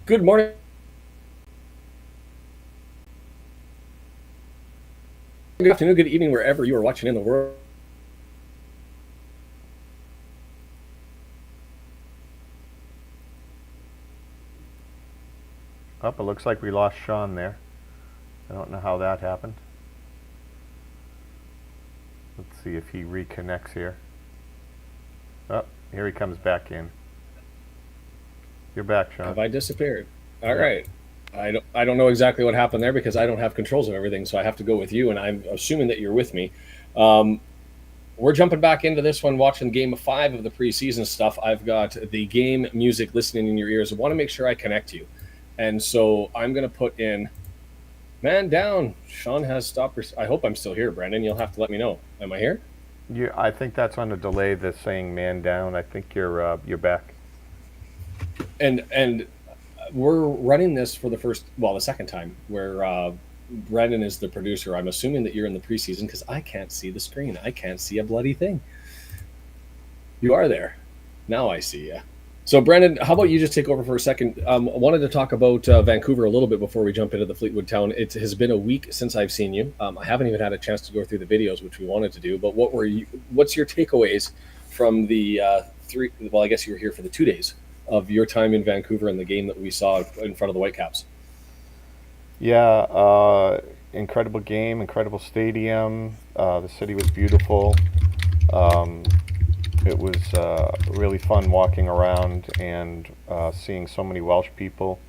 Good morning, good afternoon, good evening, wherever you are watching in the world. It looks like we lost Sean there. I don't know how that happened. Let's see if he reconnects here. Oh, here he comes back in. You're back, Sean. Have I disappeared? All Yep. right. I don't know exactly what happened there because I don't have controls of everything, so I have to go with you, and I'm assuming that you're with me. Um, we're jumping back into this one, watching game 5 of the preseason stuff. I've got the game music listening in your ears. I want to make sure I connect you, and so I'm going to put in "Man Down." Sean has stopped. I hope I'm still here, Brandon. You'll have to let me know. Am I here? I think that's on the delay. That's saying "man down." I think you're back. And we're running this for the second time, where Brendan is the producer. I'm assuming that you're in the preseason because I can't see the screen. I can't see a bloody thing. You are there. Now I see you. So, Brandon, how about you just take over for a second? I wanted to talk about Vancouver a little bit before we jump into the Fleetwood Town. It has been a week since I've seen you. I haven't even had a chance to go through the videos, which we wanted to do. But what's your takeaways from the three? Well, I guess you were here for the 2 days of your time in Vancouver and the game that we saw in front of the Whitecaps. Yeah, incredible game, incredible stadium. The city was beautiful. Um, it was really fun walking around and seeing so many Welsh people.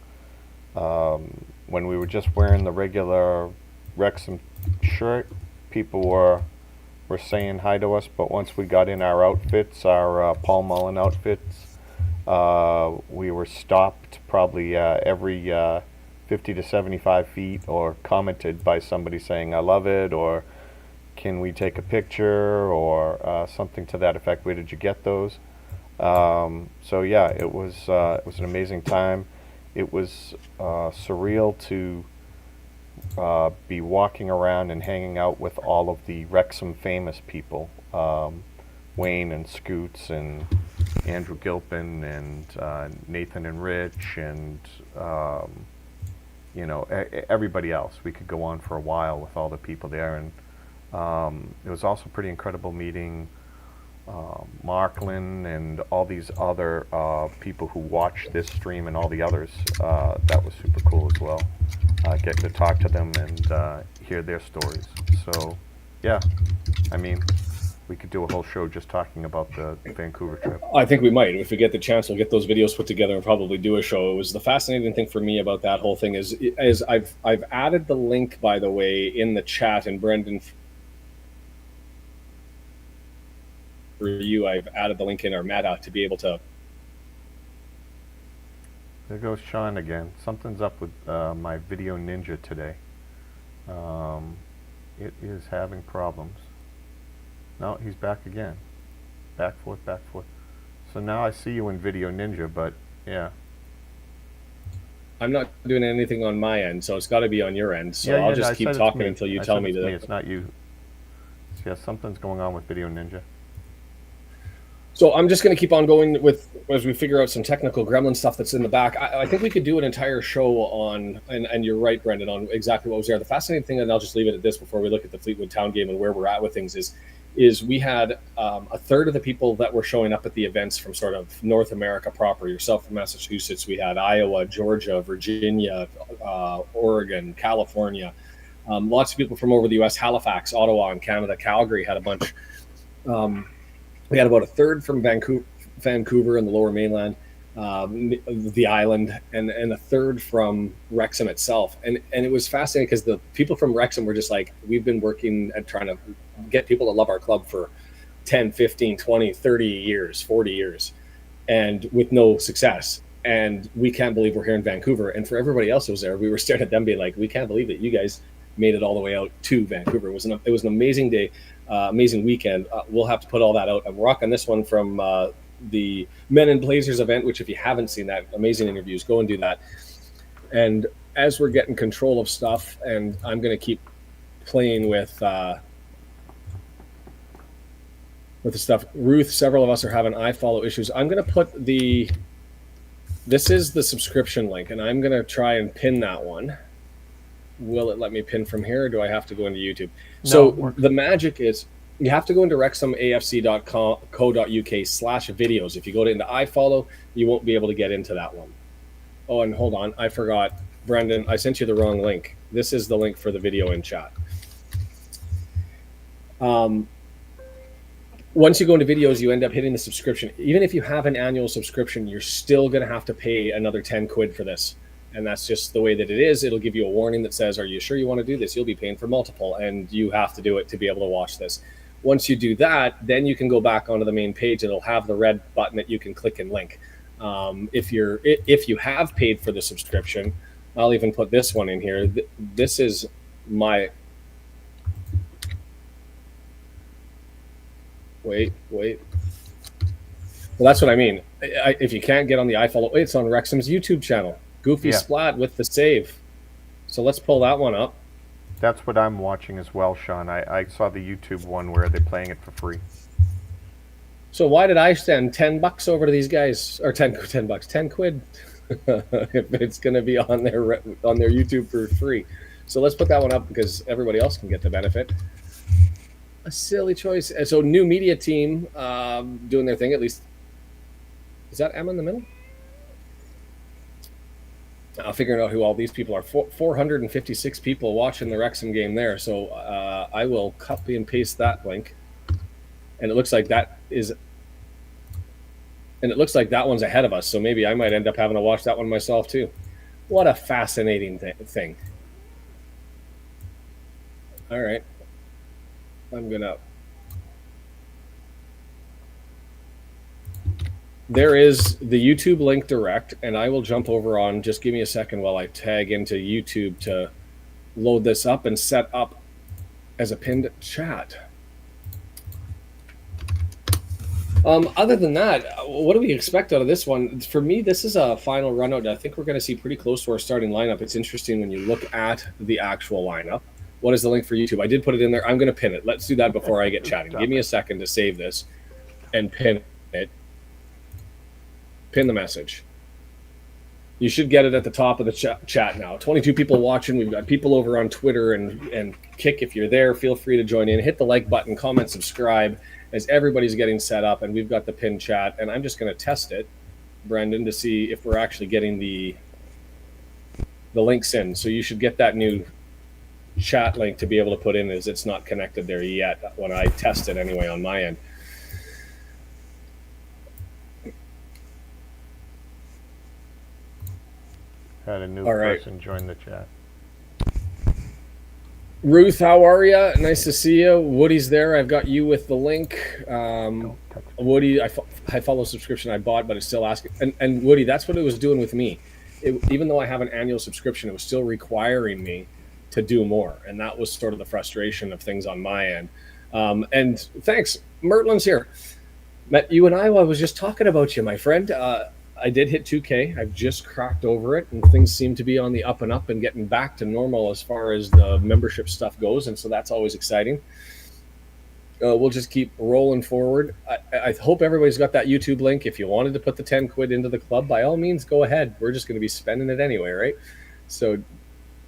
When we were just wearing the regular Wrexham shirt, people were saying hi to us. But once we got in our outfits, our Paul Mullen outfits, we were stopped probably every 50 to 75 feet, or commented by somebody saying, "I love it," or "Can we take a picture?" or something to that effect. Where did you get those? So yeah, it was an amazing time. It was surreal to be walking around and hanging out with all of the Wrexham famous people, Wayne and Scoots and Andrew Gilpin and Nathan and Rich and everybody else. We could go on for a while with all the people there, and it was also pretty incredible meeting Marklin and all these other people who watch this stream and all the others. That was super cool as well. Getting to talk to them and hear their stories. So, yeah, I mean, we could do a whole show just talking about the Vancouver trip. I think we might. If we get the chance, we'll get those videos put together and probably do a show. It was the fascinating thing for me about that whole thing is I've added the link, by the way, in the chat, and Brendan, for you, I've added the link in our meta to be able to. There goes Sean again. Something's up with my Video Ninja today. Um, it is having problems. No, he's back again. Back forth, back forth. So now I see you in Video Ninja, but yeah. I'm not doing anything on my end, so it's got to be on your end. So Yeah, I'll yeah, just I keep said it's talking me. until you I tell said me it's me. that. It's not you. So yeah, something's going on with Video Ninja. So I'm just going to keep on going with as we figure out some technical gremlin stuff that's in the back. I think we could do an entire show on, and you're right, Brendan, on exactly what was there. The fascinating thing, and I'll just leave it at this before we look at the Fleetwood Town game and where we're at with things, is we had a third of the people that were showing up at the events from sort of North America proper. Yourself from Massachusetts, we had Iowa, Georgia, Virginia, Oregon, California. Lots of people from over the U.S., Halifax, Ottawa, and Canada. Calgary had a bunch. Um, we had about a third from Vancouver and the Lower Mainland, the island, and a third from Wrexham itself. And it was fascinating because the people from Wrexham were just like, we've been working at trying to get people to love our club for 10, 15, 20, 30 years, 40 years, and with no success. And we can't believe we're here in Vancouver. And for everybody else who was there, we were staring at them being like, we can't believe that you guys made it all the way out to Vancouver. It was an amazing day, amazing weekend. We'll have to put all that out. I'm rocking this one from the Men in Blazers event, which if you haven't seen that, amazing interviews, go and do that. And as we're getting control of stuff, and I'm going to keep playing with the stuff. Ruth, several of us are having iFollow issues. I'm going to put the This is the subscription link, and I'm going to try and pin that one. Will it let me pin from here, or do I have to go into YouTube? No, So the magic is you have to go into wrexhamafc.co.uk/videos. If you go into iFollow, you won't be able to get into that one. Oh, and hold on. I forgot. Brendan, I sent you the wrong link. This is the link for the video in chat. Once you go into videos, you end up hitting the subscription. Even if you have an annual subscription, you're still going to have to pay another 10 quid for this. And that's just the way that it is. It'll give you a warning that says, are you sure you want to do this? You'll be paying for multiple, and you have to do it to be able to watch this. Once you do that, then you can go back onto the main page. It'll have the red button that you can click and link. If you have paid for the subscription, I'll even put this one in here. This is my... Wait. Well, that's what I mean. If you can't get on the iFollow, it's on Wrexham's YouTube channel. Goofy Splat with the save. So let's pull that one up. That's what I'm watching as well, Sean. I saw the YouTube one where they're playing it for free. So why did I send $10 over to these guys, or 10 quid, if it's going to be on their YouTube for free? So let's put that one up because everybody else can get the benefit. A silly choice. So new media team doing their thing. At least, is that Emma in the middle? Figuring out who all these people are. 456 people watching the Wrexham game there. So I will copy and paste that link. And it looks like that one's ahead of us. So maybe I might end up having to watch that one myself too. What a fascinating thing. All right. I'm gonna... There is the YouTube link direct, and I will jump over on, just give me a second while I tag into YouTube to load this up and set up as a pinned chat. Other than that, what do we expect out of this one? For me, this is a final run out. I think we're going to see pretty close to our starting lineup. It's interesting when you look at the actual lineup. What is the link for YouTube? I did put it in there. I'm going to pin it. Let's do that before I get chatting. Give me a second to save this and pin it. Pin the message. You should get it at the top of the chat now. 22 people watching. We've got people over on Twitter and Kick. If you're there, feel free to join in. Hit the like button, comment, subscribe as everybody's getting set up. And we've got the pin chat. And I'm just going to test it, Brendan, to see if we're actually getting the links in. So you should get that new chat link to be able to put in, as it's not connected there yet when I test it anyway on my end. Had a new person join the chat. Ruth, how are you? Nice to see you. Woody's there. I've got you with the link. Woody, I follow subscription I bought, but it's still asking. And Woody, that's what it was doing with me. Even though I have an annual subscription, it was still requiring me to do more. And that was sort of the frustration of things on my end. And thanks. Mertlin's here. Met you and I was just talking about you, my friend. I did hit 2K. I've just cracked over it, and things seem to be on the up and up and getting back to normal as far as the membership stuff goes, and so that's always exciting. We'll just keep rolling forward. I hope everybody's got that YouTube link. If you wanted to put the 10 quid into the club, by all means, go ahead. We're just going to be spending it anyway, right? So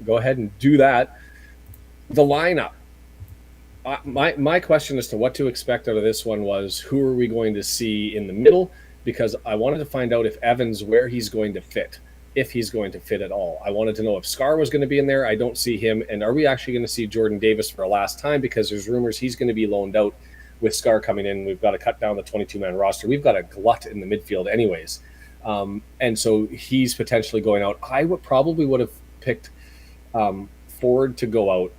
go ahead and do that. The lineup. My question as to what to expect out of this one was, who are we going to see in the middle? Because I wanted to find out if Evans, where he's going to fit, if he's going to fit at all. I wanted to know if Scarr was going to be in there. I don't see him. And are we actually going to see Jordan Davis for a last time? Because there's rumors he's going to be loaned out with Scarr coming in. We've got to cut down the 22-man roster. We've got a glut in the midfield anyways. And so he's potentially going out. I would have picked Forde to go out.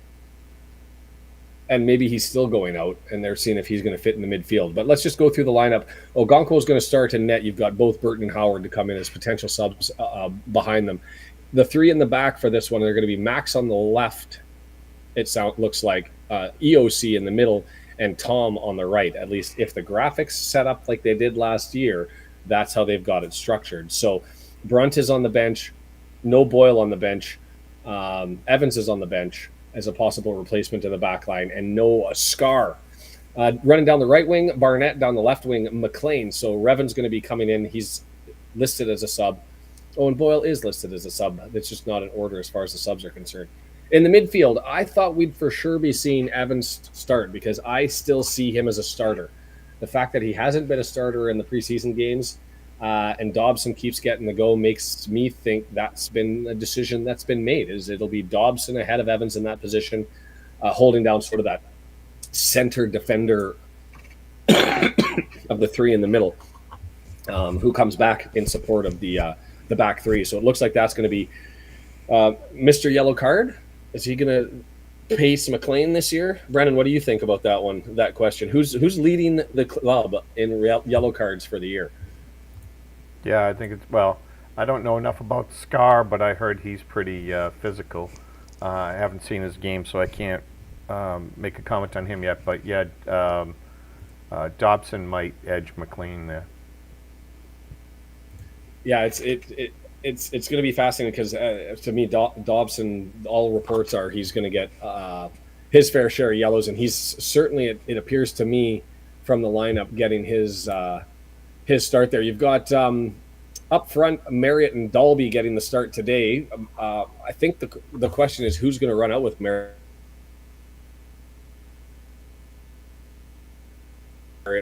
And maybe he's still going out, and they're seeing if he's going to fit in the midfield. But let's just go through the lineup. Ogonko is going to start in net. You've got both Burton and Howard to come in as potential subs behind them. The three in the back for this one, they're going to be Max on the left, looks like, EOC in the middle, and Tom on the right. At least if the graphics set up like they did last year, that's how they've got it structured. So Brunt is on the bench, no Boyle on the bench, Evans is on the bench as a possible replacement in the back line, and no Scarr. Running down the right wing, Barnett. Down the left wing, McLean. So Revan's going to be coming in. He's listed as a sub. Oh, and Boyle is listed as a sub. It's just not in order as far as the subs are concerned. In the midfield, I thought we'd for sure be seeing Evans start because I still see him as a starter. The fact that he hasn't been a starter in the preseason games and Dobson keeps getting the go makes me think that's been a decision that's been made. Is it'll be Dobson ahead of Evans in that position, holding down sort of that center defender of the three in the middle, who comes back in support of the back three. So it looks like that's going to be Mr. Yellow Card. Is he going to pace McLean this year? Brendan, what do you think about that one? That question: Who's leading the club in yellow cards for the year? Yeah, I think it's, well, I don't know enough about Scarr, but I heard he's pretty physical. I haven't seen his game, so I can't make a comment on him yet. But yeah, Dobson might edge McLean there. Yeah, it's going to be fascinating because to me, Dobson, all reports are he's going to get his fair share of yellows, and he's certainly, it appears to me, from the lineup, getting his start there. You've got up front Marriott and Dalby getting the start today. I think the question is who's going to run out with Marriott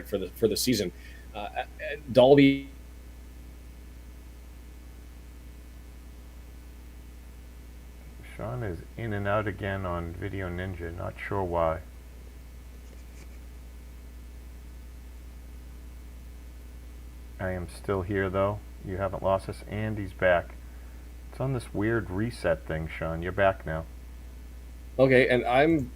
for the season. Dalby. Sean is in and out again on Video Ninja. Not sure why. I am still here though. You haven't lost us. Andy's back. It's on this weird reset thing, Sean. You're back now. Okay, and I'm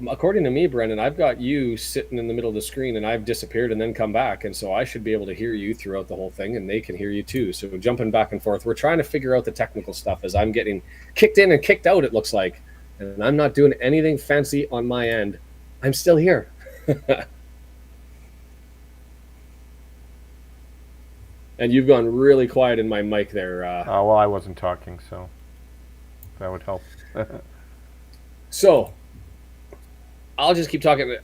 according to me, Brendan, I've got you sitting in the middle of the screen, and I've disappeared and then come back, and so I should be able to hear you throughout the whole thing, and they can hear you too. So we're jumping back and forth. We're trying to figure out the technical stuff as I'm getting kicked in and kicked out. It looks like, and I'm not doing anything fancy on my end. I'm still here. And you've gone really quiet in my mic there. Well, I wasn't talking, so that would help. So I'll just keep talking.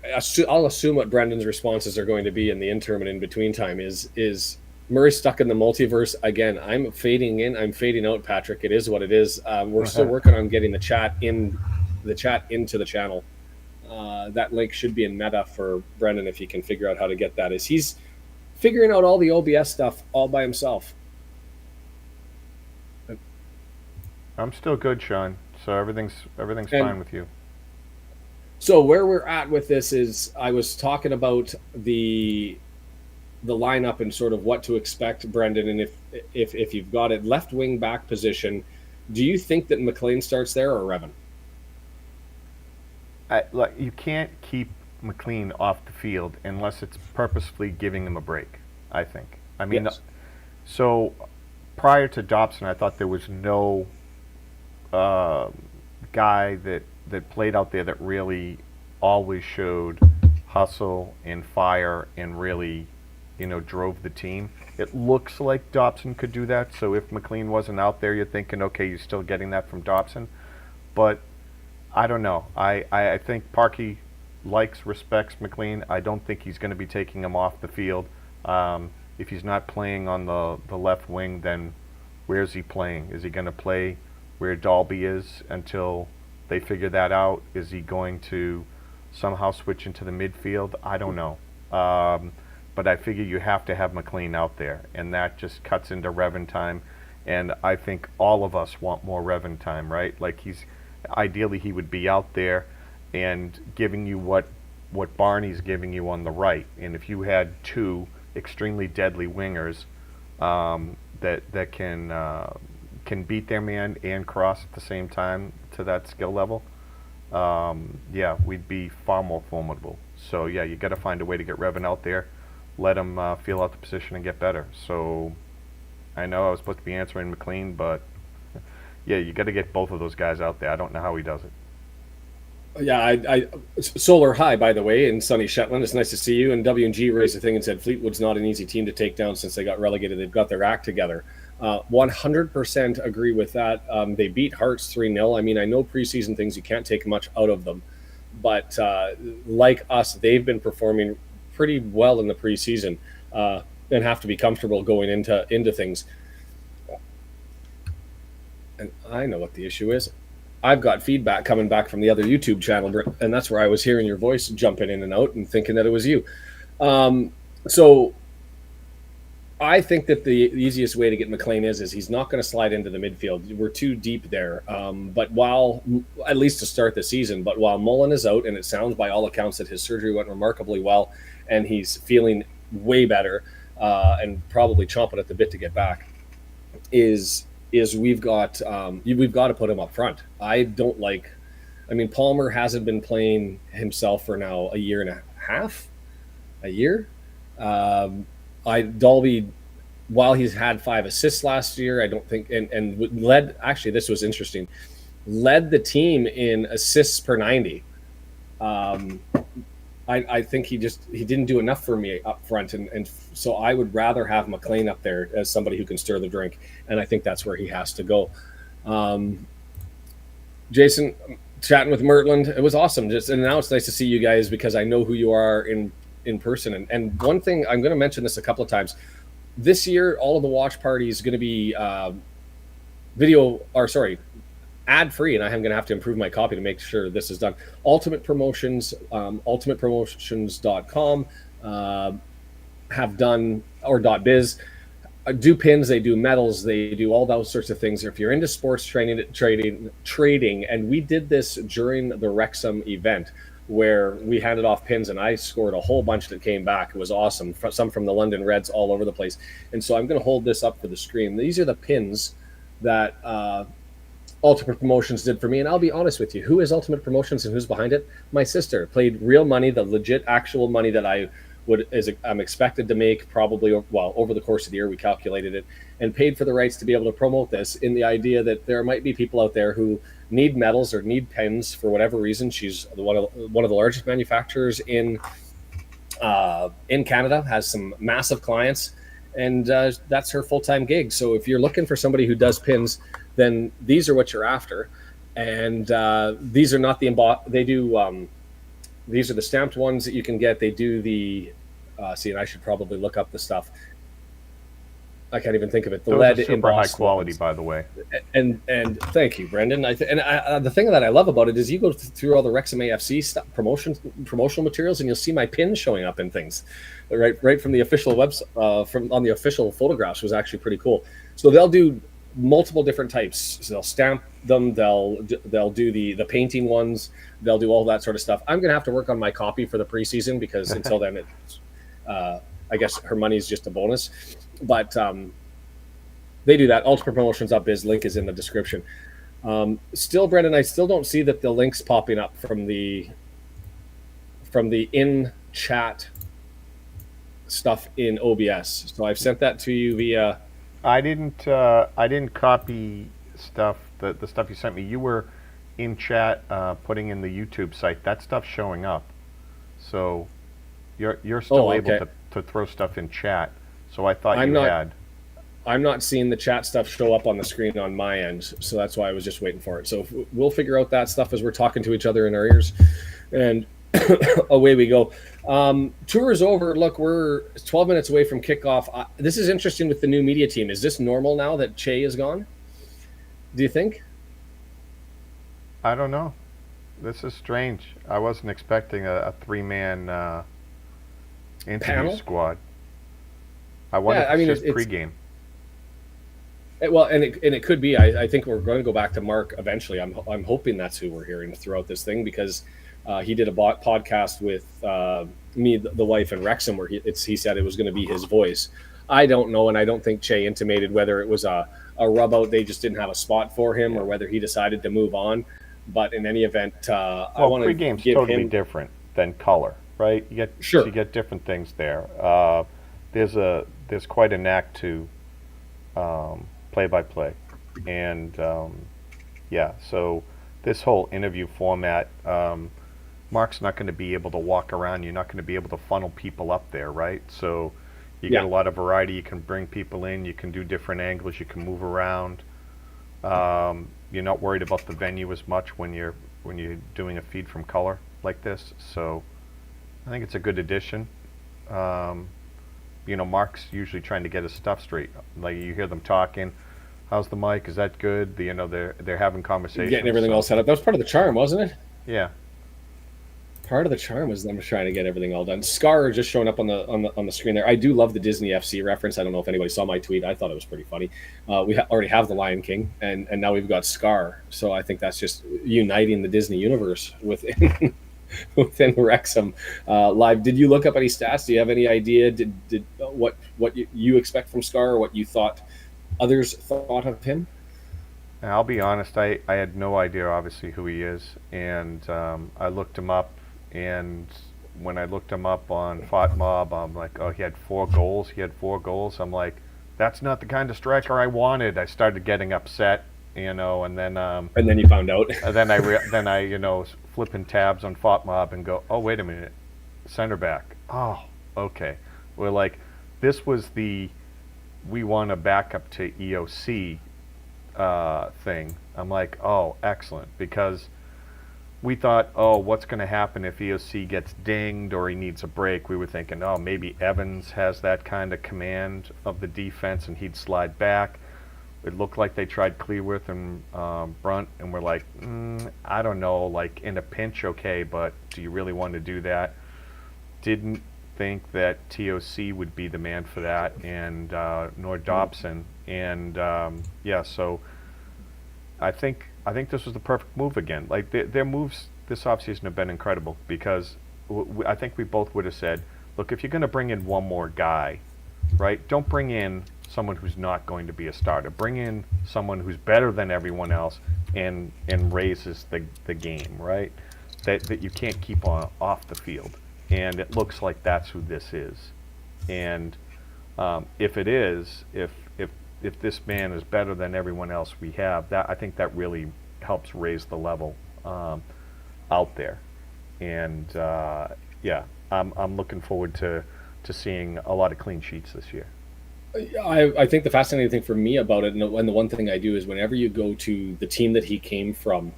I'll assume what Brendan's responses are going to be in the interim and in between time. Is Murray stuck in the multiverse again? I'm fading in. I'm fading out, Patrick. It is what it is. We're still working on getting the chat into the channel. That link should be in Meta for Brendan if he can figure out how to get that. He's figuring out all the OBS stuff all by himself. I'm still good, Sean. So everything's fine with you. So where we're at with this is I was talking about the lineup and sort of what to expect, Brendan, and if you've got it, left wing back position, do you think that McLean starts there or Revan? Like, you can't keep McLean off the field unless it's purposefully giving him a break, I think. I mean, yes. So prior to Dobson, I thought there was no guy that played out there that really always showed hustle and fire and really, drove the team. It looks like Dobson could do that. So if McLean wasn't out there, you're thinking, okay, you're still getting that from Dobson. But I don't know. I think Parkey respects McLean. I don't think he's going to be taking him off the field. If he's not playing on the left wing, then where's he playing? Is he going to play where Dalby is until they figure that out? Is he going to somehow switch into the midfield? I don't know. But I figure you have to have McLean out there, and that just cuts into Revan time. And I think all of us want more Revan time, right? Like, ideally he would be out there and giving you what Barney's giving you on the right. And if you had two extremely deadly wingers that can beat their man and cross at the same time to that skill level, yeah, we'd be far more formidable. So yeah, you got to find a way to get Revan out there, let him feel out the position and get better. So I know I was supposed to be answering McLean, but yeah, you got to get both of those guys out there. I don't know how he does it. Yeah, I Solar High, by the way, in sunny Shetland. It's nice to see you. And W&G raised a thing and said Fleetwood's not an easy team to take down since they got relegated. They've got their act together. 100% agree with that. They beat Hearts 3-0. I mean, I know preseason things, you can't take much out of them. But like us, they've been performing pretty well in the preseason and have to be comfortable going into things. And I know what the issue is. I've got feedback coming back from the other YouTube channel, and that's where I was hearing your voice jumping in and out and thinking that it was you. So I think that the easiest way to get McLean is he's not going to slide into the midfield. We're too deep there. But while, at least to start the season, but while Mullen is out, and it sounds by all accounts that his surgery went remarkably well, and he's feeling way better, and probably chomping at the bit to get back, is we've got to put him up front. I don't like. I mean, Palmer hasn't been playing himself for now a year and a half, a year. Dolby, while he's had 5 assists last year, I don't think, and led, actually, this was interesting, led the team in assists per 90. I think he didn't do enough for me up front, and so I would rather have McLean up there as somebody who can stir the drink, and I think that's where he has to go. Jason, chatting with Mertland, it was awesome. And now it's nice to see you guys because I know who you are in person. And one thing, I'm going to mention this a couple of times. This year, all of the watch parties going to be ad-free, and I'm going to have to improve my copy to make sure this is done. Ultimate Promotions, ultimatepromotions.com have done, or .biz, do pins, they do medals, they do all those sorts of things. If you're into sports trading, and we did this during the Wrexham event where we handed off pins, and I scored a whole bunch that came back. It was awesome. Some from the London Reds all over the place. And so I'm going to hold this up for the screen. These are the pins that Ultimate Promotions did for me. And I'll be honest with you, who is Ultimate Promotions and who's behind it? My sister played real money, the legit actual money that I'm expected to make probably, well, over the course of the year, we calculated it, and paid for the rights to be able to promote this in the idea that there might be people out there who need medals or need pins for whatever reason. She's one of the largest manufacturers in Canada, has some massive clients, and that's her full-time gig. So if you're looking for somebody who does pins, then these are what you're after. And these are not the they do these are the stamped ones that you can get. They do the and I should probably look up the stuff. I can't even think of it. The Those lead are super embossed high quality, ones. by the way. And thank you, Brendan. The thing that I love about it is you go through all the Wrexham AFC stuff, promotional materials, and you'll see my pins showing up in things, right from the official website, from on the official photographs, was actually pretty cool. So they'll do multiple different types. So they'll stamp them. They'll do the painting ones. They'll do all that sort of stuff. I'm gonna have to work on my copy for the preseason because until then, it's I guess her money is just a bonus. But they do that. Ultimate Promotions.biz, link is in the description. Still, Brendan, I still don't see that the link's popping up from the in chat stuff in OBS. So I've sent that to you via. I didn't copy stuff, the stuff you sent me. You were in chat putting in the YouTube site. That stuff's showing up. So you're still able to throw stuff in chat. So I thought had. I'm not seeing the chat stuff show up on the screen on my end, so that's why I was just waiting for it. So we'll figure out that stuff as we're talking to each other in our ears, and away we go. Tour is over. Look, we're 12 minutes away from kickoff. This is interesting with the new media team. Is this normal now that Che is gone? Do you think? I don't know. This is strange. I wasn't expecting a 3-man interview panel squad. I wonder if it's just pregame. Well, and it could be. I think we're going to go back to Mark eventually. I'm hoping that's who we're hearing throughout this thing, because he did a podcast with me, the wife, and Wrexham, where he said it was going to be his voice. I don't know, and I don't think Che intimated whether it was a rub out, they just didn't have a spot for him, or whether he decided to move on. But in any event, I want to give him totally different than color, right? You get different things there. There's quite a knack to play-by-play, and so this whole interview format, Mark's not going to be able to walk around. You're not going to be able to funnel people up there, right? So you get a lot of variety. You can bring people in. You can do different angles. You can move around. You're not worried about the venue as much when you're doing a feed from color like this. So I think it's a good addition. Mark's usually trying to get his stuff straight. Like, you hear them talking. How's the mic? Is that good? They're having conversations. Getting everything So, all set up. That was part of the charm, wasn't it? yeah. Part of the charm was them trying to get everything all done. Scarr just showing up on the screen there. I do love the Disney FC reference. I don't know if anybody saw my tweet. I thought it was pretty funny. We already have the Lion King, and now we've got Scarr. So I think that's just uniting the Disney universe within within Wrexham live. Did you look up any stats? Do you have any idea? Did what you expect from Scarr, or what you thought others thought of him? And I'll be honest, I had no idea, obviously, who he is. And I looked him up. And when I looked him up on FOTMob, I'm like, oh, he had 4 goals. He had 4 goals. I'm like, that's not the kind of striker I wanted. I started getting upset, and then you found out. then I flipping tabs on FOTMob and go, oh, wait a minute, center back. Oh, okay. We're like, this was the we want a backup to EOC thing. I'm like, oh, excellent, because we thought, oh, what's going to happen if EOC gets dinged or he needs a break? We were thinking, oh, maybe Evans has that kind of command of the defense and he'd slide back. It looked like they tried Cleworth and Brunt, and we're like, I don't know, like in a pinch, okay, but do you really want to do that? Didn't think that TOC would be the man for that, and nor Dobson. And so I think this was the perfect move again. Like their moves this offseason have been incredible, because I think we both would have said, look, if you're going to bring in one more guy, right, don't bring in someone who's not going to be a starter. Bring in someone who's better than everyone else and raises the game, right? That you can't keep off the field. And it looks like that's who this is. And if it is, if this man is better than everyone else we have, that I think that really helps raise the level out there. And I'm looking forward to seeing a lot of clean sheets this year. I think the fascinating thing for me about it, and the one thing I do, is whenever you go to the team that he came from,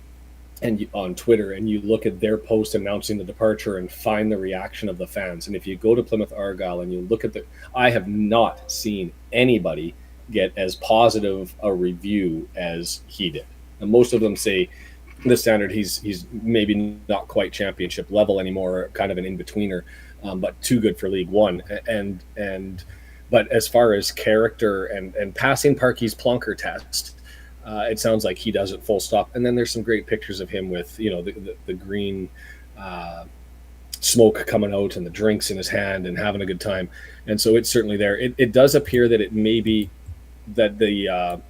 and on Twitter, and you look at their post announcing the departure and find the reaction of the fans. And if you go to Plymouth Argyle and you look at I have not seen anybody get as positive a review as he did. And most of them say the standard, he's maybe not quite championship level anymore, kind of an in-betweener, but too good for League One. But as far as character and passing Parky's plonker test, it sounds like he does it full stop. And then there's some great pictures of him with, the green smoke coming out and the drinks in his hand and having a good time. And so it's certainly there. It does appear that it may be that the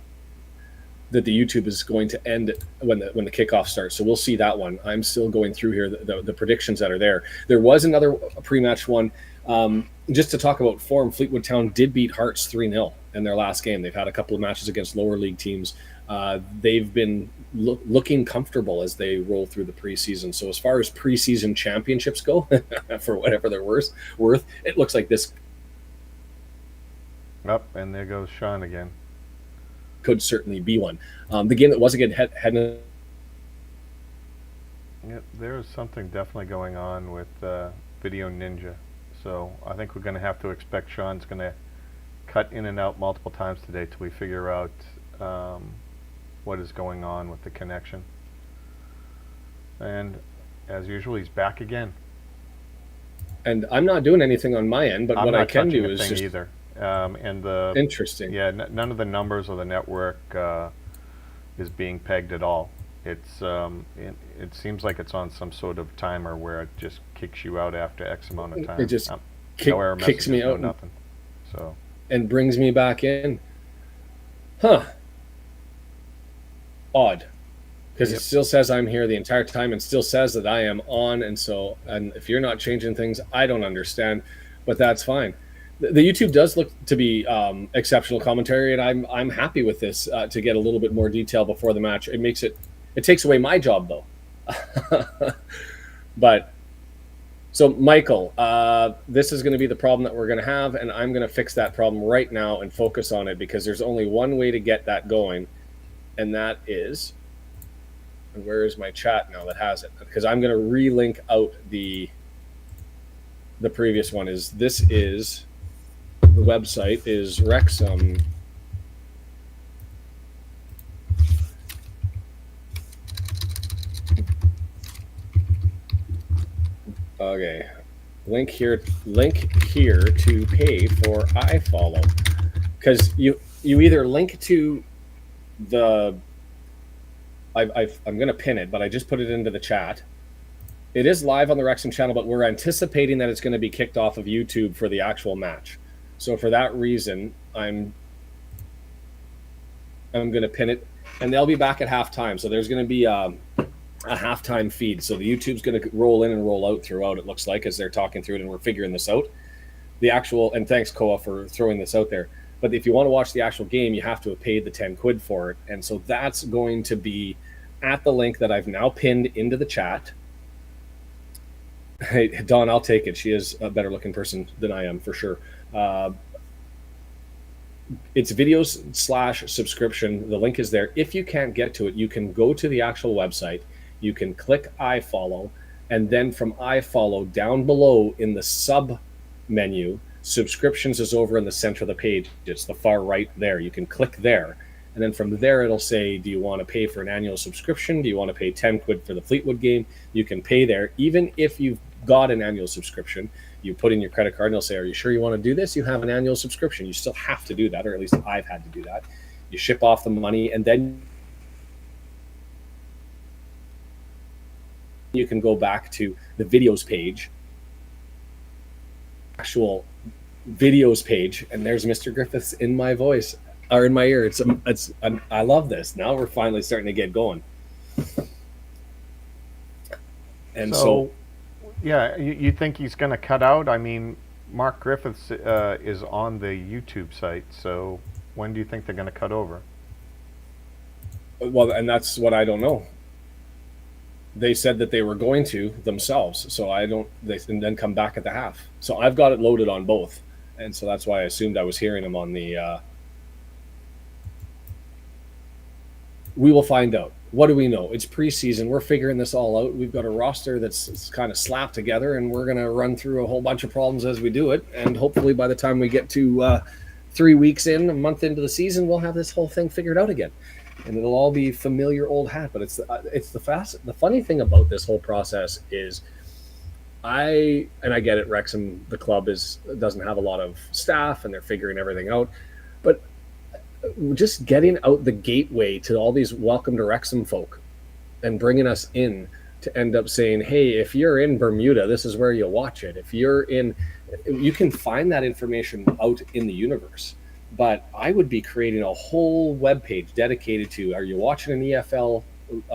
YouTube is going to end when the kickoff starts. So we'll see that one. I'm still going through here the predictions that are there. There was another pre-match one. Just to talk about form, Fleetwood Town did beat Hearts 3-0 in their last game. They've had a couple of matches against lower league teams. They've been looking comfortable as they roll through the preseason. So as far as preseason championships go, for whatever they're worth, it looks like this. Up, and there goes Sean again. Could certainly be one. The game that was again had Yeah, there is something definitely going on with Video Ninja. So I think we're going to have to expect Sean's going to cut in and out multiple times today till we figure out what is going on with the connection. And as usual, he's back again. And I'm not doing anything on my end, but I'm what not I can touching do a is thing just either. Interesting. Yeah, none of the numbers of the network is being pegged at all. It's it seems like it's on some sort of timer where it just kicks you out after X amount of time. It just no error kicks me messages, out no nothing. So and brings me back in. Huh. Odd. Because It still says I'm here the entire time and still says that I am on. And if you're not changing things, I don't understand, but that's fine. The YouTube does look to be exceptional commentary, and I'm happy with this to get a little bit more detail before the match. It takes away my job, though. But so, Michael, this is going to be the problem that we're going to have, and I'm going to fix that problem right now and focus on it, because there's only one way to get that going, and that is, and where is my chat now that has it? Because I'm going to relink out the previous one. The website is Wrexham. Okay. Link here to pay for iFollow. Because you either link to the I'm going to pin it, but I just put it into the chat. It is live on the Wrexham channel, but we're anticipating that it's going to be kicked off of YouTube for the actual match. So for that reason, I'm going to pin it, and they'll be back at halftime. So there's going to be a halftime feed. So the YouTube's going to roll in and roll out throughout, it looks like, as they're talking through it, and we're figuring this out. The actual, and thanks, Koa, for throwing this out there. But if you want to watch the actual game, you have to have paid the 10 quid for it. And so that's going to be at the link that I've now pinned into the chat. Hey, Dawn, I'll take it. She is a better looking person than I am, for sure. It's videos/subscription. The link is there. If you can't get to it, you can go to the actual website. You can click iFollow, and then from iFollow down below in the sub menu, subscriptions is over in the center of the page. It's the far right there. You can click there, and then from there it'll say, do you want to pay for an annual subscription? Do you want to pay 10 quid for the Fleetwood game? You can pay there. Even if you've got an annual subscription, you put in your credit card and they'll say, are you sure you want to do this? You have an annual subscription. You still have to do that, or at least I've had to do that. You ship off the money, and then you can go back to the videos page, actual videos page, and there's Mr. Griffiths in my voice, or in my ear. I love this. Now we're finally starting to get going. And so yeah, you think he's going to cut out? I mean, Mark Griffiths is on the YouTube site, so when do you think they're going to cut over? Well, and that's what I don't know. They said that they were going to themselves, so and then come back at the half. So I've got it loaded on both, and so that's why I assumed I was hearing them on the. We will find out. What do we know? It's preseason. We're figuring this all out. We've got a roster that's kind of slapped together, and we're going to run through a whole bunch of problems as we do it. And hopefully by the time we get to 3 weeks in, a month into the season, we'll have this whole thing figured out again. And it'll all be familiar old hat. But the funny thing about this whole process is I get it. Wrexham, the club, doesn't have a lot of staff, and they're figuring everything out. But just getting out the gateway to all these welcome to Wrexham folk and bringing us in to end up saying, hey, if you're in Bermuda, this is where you watch it. If you're in, you can find that information out in the universe. But I would be creating a whole webpage dedicated to, are you watching an EFL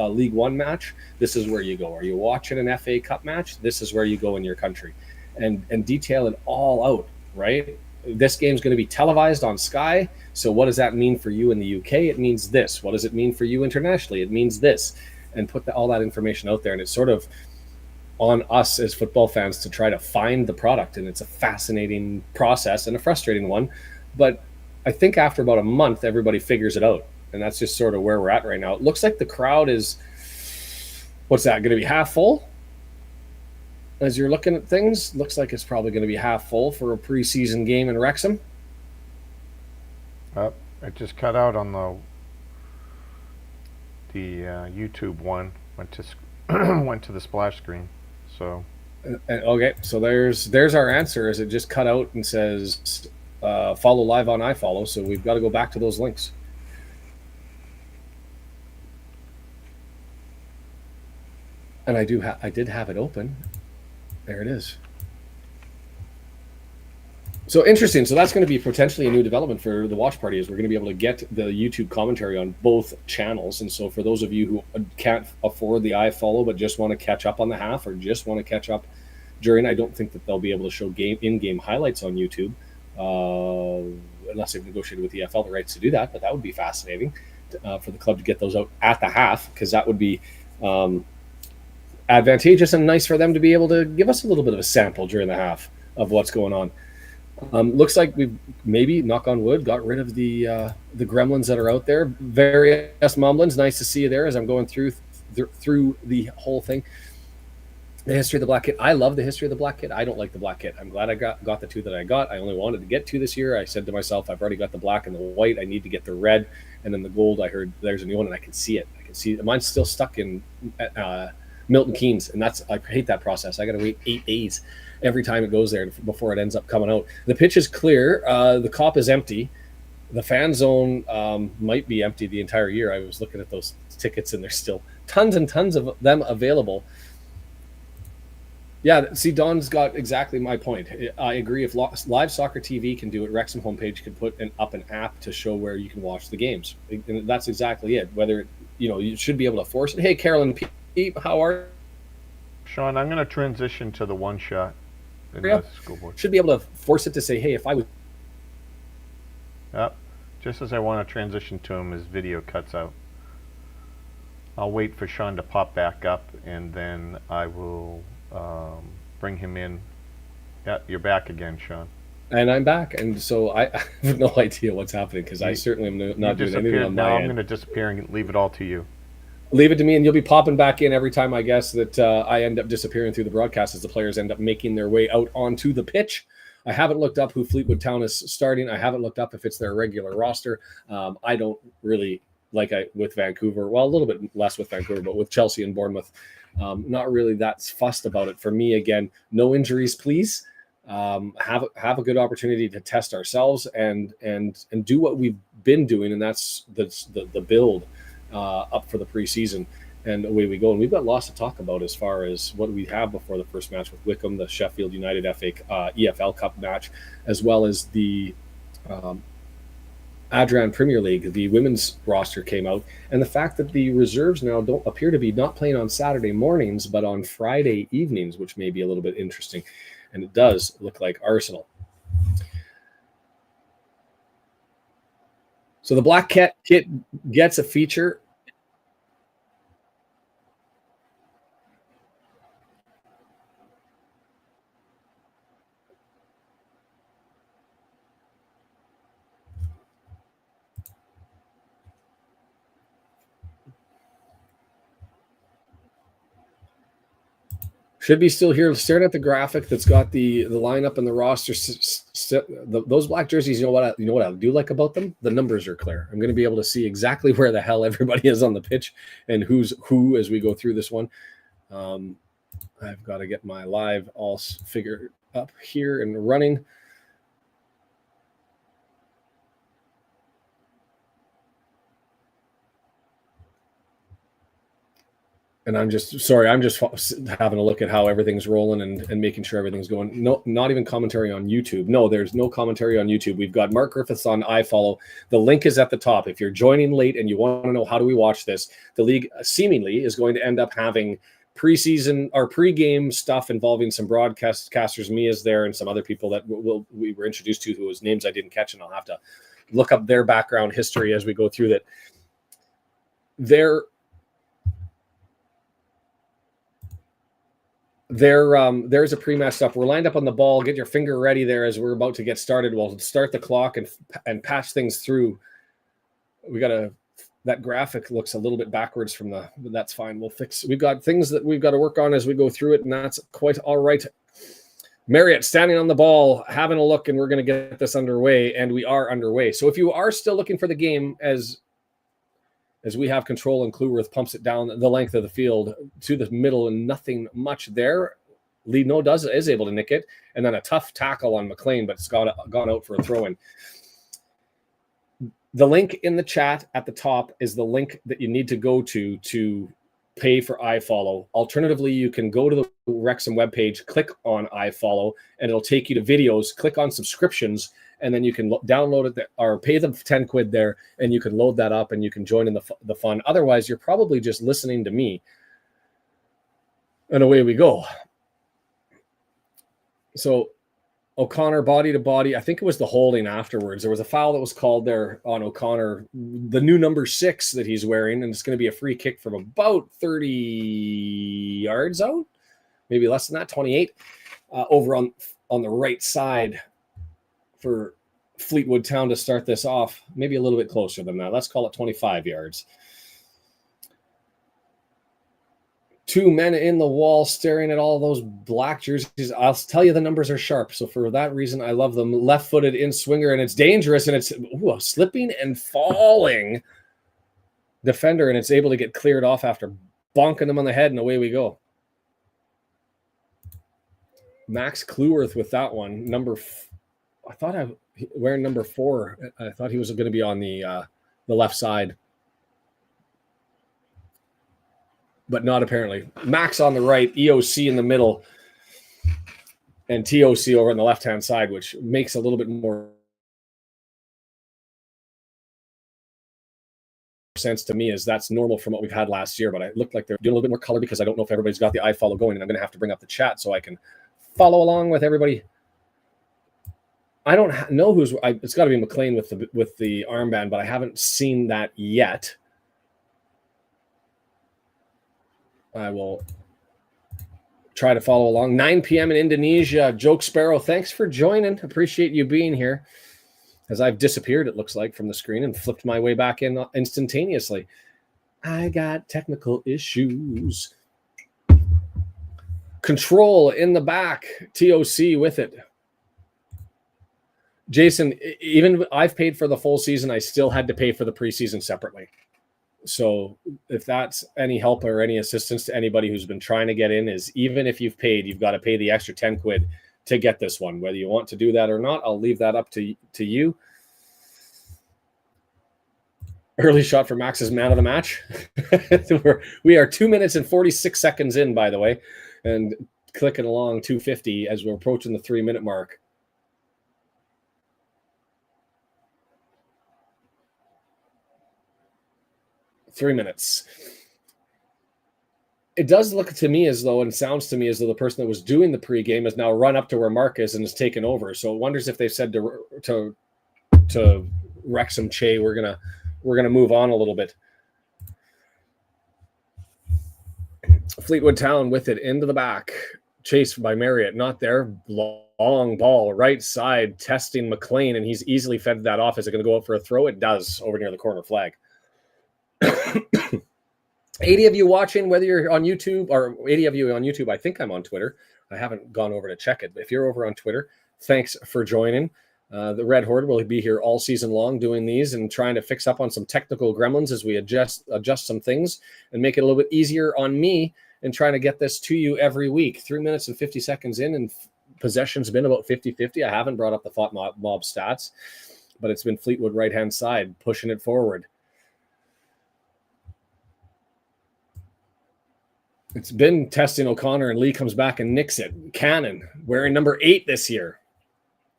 League One match? This is where you go. Are you watching an FA Cup match? This is where you go in your country. And detail it all out, right? This game's going to be televised on Sky. So what does that mean for you in the UK? It means this. What does it mean for you internationally? It means this. And put all that information out there. And it's sort of on us as football fans to try to find the product. And it's a fascinating process and a frustrating one. But I think after about a month, everybody figures it out. And that's just sort of where we're at right now. It looks like the crowd is, what's that, going to be half full? As you're looking at things, looks like it's probably going to be half full for a preseason game in Wrexham. It just cut out on the YouTube one. Went to the splash screen. So okay, so there's our answer. Is it just cut out and says follow live on iFollow? So we've got to go back to those links. And I did have it open. There it is. So interesting. So that's going to be potentially a new development for the watch party, is we're going to be able to get the YouTube commentary on both channels. And so for those of you who can't afford the iFollow but just want to catch up on the half, or just want to catch up during, I don't think that they'll be able to show in-game highlights on YouTube unless they've negotiated with the EFL the rights to do that. But that would be fascinating for the club to get those out at the half, because that would be advantageous and nice for them to be able to give us a little bit of a sample during the half of what's going on. Looks like we've maybe, knock on wood, got rid of the gremlins that are out there. Various mumblings. Nice to see you there as I'm going through the whole thing. The history of the black kit. I love the history of the black kit. I don't like the black kit. I'm glad I got the two that I got. I only wanted to get two this year. I said to myself, I've already got the black and the white. I need to get the red, and then the gold. I heard there's a new one, and I can see it. I can see it. Mine's still stuck in Milton Keynes, and I hate that process. I got to wait 8 days every time it goes there before it ends up coming out. The pitch is clear. The cop is empty. The fan zone might be empty the entire year. I was looking at those tickets, and there's still tons and tons of them available. Yeah, see, Don's got exactly my point. I agree. If Live Soccer TV can do it, Wrexham homepage could put up an app to show where you can watch the games. And that's exactly it. Whether, you should be able to force it. Hey, Carolyn P, how are you? Sean, I'm going to transition to the one shot in the scoreboard. Should be able to force it to say, hey, if I was... Yep. Just as I want to transition to him, his video cuts out. I'll wait for Sean to pop back up, and then I will bring him in. Yeah, you're back again, Sean. And I'm back, and so I have no idea what's happening, because I certainly am not doing anything on my end. Now I'm going to disappear and leave it all to you. Leave it to me, and you'll be popping back in every time I guess that I end up disappearing through the broadcast as the players end up making their way out onto the pitch. I haven't looked up who Fleetwood Town is starting. I haven't looked up if it's their regular roster. I don't really with Vancouver. Well, a little bit less with Vancouver, but with Chelsea and Bournemouth, not really that fussed about it. For me, again, no injuries, please. Have a good opportunity to test ourselves and do what we've been doing, and that's the build up for the preseason. And away we go. And we've got lots to talk about as far as what we have before the first match with Wickham, the Sheffield United EFL Cup match, as well as the Adran Premier League. The women's roster came out, and the fact that the reserves now don't appear to be not playing on Saturday mornings, but on Friday evenings, which may be a little bit interesting. And it does look like Arsenal. So the Black Cat kit gets a feature. Should be still here, staring at the graphic that's got the lineup and the roster. Those black jerseys, you know what I do like about them? The numbers are clear. I'm going to be able to see exactly where the hell everybody is on the pitch and who's who as we go through this one. I've got to get my live all figured up here and running. And I'm just having a look at how everything's rolling and making sure everything's going. No, not even commentary on YouTube. No, there's no commentary on YouTube. We've got Mark Griffiths on iFollow. The link is at the top. If you're joining late and you want to know how do we watch this, the league seemingly is going to end up having preseason or pregame stuff involving some broadcasters. Mia's there and some other people that we were introduced to whose names I didn't catch, and I'll have to look up their background history as we go through that. There's a pre-match stuff. We're lined up on the ball. Get your finger ready there as we're about to get started. We'll start the clock and patch things through. That graphic looks a little bit backwards but that's fine. We've got things that we've got to work on as we go through it, and that's quite all right. Marriott standing on the ball, having a look, and we're going to get this underway, and we are underway. So if you are still looking for the game as we have control and Kluwerth pumps it down the length of the field to the middle and nothing much there. Lino is able to nick it, and then a tough tackle on McLean, but it's gone out for a throw-in. The link in the chat at the top is the link that you need to go to pay for iFollow. Alternatively, you can go to the Wrexham webpage, click on iFollow, and it'll take you to videos. Click on subscriptions, and then you can download it there, or pay them 10 quid there, and you can load that up and you can join in the fun. Otherwise, you're probably just listening to me. And away we go. So O'Connor body to body. I think it was the holding afterwards. There was a foul that was called there on O'Connor, the new number 6 that he's wearing, and it's going to be a free kick from about 30 yards out, maybe less than that, 28, over on the right side for Fleetwood Town to start this off. Maybe a little bit closer than that. Let's call it 25 yards. 2 men in the wall staring at all those black jerseys. I'll tell you, the numbers are sharp. So for that reason, I love them. Left-footed in swinger, and it's dangerous, and it's a slipping and falling defender, and it's able to get cleared off after bonking them on the head, and away we go. Max Kluworth with that one. I thought wearing number 4. I thought he was going to be on the left side, but not apparently. Max on the right, EOC in the middle, and TOC over on the left-hand side, which makes a little bit more sense to me, as that's normal from what we've had last year. But it looked like they're doing a little bit more color because I don't know if everybody's got the iFollow going, and I'm going to have to bring up the chat so I can follow along with everybody. I don't know who's. It's got to be McLean with the armband, but I haven't seen that yet. I will try to follow along. 9 p.m. in Indonesia. Joke Sparrow, thanks for joining. Appreciate you being here. As I've disappeared, it looks like, from the screen and flipped my way back in instantaneously. I got technical issues. Control in the back. TOC with it. Jason, even I've paid for the full season, I still had to pay for the preseason separately. So if that's any help or any assistance to anybody who's been trying to get in, is even if you've paid, you've got to pay the extra 10 quid to get this one. Whether you want to do that or not, I'll leave that up to you. Early shot for Max's man of the match. We are 2 minutes and 46 seconds in, by the way, and clicking along 250 as we're approaching the 3-minute mark. Three minutes. It does look to me as though, and sounds to me as though, the person that was doing the pregame has now run up to where Mark is and has taken over. So it wonders if they've said to Wrexham Che, we're gonna move on a little bit. Fleetwood Town with it into the back, chased by Marriott. Not there. Long ball, right side, testing McLean, and he's easily fed that off. Is it going to go up for a throw? It does, over near the corner flag. 80 of you watching, whether you're on YouTube, or 80 of you on YouTube, I think I'm on Twitter. I haven't gone over to check it, but if you're over on Twitter, thanks for joining. The Red Horde will be here all season long doing these and trying to fix up on some technical gremlins as we adjust some things and make it a little bit easier on me and trying to get this to you every week. 3 minutes and 50 seconds in, and possession's been about 50-50. I haven't brought up the Fought Mob stats, but it's been Fleetwood right-hand side pushing it forward. It's been testing O'Connor, and Lee comes back and nicks it. Cannon, wearing number 8 this year.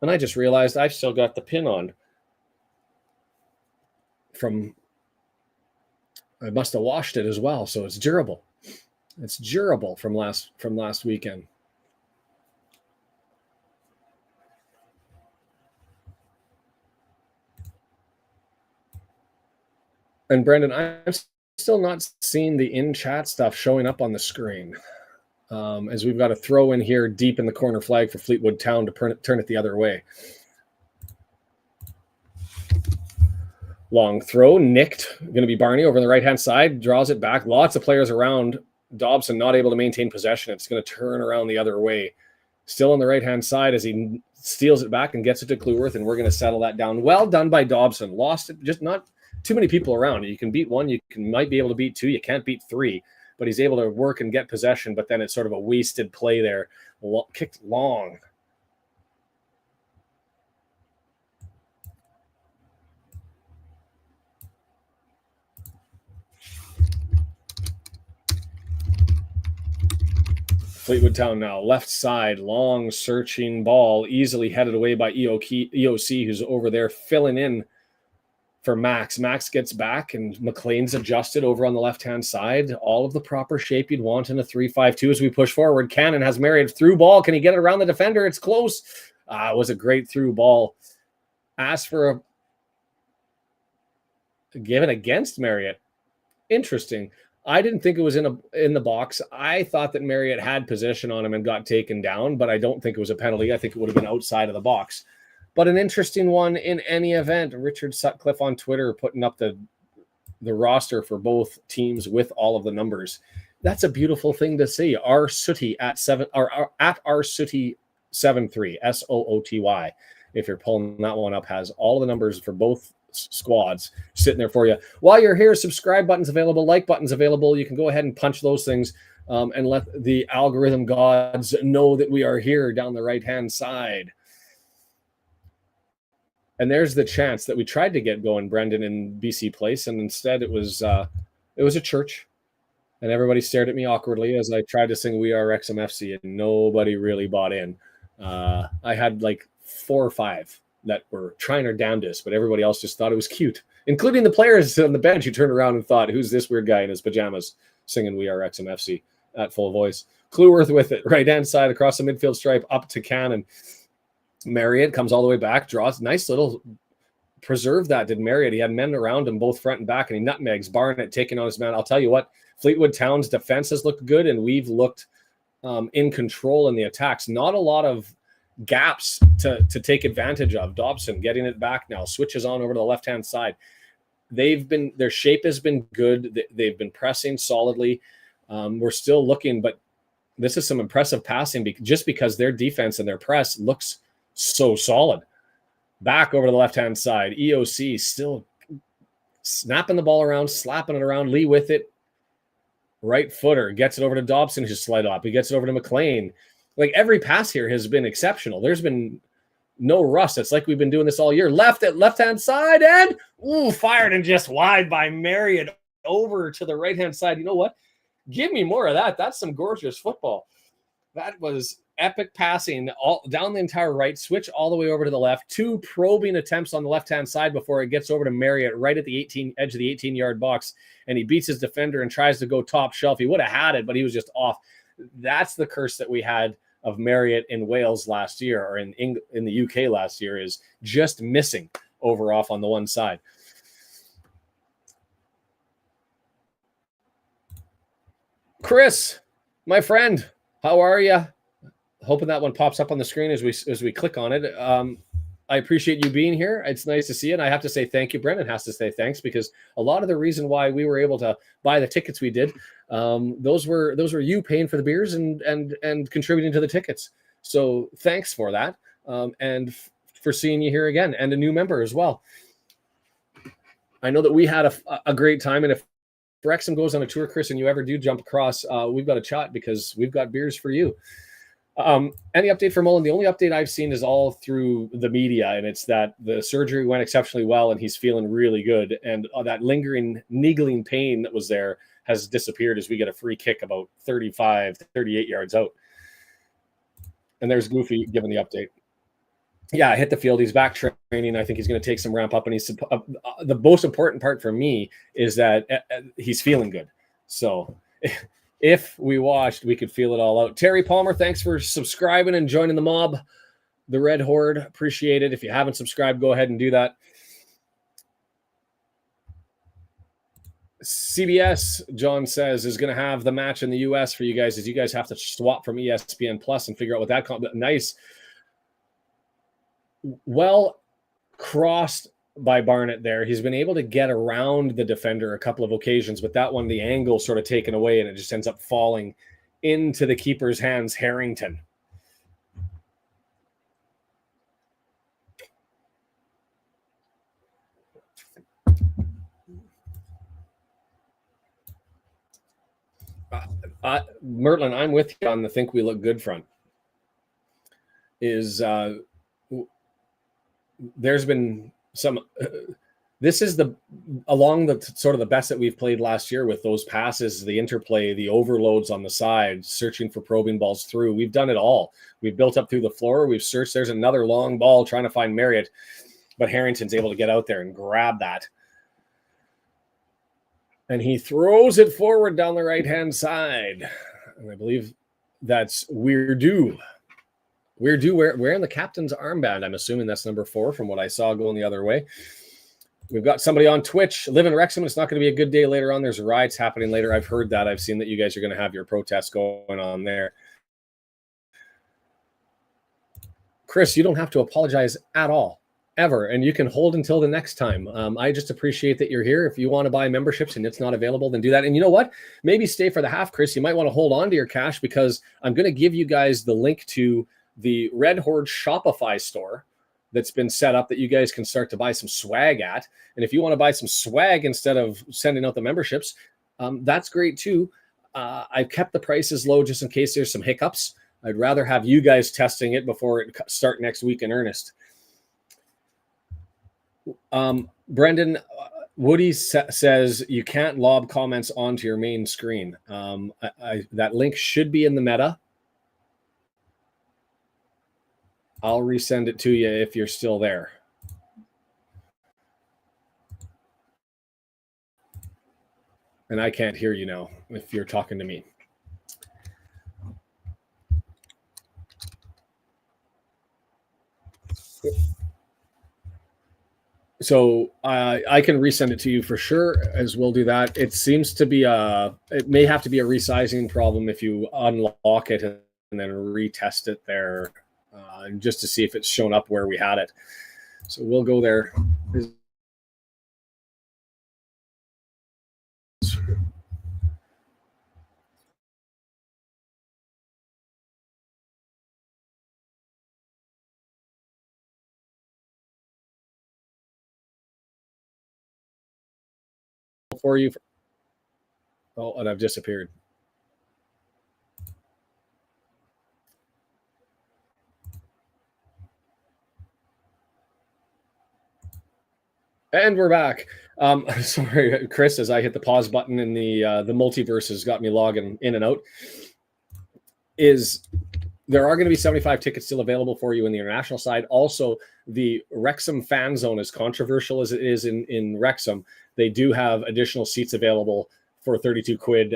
And I just realized I've still got the pin on from, I must have washed it as well, so it's durable. It's durable from last weekend. And Brendan, I'm still not seeing the in-chat stuff showing up on the screen, as we've got a throw in here deep in the corner flag for Fleetwood Town to turn it the other way. Long throw, nicked. Going to be Barney over on the right-hand side. Draws it back. Lots of players around. Dobson not able to maintain possession. It's going to turn around the other way. Still on the right-hand side as he steals it back and gets it to Kluworth, and we're going to settle that down. Well done by Dobson. Lost it. Just not too many people around. You can beat one. You might be able to beat two. You can't beat three. But he's able to work and get possession, but then it's sort of a wasted play there. Kicked long. Fleetwood Town now, left side, long searching ball, easily headed away by EOC, who's over there filling in for Max. Max gets back, and McLean's adjusted over on the left-hand side. All of the proper shape you'd want in a 3-5-2 as we push forward. Cannon has Marriott through ball. Can he get it around the defender? It's close. It was a great through ball. Asked for a given against Marriott. Interesting. I didn't think it was in the box. I thought that Marriott had possession on him and got taken down, but I don't think it was a penalty. I think it would have been outside of the box. But an interesting one in any event. Richard Sutcliffe on Twitter putting up the roster for both teams with all of the numbers. That's a beautiful thing to see. R Sooty at R Sooty 73 SOOTY. If you're pulling that one up, has all the numbers for both squads sitting there for you. While you're here, subscribe button's available, like button's available. You can go ahead and punch those things and let the algorithm gods know that we are here down the right-hand side. And there's the chance that we tried to get going, Brendan, in BC Place, and instead it was a church, and everybody stared at me awkwardly as I tried to sing "We Are Wrexham FC," and nobody really bought in. I had like 4 or 5 that were trying their damnedest, but everybody else just thought it was cute, including the players on the bench who turned around and thought, "Who's this weird guy in his pajamas singing "We Are Wrexham FC" at full voice?" Clueworth with it, right-hand side across the midfield stripe, up to Cannon. Marriott comes all the way back, draws nice little preserve that did Marriott. He had men around him both front and back, and he nutmegs Barnett taking on his man. I'll tell you what, Fleetwood Town's defense has looked good, and we've looked in control in the attacks. Not a lot of gaps to take advantage of. Dobson getting it back now, switches on over to the left-hand side. Their shape has been good. They've been pressing solidly. We're still looking, but this is some impressive passing just because their defense and their press looks so solid. Back over to the left-hand side. EOC still snapping the ball around, slapping it around. Lee with it. Right footer. Gets it over to Dobson, who's slide up. He gets it over to McLean. Like, every pass here has been exceptional. There's been no rust. It's like we've been doing this all year. Left at left-hand side, and fired and just wide by Marriott over to the right-hand side. You know what? Give me more of that. That's some gorgeous football. That was epic passing all down the entire right, switch all the way over to the left. 2 probing attempts on the left-hand side before it gets over to Marriott right at the edge of the 18-yard box, and he beats his defender and tries to go top shelf. He would have had it, but he was just off. That's the curse that we had of Marriott in Wales last year, or in the UK last year, is just missing over off on the one side. Chris, my friend, how are you? Hoping that one pops up on the screen as we click on it. I appreciate you being here. It's nice to see you. And I have to say thank you. Brendan has to say thanks, because a lot of the reason why we were able to buy the tickets we did, those were you paying for the beers and contributing to the tickets. So thanks for that. And for seeing you here again, and a new member as well. I know that we had a great time, and if Wrexham goes on a tour, Chris, and you ever do jump across, we've got a chat, because we've got beers for you. Any update for Mullen? The only update I've seen is all through the media, and it's that the surgery went exceptionally well and he's feeling really good. And that lingering, niggling pain that was there has disappeared as we get a free kick about 35, 38 yards out. And there's Goofy giving the update. Yeah, hit the field. He's back training. I think he's going to take some ramp up. And he's the most important part for me is that he's feeling good. So if we watched, we could feel it all out. Terry Palmer, thanks for subscribing and joining the mob. The Red Horde, appreciate it. If you haven't subscribed, go ahead and do that. CBS, John says, is going to have the match in the U.S. for you guys, as you guys have to swap from ESPN Plus and figure out what that nice. Well crossed by Barnett there. He's been able to get around the defender a couple of occasions, but that one, the angle sort of taken away, and it just ends up falling into the keeper's hands, Harrington. Mertlin, I'm with you on the think we look good front. There's been some this is along the sort of the best that we've played last year, with those passes, the interplay, the overloads on the side, searching for probing balls through. We've done it all. We've built up through the floor. We've searched. There's another long ball trying to find Marriott, but Harrington's able to get out there and grab that. And he throws it forward down the right-hand side. And I believe that's Weirdo. Weirdo wearing the captain's armband. I'm assuming that's number 4 from what I saw going the other way. We've got somebody on Twitch. Live in Wrexham. It's not going to be a good day later on. There's riots happening later. I've heard that. I've seen that you guys are going to have your protests going on there. Chris, you don't have to apologize at all, ever. And you can hold until the next time. I just appreciate that you're here. If you want to buy memberships and it's not available, then do that. And you know what? Maybe stay for the half, Chris. You might want to hold on to your cash, because I'm going to give you guys the link to the Red Horde Shopify store. that's been set up that you guys can start to buy some swag at. And if you want to buy some swag instead of sending out the memberships, that's great too. I've kept the prices low just in case there's some hiccups. I'd rather have you guys testing it before it start next week in earnest. Brendan, Woody says you can't lob comments onto your main screen. That link should be in the meta. I'll resend it to you if you're still there. And I can't hear you now if you're talking to me. So I can resend it to you for sure, as we'll do that. It seems to be it may have to be a resizing problem if you unlock it and then retest it there, just to see if it's shown up where we had it. So we'll go there. For you. Oh, and I've disappeared. And we're back. Sorry, Chris, as I hit the pause button and the multiverse has got me logging in and out. There are going to be 75 tickets still available for you in the international side. Also, the Wrexham fan zone, as controversial as it is in Wrexham, they do have additional seats available for 32 quid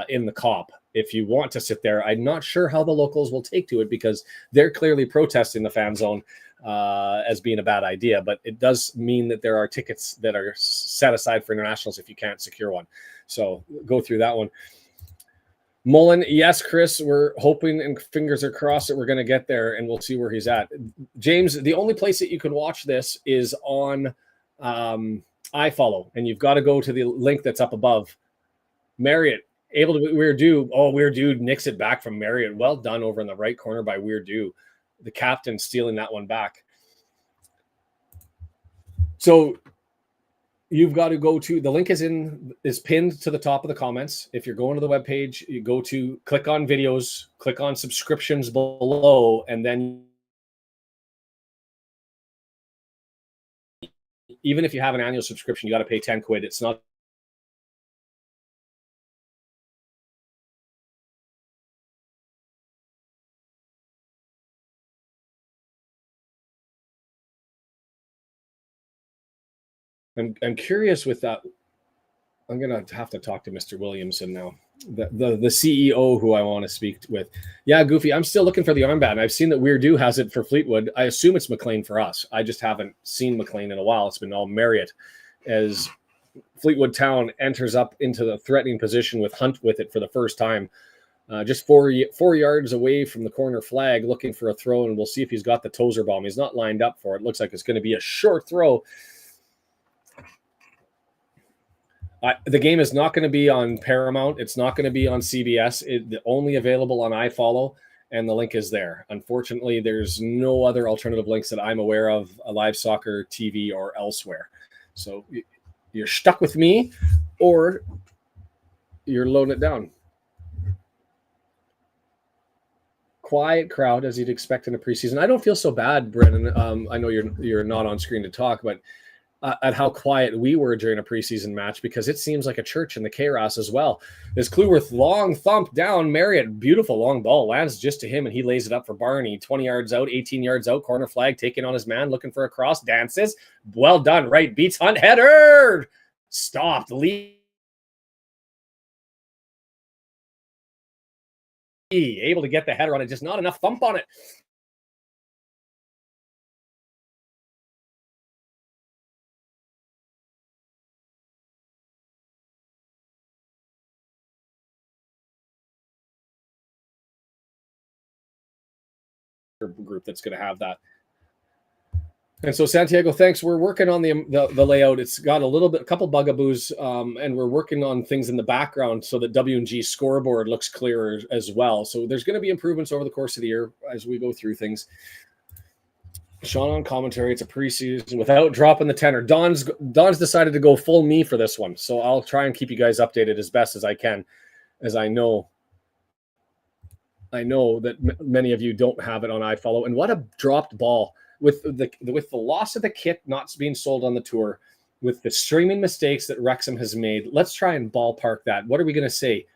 in the COP. If you want to sit there, I'm not sure how the locals will take to it because they're clearly protesting the fan zone as being a bad idea. But it does mean that there are tickets that are set aside for internationals if you can't secure one. So go through that one. Mullen, yes, Chris, we're hoping and fingers are crossed that we're going to get there, and we'll see where he's at. James, the only place that you can watch this is on iFollow, and you've got to go to the link that's up above. Marriott, able to Weird Dude. Oh, Weird Dude nicks it back from Marriott. Well done over in the right corner by Weird Dude. The captain stealing that one back. So you've got to go to the link is pinned to the top of the comments. If you're going to the webpage, you go to click on videos, click on subscriptions below, and then even if you have an annual subscription, you got to pay 10 quid. It's not I'm curious with that. I'm going to have to talk to Mr. Williamson now, the CEO who I want to speak with. Yeah, Goofy, I'm still looking for the armband. I've seen that Weird Do has it for Fleetwood. I assume it's McLean for us. I just haven't seen McLean in a while. It's been all Marriott as Fleetwood Town enters up into the threatening position with Hunt with it for the first time. Just 4 yards away from the corner flag, looking for a throw, and we'll see if he's got the Tozer bomb. He's not lined up for it. Looks like it's going to be a short throw. The game is not going to be on Paramount. It's not going to be on CBS. It's only available on iFollow, and the link is there. Unfortunately, there's no other alternative links that I'm aware of, a live soccer TV or elsewhere. So you're stuck with me, or you're loading it down. Quiet crowd, as you'd expect in a preseason. I don't feel so bad, Brennan. I know you're not on screen to talk, but at how quiet we were during a preseason match, because it seems like a church in the K-Ross as well. This Clueworth long thump down. Marriott, beautiful long ball, lands just to him, and he lays it up for Barney. 20 yards out, 18 yards out, corner flag, taking on his man, looking for a cross, dances. Well done, right, beats Hunt, header! Stopped, able to get the header on it, just not enough thump on it. Group that's going to have that. And so Santiago, thanks. We're working on the layout. It's got a couple bugaboos, and we're working on things in the background so that W&G scoreboard looks clearer as well. So there's going to be improvements over the course of the year as we go through things. Sean on commentary. It's a preseason without dropping the tenor. Don's decided to go full me for this one, so I'll try and keep you guys updated as best as I can, as I know that many of you don't have it on iFollow. And what a dropped ball with the loss of the kit not being sold on the tour, with the streaming mistakes that Wrexham has made. Let's try and ballpark that. What are we going to say?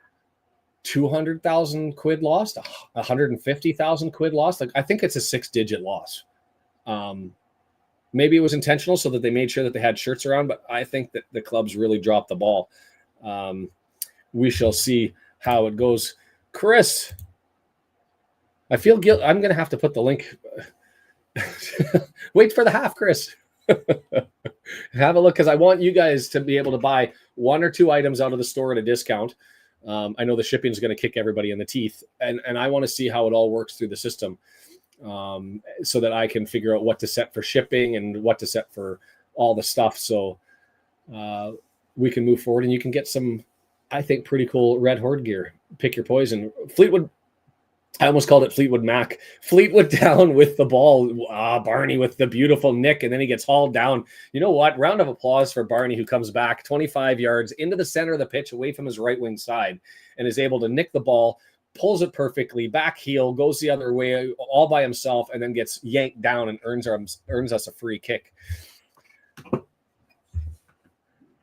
200,000 quid lost, 150,000 quid lost. Like, I think it's a 6-digit loss. Maybe it was intentional so that they made sure that they had shirts around, but I think that the clubs really dropped the ball. We shall see how it goes. Chris, I feel guilt. I'm going to have to put the link. Wait for the half, Chris. Have a look, because I want you guys to be able to buy 1 or 2 items out of the store at a discount. I know the shipping is going to kick everybody in the teeth, and I want to see how it all works through the system, so that I can figure out what to set for shipping and what to set for all the stuff, so we can move forward and you can get some, I think, pretty cool Red Horde gear. Pick your poison. Fleetwood, I almost called it Fleetwood Mac. Fleetwood Town with the ball. Barney with the beautiful nick, and then he gets hauled down. You know what? Round of applause for Barney, who comes back 25 yards into the center of the pitch away from his right wing side and is able to nick the ball, pulls it perfectly, back heel, goes the other way all by himself, and then gets yanked down and earns us a free kick.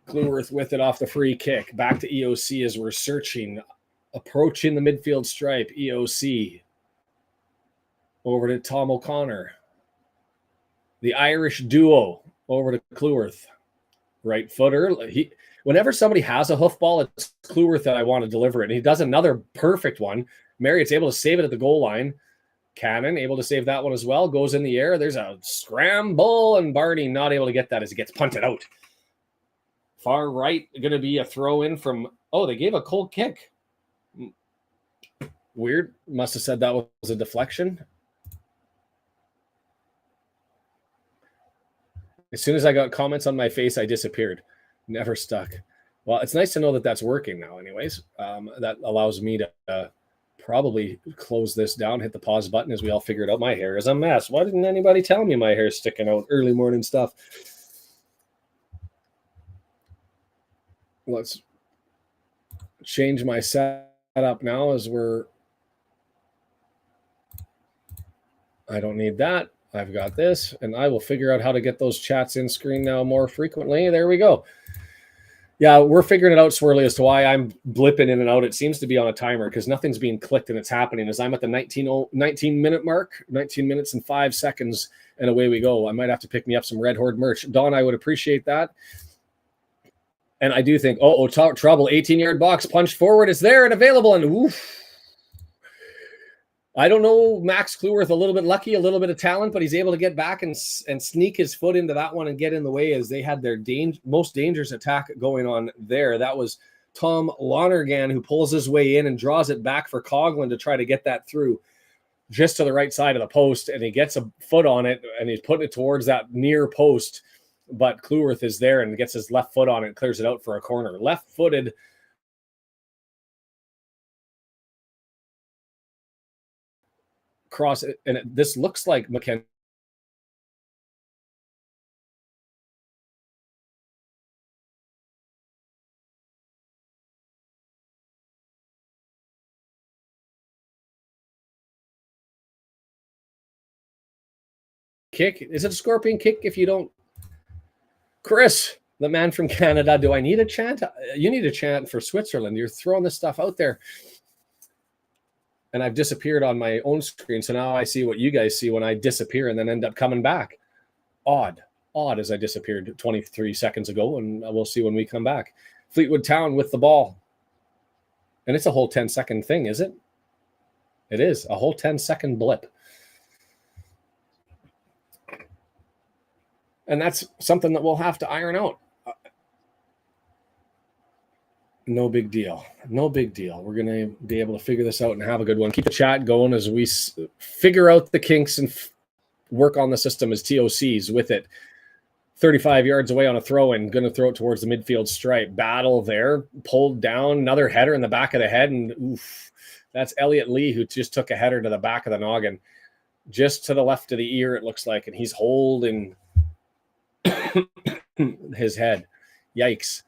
Cleworth with it off the free kick. Back to EOC as we're searching. Approaching the midfield stripe, EOC. Over to Tom O'Connor. The Irish duo over to Cleworth. Right footer. Whenever somebody has a hoofball, it's Cleworth that I want to deliver it. And he does another perfect one. Marriott's able to save it at the goal line. Cannon able to save that one as well. Goes in the air. There's a scramble, and Barney not able to get that as he gets punted out. Far right, going to be a throw in from, they gave a cold kick. Weird. Must have said that was a deflection. As soon as I got comments on my face, I disappeared. Never stuck. Well, it's nice to know that that's working now anyways. That allows me to probably close this down, hit the pause button as we all figure it out. My hair is a mess. Why didn't anybody tell me my hair is sticking out? Early morning stuff. Let's change my setup now as I don't need that. I've got this, and I will figure out how to get those chats in screen now more frequently. There we go. Yeah, we're figuring it out, Swirly, as to why I'm blipping in and out. It seems to be on a timer because nothing's being clicked and it's happening as I'm at the 19-minute mark, 19 minutes and 5 seconds, and away we go. I might have to pick me up some Red Horde merch. Don, I would appreciate that. And I do think, trouble, 18-yard box, punch forward is there and available, and oof. I don't know, Max Cleworth, a little bit lucky, a little bit of talent, but he's able to get back and sneak his foot into that one and get in the way as they had their most dangerous attack going on there. That was Tom Lonergan, who pulls his way in and draws it back for Coughlin to try to get that through just to the right side of the post, and he gets a foot on it, and he's putting it towards that near post, but Cleworth is there and gets his left foot on it and clears it out for a corner. Left-footed cross, and this looks like McKenzie. Kick. Is it a scorpion kick if you don't? Chris, the man from Canada, do I need a chant? You need a chant for Switzerland. You're throwing this stuff out there. And I've disappeared on my own screen, so now I see what you guys see when I disappear and then end up coming back. Odd as I disappeared 23 seconds ago, and we'll see when we come back. Fleetwood Town with the ball. And it's a whole 10-second thing, is it? It is, a whole 10-second blip. And that's something that we'll have to iron out. No big deal. No big deal. We're going to be able to figure this out and have a good one. Keep the chat going as we figure out the kinks and work on the system as TOCs with it. 35 yards away on a throw-in, going to throw it towards the midfield stripe. Battle there, pulled down, another header in the back of the head, and oof, that's Elliot Lee, who just took a header to the back of the noggin. just to the left of the ear, it looks like, and he's holding his head. Yikes.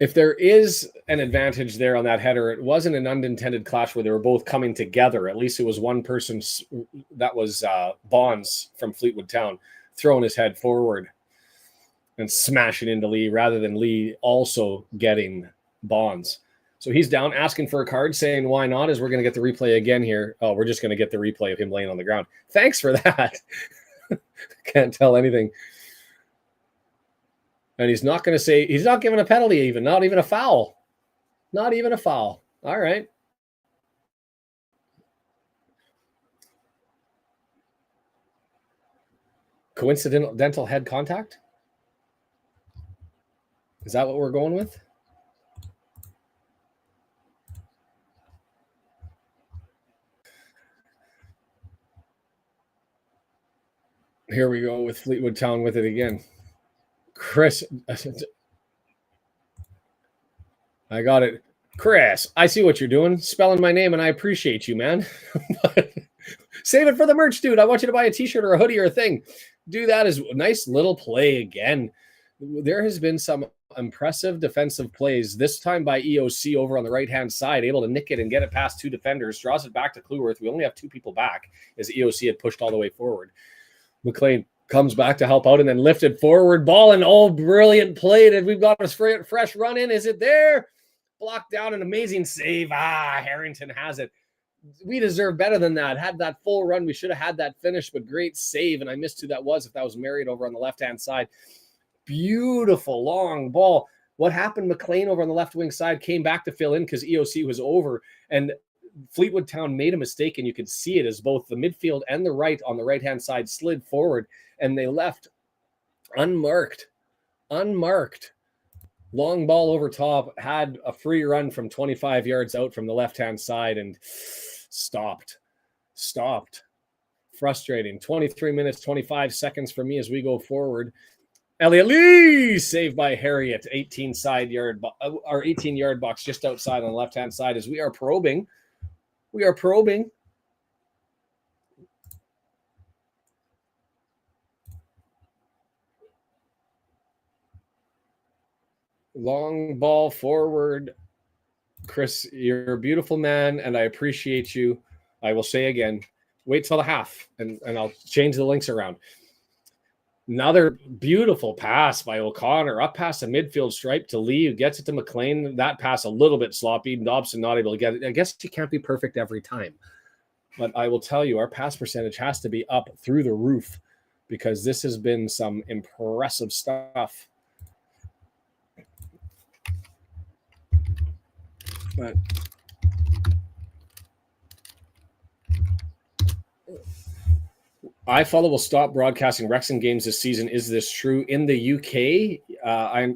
If there is an advantage there on that header, it wasn't an unintended clash where they were both coming together. At least it was one person, that was Bonds from Fleetwood Town, throwing his head forward and smashing into Lee rather than Lee also getting Bonds. So he's down, asking for a card, saying, why not, as we're going to get the replay again here. Oh, we're just going to get the replay of him laying on the ground. Thanks for that. Can't tell anything. And he's not going to say, he's not giving a penalty even, not even a foul. Not even a foul. All right. Coincidental head contact? Is that what we're going with? Here we go with Fleetwood Town with it again. Chris, I got it. Chris, I see what you're doing, spelling my name, and I appreciate you, man. Save it for the merch, dude. I want you to buy a t-shirt or a hoodie or a thing. Do that as a nice little play again. There has been some impressive defensive plays, this time by EOC over on the right-hand side, able to nick it and get it past two defenders, draws it back to Kluworth. We only have two people back as EOC had pushed all the way forward. McLean comes back to help out and then lifted forward. Ball and all brilliant play. And we've got a fresh run in. Is it there? Blocked down, an amazing save. Harrington has it. We deserve better than that. Had that full run, we should have had that finish, but great save. And I missed who that was, if that was Marriott over on the left-hand side. Beautiful long ball. What happened? McLean over on the left wing side came back to fill in because EOC was over. And Fleetwood Town made a mistake, and you could see it as both the midfield and the right on the right-hand side slid forward, and they left unmarked. Long ball over top, had a free run from 25 yards out from the left-hand side and stopped. Frustrating. 23 minutes, 25 seconds for me as we go forward. Elliot Lee, saved by Harriott, 18-yard box just outside on the left-hand side as we are probing. Long ball forward. Chris, you're a beautiful man, and I appreciate you. I will say again, wait till the half, and I'll change the links around. Another beautiful pass by O'Connor up past the midfield stripe to Lee, who gets it to McLean. That pass a little bit sloppy. Dobson not able to get it. I guess you can't be perfect every time. But I will tell you, our pass percentage has to be up through the roof because this has been some impressive stuff. But iFollow will stop broadcasting Wrexham games this season. Is this true? In the UK,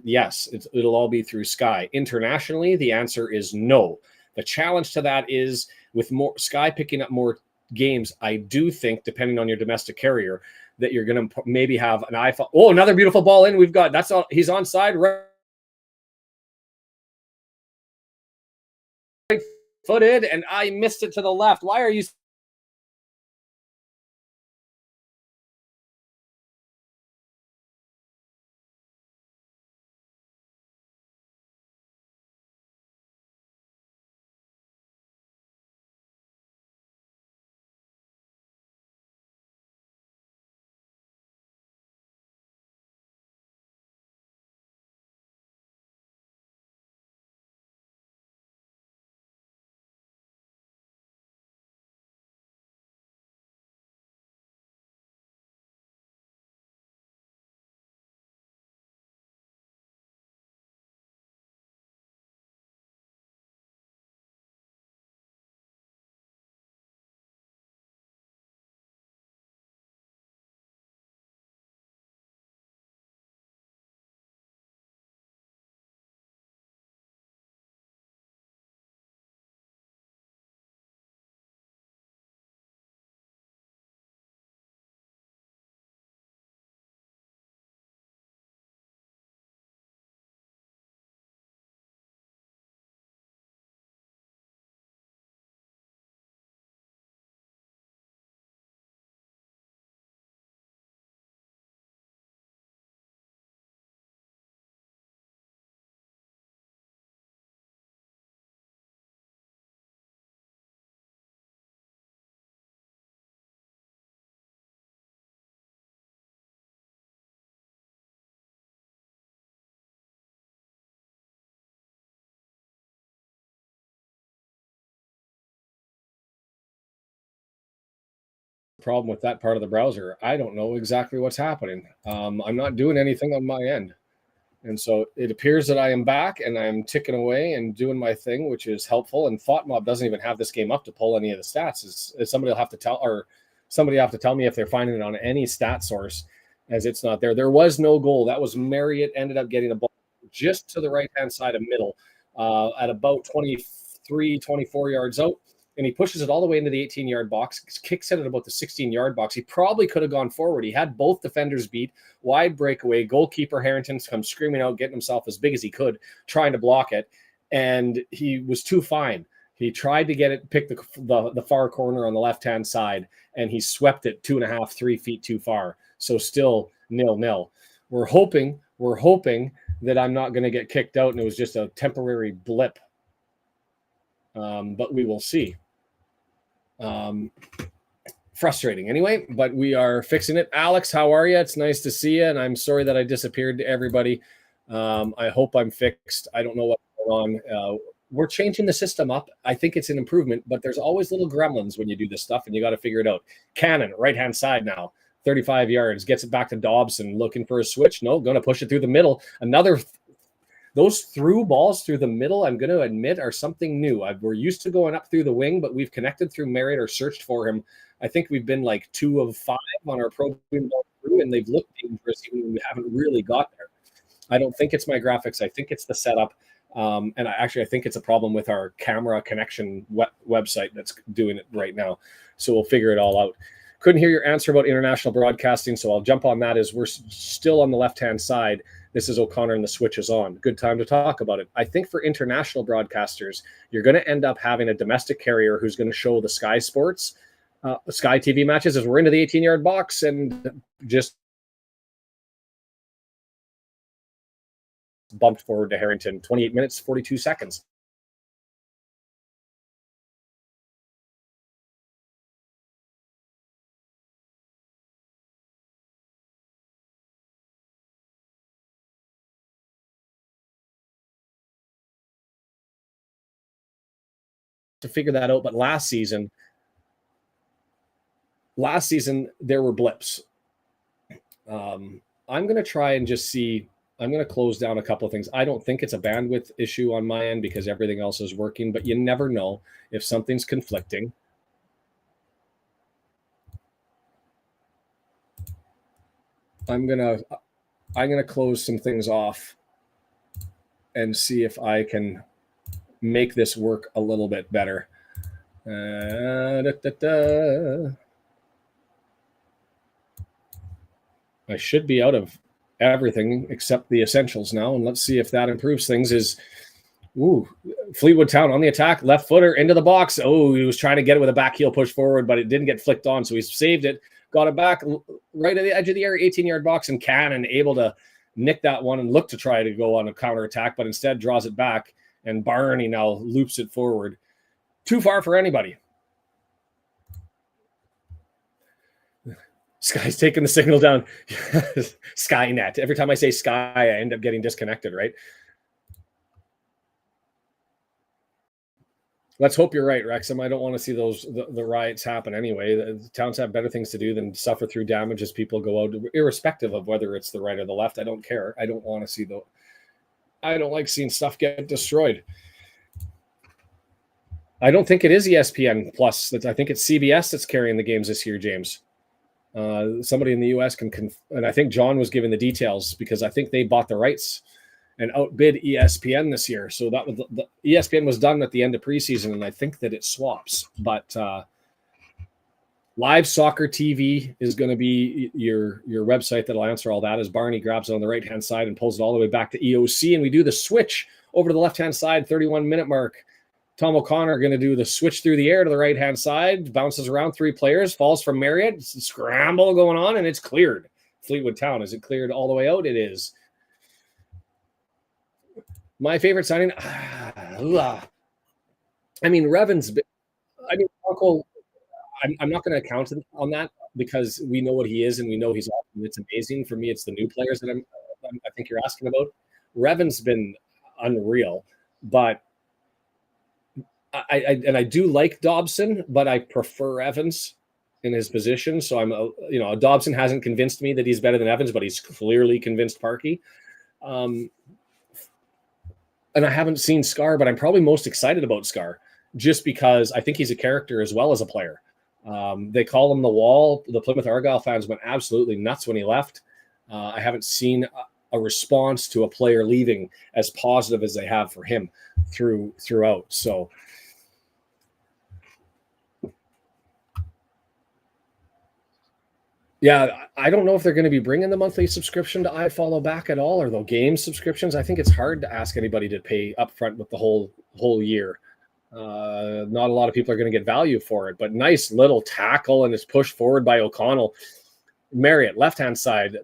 yes, it'll all be through Sky. Internationally, the answer is no. The challenge to that is with more Sky picking up more games. I do think, depending on your domestic carrier, that you're going to maybe have an iFollow. Oh, another beautiful ball in. We've got that's all. He's onside, right-footed, and I missed it to the left. Why are you? problem with that part of the browser. I don't know exactly what's happening. I'm not doing anything on my end. And so it appears that I am back and I'm ticking away and doing my thing, which is helpful. And ThoughtMob doesn't even have this game up to pull any of the stats. Somebody will have to tell, or somebody will have to tell me if they're finding it on any stat source, as it's not there. There was no goal. That was Marriott ended up getting the ball just to the right-hand side of middle at about 23, 24 yards out. And he pushes it all the way into the 18-yard box, kicks it at about the 16-yard box. He probably could have gone forward. He had both defenders beat, wide breakaway. Goalkeeper Harrington comes screaming out, getting himself as big as he could, trying to block it. And he was too fine. He tried to get it, pick the far corner on the left-hand side, and he swept it 2.5, 3 feet too far. So still 0-0. We're hoping that I'm not going to get kicked out and it was just a temporary blip. But we will see. Frustrating anyway, but we are fixing it. Alex, how are you? It's nice to see you, and I'm sorry that I disappeared to everybody. I hope I'm fixed. I don't know what's going on. We're changing the system up. I think it's an improvement, but there's always little gremlins when you do this stuff, and you got to figure it out. Cannon, right-hand side now, 35 yards, gets it back to Dobson, looking for a switch. No, going to push it through the middle. Those through balls through the middle, I'm going to admit, are something new. We're used to going up through the wing, but we've connected through Marriott or searched for him. I think we've been like 2 of 5 on our pro ball through, and they've looked dangerous even when we haven't really got there. I don't think it's my graphics. I think it's the setup. And I think it's a problem with our camera connection website that's doing it right now. So we'll figure it all out. Couldn't hear your answer about international broadcasting, so I'll jump on that as we're still on the left-hand side. This is O'Connor and the switch is on. Good time to talk about it. I think for international broadcasters, you're going to end up having a domestic carrier who's going to show the Sky Sports, Sky TV matches as we're into the 18-yard box and just bumped forward to Harrington. 28 minutes, 42 seconds. To figure that out, but last season there were blips. I'm going to try and just see. I'm going to close down a couple of things. I don't think it's a bandwidth issue on my end because everything else is working, but you never know if something's conflicting. I'm going to close some things off and see if I can make this work a little bit better. I should be out of everything except the essentials now, and let's see if that improves things. Fleetwood Town on the attack, left footer into the box. Oh, he was trying to get it with a back heel push forward, but it didn't get flicked on, so he saved it, got it back right at the edge of the area, 18-yard box, and Cannon able to nick that one and look to try to go on a counter attack, but instead draws it back. And Barney now loops it forward. Too far for anybody. Sky's taking the signal down. Skynet. Every time I say Sky, I end up getting disconnected, right? Let's hope you're right, Wrexham. I don't want to see the riots happen anyway. The towns have better things to do than suffer through damage as people go out, irrespective of whether it's the right or the left. I don't care. I don't want to see I don't like seeing stuff get destroyed. I don't think it is ESPN Plus. I think it's CBS that's carrying the games this year, James. Somebody in the U.S. and I think John was given the details because I think they bought the rights and outbid ESPN this year. So that was the ESPN was done at the end of preseason, and I think that it swaps. But Live Soccer TV is going to be your website that'll answer all that as Barney grabs it on the right-hand side and pulls it all the way back to EOC. And we do the switch over to the left-hand side, 31-minute mark. Tom O'Connor going to do the switch through the air to the right-hand side, bounces around 3 players, falls from Marriott. It's a scramble going on, and it's cleared. Fleetwood Town. Is it cleared all the way out? It is. My favorite signing. Revan's. Marco. I'm not going to count on that because we know what he is and we know he's awesome. It's amazing. For me, it's the new players that I think you're asking about. Revan's been unreal, but I do like Dobson, but I prefer Evans in his position. So Dobson hasn't convinced me that he's better than Evans, but he's clearly convinced Parkey. And I haven't seen Scarr, but I'm probably most excited about Scarr just because I think he's a character as well as a player. They call him the Wall. The Plymouth Argyle fans went absolutely nuts when he left. I haven't seen a response to a player leaving as positive as they have for him throughout. So yeah, I don't know if they're going to be bringing the monthly subscription to iFollow back at all, or the game subscriptions. I think it's hard to ask anybody to pay upfront with the whole year. Not a lot of people are going to get value for it, but nice little tackle and it's pushed forward by O'Connell. Marriott, left-hand side.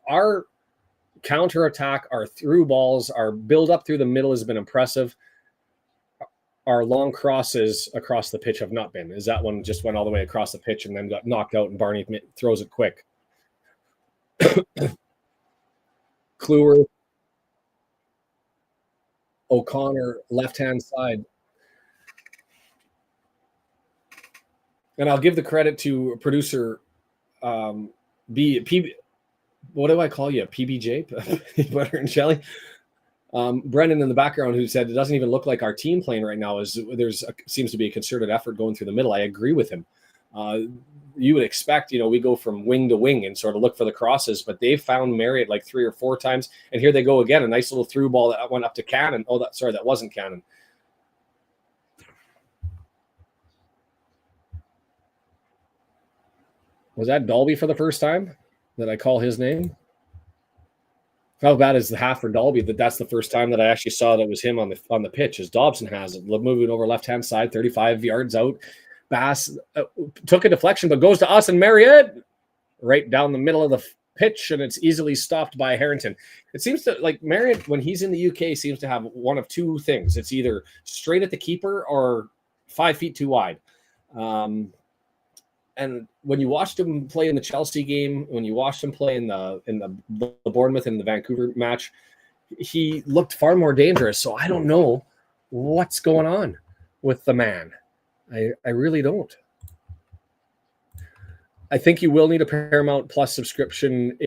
Our counterattack, our through balls, our build up through the middle has been impressive. Our long crosses across the pitch have not been. Is that one just went all the way across the pitch and then got knocked out and Barney throws it quick. Kluwer, O'Connor, left-hand side. And I'll give the credit to producer PB. What do I call you? PBJ? Butter and Shelley? Brendan in the background, who said it doesn't even look like our team playing right now. Seems to be a concerted effort going through the middle. I agree with him. You would expect, we go from wing to wing and sort of look for the crosses, but they've found Marriott like 3 or 4 times, and here they go again. A nice little through ball that went up to Cannon. That wasn't Cannon. Was that Dalby for the first time? Did I call his name? How bad is the half for Dalby that's the first time that I actually saw that was him on the pitch, as Dobson has it. Moving over left-hand side, 35 yards out. Bass took a deflection, but goes to us and Marriott right down the middle of the pitch, and it's easily stopped by Harrington. It seems to, like, Marriott, when he's in the UK, seems to have one of two things. It's either straight at the keeper or 5 feet too wide. And when you watched him play in the Chelsea game, when you watched him play in the Bournemouth and the Vancouver match, he looked far more dangerous. So I don't know what's going on with the man. I really don't. I think you will need a Paramount Plus subscription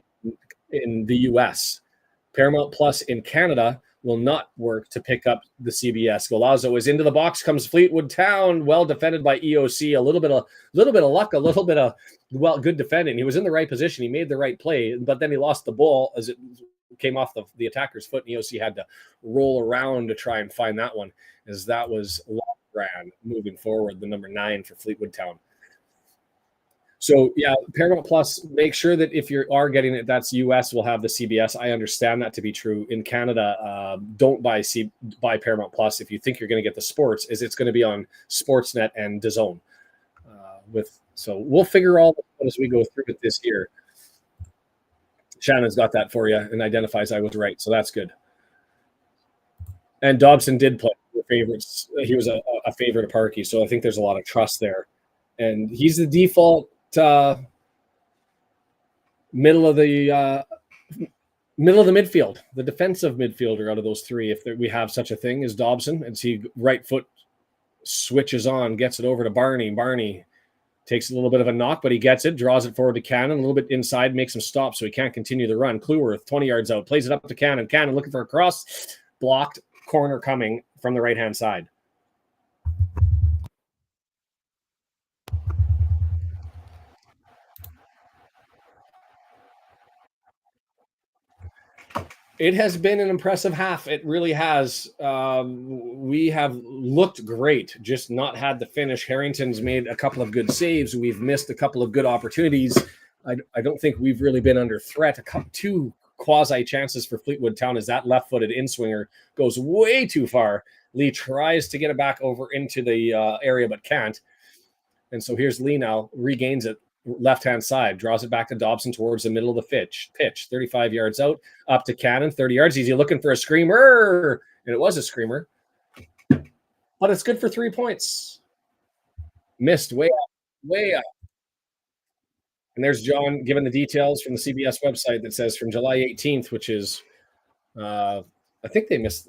in the US. Paramount Plus in Canada will not work to pick up the CBS. Golazo is into the box, comes Fleetwood Town, well defended by EOC. A little bit of luck, a little bit of good defending. He was in the right position. He made the right play, but then he lost the ball as it came off the attacker's foot, and EOC had to roll around to try and find that one, as that was Brand moving forward, the number 9 for Fleetwood Town. So, yeah, Paramount Plus, make sure that if you are getting it, that's US, will have the CBS. I understand that to be true. In Canada, don't buy Paramount Plus if you think you're going to get the sports, as it's going to be on Sportsnet and DAZN. So we'll figure all that out as we go through it this year. Shannon's got that for you and identifies I was right, so that's good. And Dobson did play for favorites. He was a favorite of Parkey, so I think there's a lot of trust there. And he's the default middle of the midfield, the defensive midfielder out of those 3. If we have such a thing as Dobson, and see right foot switches on, gets it over to Barney. Barney takes a little bit of a knock, but he gets it, draws it forward to Cannon, a little bit inside, makes him stop so he can't continue the run. Kluwer, 20 yards out, plays it up to Cannon. Cannon looking for a cross, blocked, corner coming from the right-hand side. It has been an impressive half. It really has. We have looked great, just not had the finish. Harrington's made a couple of good saves. We've missed a couple of good opportunities. I don't think we've really been under threat. 2 quasi chances for Fleetwood Town as that left-footed in-swinger goes way too far. Lee tries to get it back over into the area, but can't. And so here's Lee now, regains it. Left-hand side, draws it back to Dobson towards the middle of the pitch, 35 yards out, up to Cannon, 30 yards. He's looking for a screamer, and it was a screamer. But it's good for 3 points. Missed way up. And there's John giving the details from the CBS website that says from July 18th, which is, I think they missed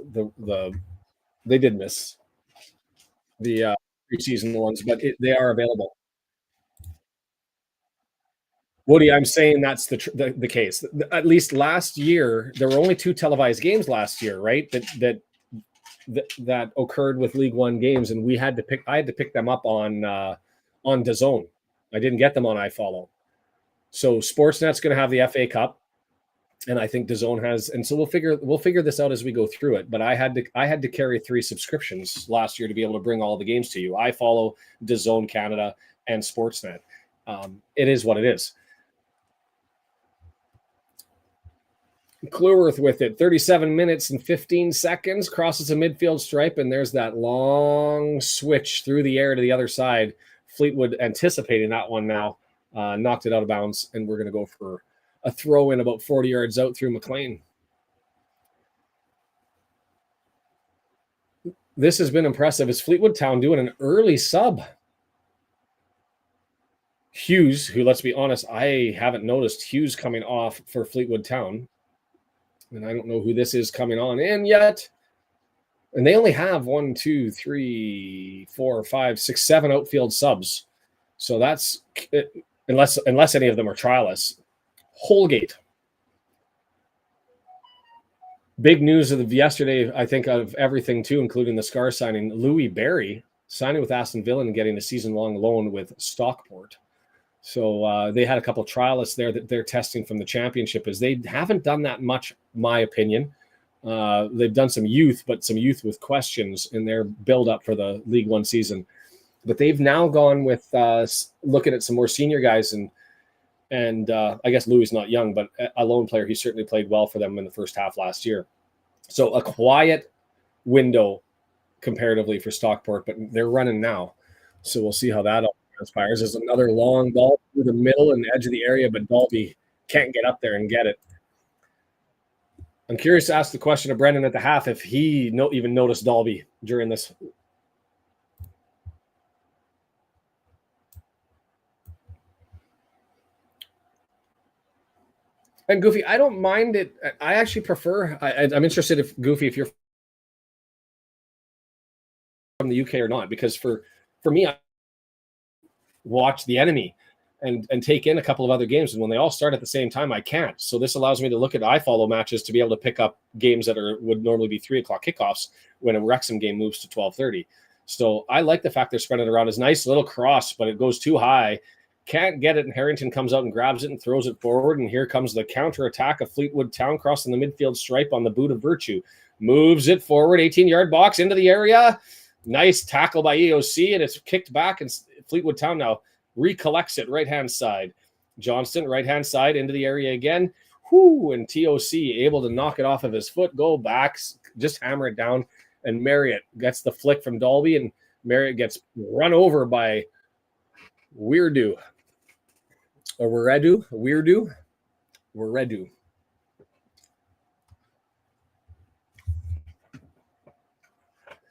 they did miss the preseason ones, but they are available. Woody, I'm saying that's the case. At least last year, there were only 2 televised games last year, right? That occurred with League One games, and I had to pick them up on DAZN. I didn't get them on iFollow. So Sportsnet's going to have the FA Cup, and I think DAZN has, and so we'll figure this out as we go through it. But I had to carry 3 subscriptions last year to be able to bring all the games to you. iFollow, DAZN Canada, and Sportsnet. It is what it is. Cleworth with it, 37 minutes and 15 seconds, crosses a midfield stripe, and there's that long switch through the air to the other side. Fleetwood anticipating that one now, knocked it out of bounds, and we're going to go for a throw in about 40 yards out through McLean. This has been impressive. Is Fleetwood Town doing an early sub? Hughes, who, let's be honest, I haven't noticed Hughes coming off for Fleetwood Town. And I don't know who this is coming on in yet. And they only have 1, 2, 3, 4, 5, 6, 7 outfield subs. So that's, unless any of them are trialists. Holgate. Big news of yesterday, I think, of everything too, including the Scarr signing. Louis Barry signing with Aston Villa and getting a season-long loan with Stockport. So they had a couple trialists there that they're testing from the championship, as they haven't done that much, my opinion. They've done some youth, but some youth with questions in their build-up for the League One season. But they've now gone with looking at some more senior guys, and I guess Louis not young, but a lone player. He certainly played well for them in the first half last year. So a quiet window comparatively for Stockport, but they're running now. So we'll see how that all transpires. There's another long ball through the middle and edge of the area, but Dalby can't get up there and get it. I'm curious to ask the question of Brendan at the half if he even noticed Dalby during this. And Goofy, I don't mind it. I actually prefer. I'm interested if Goofy, if you're from the UK or not, because for me, I watch the enemy and take in a couple of other games, and when they all start at the same time, I can't. So this allows me to look at iFollow matches to be able to pick up games that would normally be 3:00 kickoffs when a Wrexham game moves to 12:30. So I like the fact they're spreading it around. It's a nice little cross, but it goes too high. Can't get it, and Harrington comes out and grabs it and throws it forward, and here comes the counterattack of Fleetwood Town, crossing the midfield stripe on the boot of Virtue. Moves it forward, 18-yard box into the area. Nice tackle by EOC, and it's kicked back, and Fleetwood Town now recollects it right-hand side. Johnston, right-hand side, into the area again. Whoo, and TOC able to knock it off of his foot, go back, just hammer it down, and Marriott gets the flick from Dalby, and Marriott gets run over by Weirdo. Or Weirdo.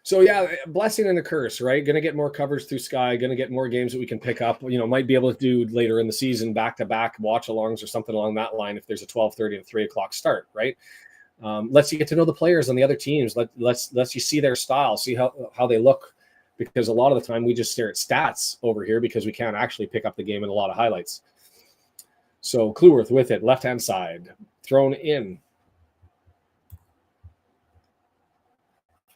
So yeah, blessing and a curse, right? Going to get more coverage through Sky. Going to get more games that we can pick up. Might be able to do later in the season back-to-back watch-alongs or something along that line if there's a 12:30 and 3:00 start, right? Lets you get to know the players on the other teams. Lets you see their style, see how they look. Because a lot of the time we just stare at stats over here because we can't actually pick up the game in a lot of highlights. So Cleworth with it, left-hand side, thrown in.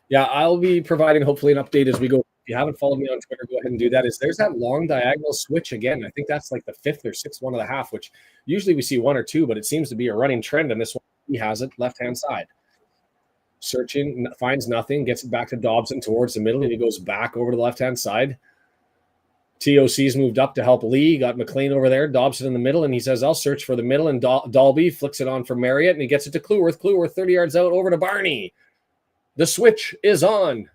Yeah, I'll be providing hopefully an update as we go. If you haven't followed me on Twitter, go ahead and do that. There's that long diagonal switch again. I think that's like the 5th or 6th one of the half, which usually we see 1 or 2, but it seems to be a running trend. And this one, he has it left-hand side. Searching, finds nothing, gets it back to Dobson towards the middle, and he goes back over to the left-hand side. TOC's moved up to help Lee, got McLean over there, Dobson in the middle, and he says, I'll search for the middle, and Dalby flicks it on for Marriott, and he gets it to Cleworth. Cleworth 30 yards out over to Barney. The switch is on.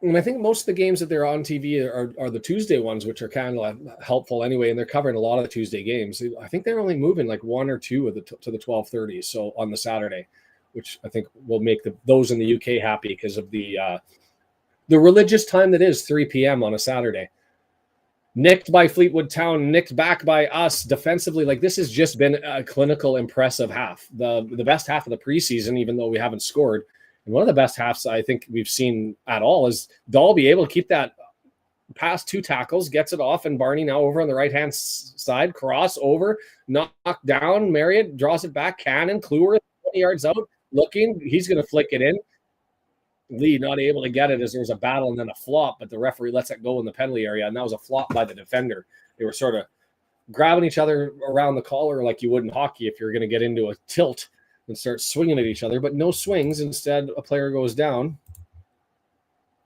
And I think most of the games that they're on TV are the Tuesday ones, which are kind of helpful anyway, and they're covering a lot of the Tuesday games. I think they're only moving like 1 or 2 of to the 12:30, so on the Saturday, which I think will make those in the UK happy because of the religious time that is 3 p.m. on a Saturday. nicked by Fleetwood Town, nicked back by us defensively. Like, this has just been a clinical, impressive half. The best half of the preseason, even though we haven't scored. And one of the best halves I think we've seen at all is Dalby able to keep that past 2 tackles, gets it off, and Barney now over on the right-hand side, cross over, knocked down. Marriott draws it back. Cannon, Kluwer, 20 yards out, looking. He's going to flick it in. Lee not able to get it as there was a battle and then a flop, but the referee lets it go in the penalty area, and that was a flop by the defender. They were sort of grabbing each other around the collar like you would in hockey if you're going to get into a tilt and start swinging at each other, but no swings. Instead, a player goes down,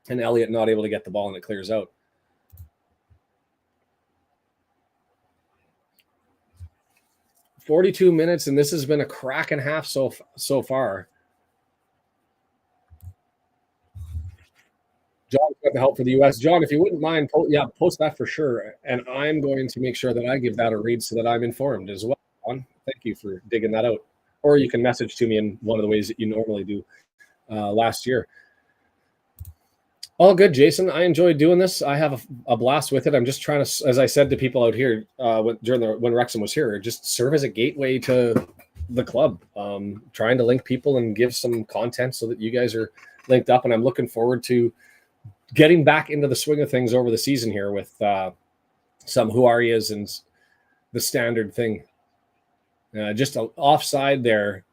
and Elliott not able to get the ball, and it clears out. "42 minutes, and this has been a cracking half so far." John's got the help for the U.S. John, if you wouldn't mind, post that for sure. And I'm going to make sure that I give that a read so that I'm informed as well. John, thank you for digging that out. Or you can message to me in one of the ways that you normally do last year. All good, Jason. I enjoyed doing this. I have a blast with it. I'm just trying to, as I said to people out here when Wrexham was here, just serve as a gateway to the club. Trying to link people and give some content so that you guys are linked up. And I'm looking forward to getting back into the swing of things over the season here with some who are yous and the standard thing. Just an offside there.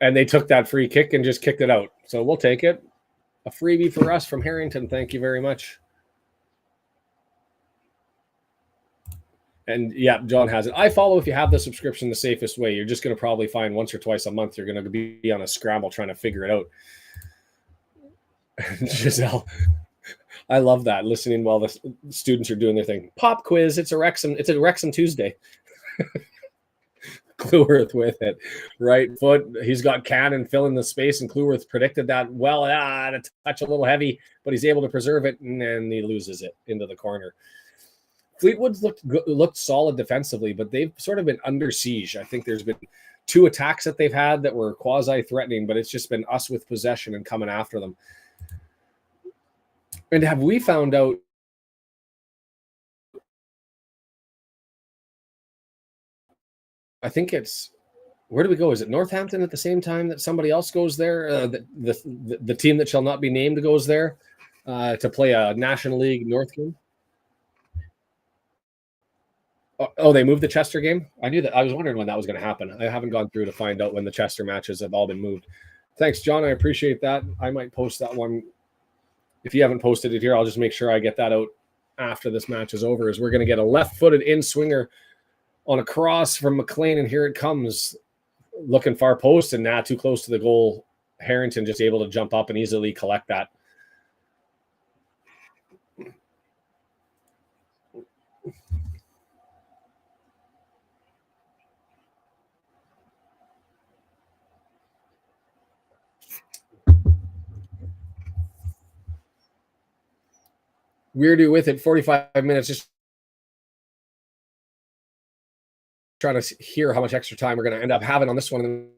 And they took that free kick and just kicked it out. So we'll take it. A freebie for us from Harrington. Thank you very much. And yeah, John has it. I follow if you have the subscription the safest way. You're just going to probably find once or twice a month you're going to be on a scramble trying to figure it out. Giselle, I love that, listening while the students are doing their thing. Pop quiz. It's a Wrexham Tuesday. Kluwerth with it. Right foot. He's got Cannon filling the space, and Kluwerth predicted that well. To touch a little heavy, but he's able to preserve it, and then he loses it into the corner. Fleetwood's looked solid defensively, but they've sort of been under siege. I think there's been 2 attacks that they've had that were quasi-threatening, but it's just been us with possession and coming after them. And have we found out I think it's where do we go? Is it Northampton at the same time that somebody else goes there? The team that shall not be named goes there to play a National League North game. Oh, they moved the Chester game? I knew that. I was wondering when that was going to happen. I haven't gone through to find out when the Chester matches have all been moved. Thanks, John. I appreciate that. I might post that one. If you haven't posted it here, I'll just make sure I get that out after this match is over, as we're going to get a left-footed in-swinger on a cross from McLean, and here it comes. Looking far post, and not too close to the goal. Harrington just able to jump up and easily collect that. Weirdo with it, 45 minutes, just trying to hear how much extra time we're going to end up having on this one.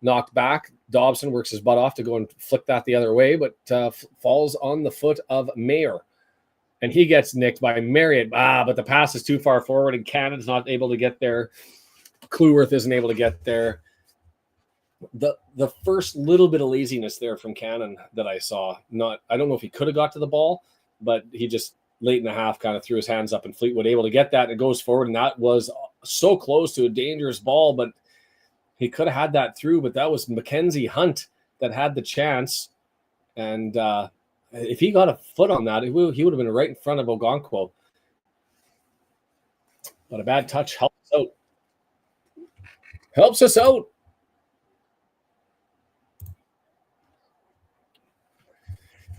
Knocked back. Dobson works his butt off to go and flick that the other way, but falls on the foot of Mayer. And he gets nicked by Marriott. But the pass is too far forward, and Cannon's not able to get there. Kluwerth isn't able to get there. The first little bit of laziness there from Cannon that I saw. I don't know if he could have got to the ball, but he just late in the half kind of threw his hands up, and Fleetwood able to get that, and it goes forward, and that was so close to a dangerous ball, but he could have had that through, but that was Mackenzie Hunt that had the chance. And if he got a foot on that, he would have been right in front of Ogonkwo. But a bad touch helps out. Helps us out.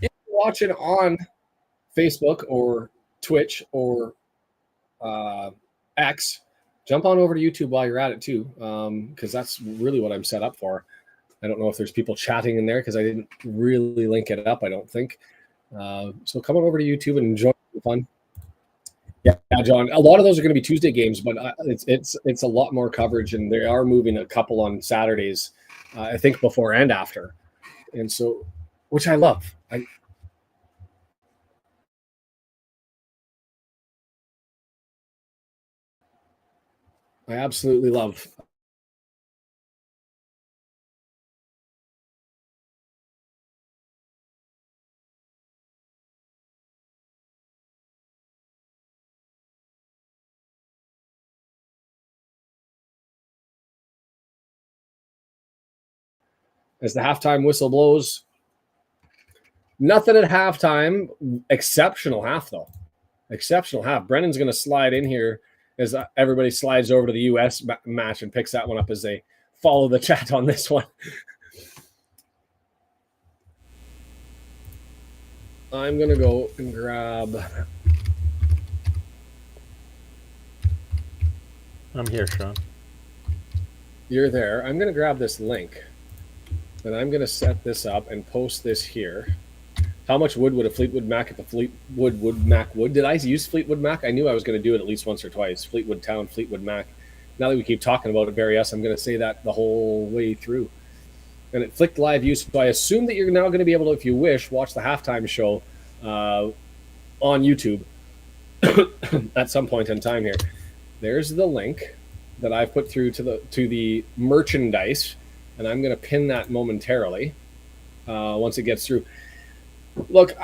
If you're watching on Facebook or Twitch or X, jump on over to YouTube while you're at it too, because that's really what I'm set up for. I don't know if there's people chatting in there because I didn't really link it up, I don't think. So come on over to YouTube and enjoy the fun. Yeah, John. A lot of those are going to be Tuesday games, but it's a lot more coverage, and they are moving a couple on Saturdays. I think before and after, and so which I love. I absolutely love. As the halftime whistle blows, nothing at halftime. Exceptional half though. Exceptional half. Brendan's going to slide in here as everybody slides over to the U.S. match and picks that one up as they follow the chat on this one. I'm going to go and grab. I'm here, Sean. You're there. I'm going to grab this link and I'm going to set this up and post this here. How much wood would a Fleetwood Mac at the Fleetwood Mac wood? Did I use Fleetwood Mac? I knew I was going to do it at least once or twice. Fleetwood Town, Fleetwood Mac. Now that we keep talking about it, Barry S., I'm going to say that the whole way through. And it flicked live use, so I assume that you're now going to be able to, if you wish, watch the halftime show on YouTube at some point in time here. There's the link that I've put through to the merchandise, and I'm going to pin that momentarily once it gets through. Look,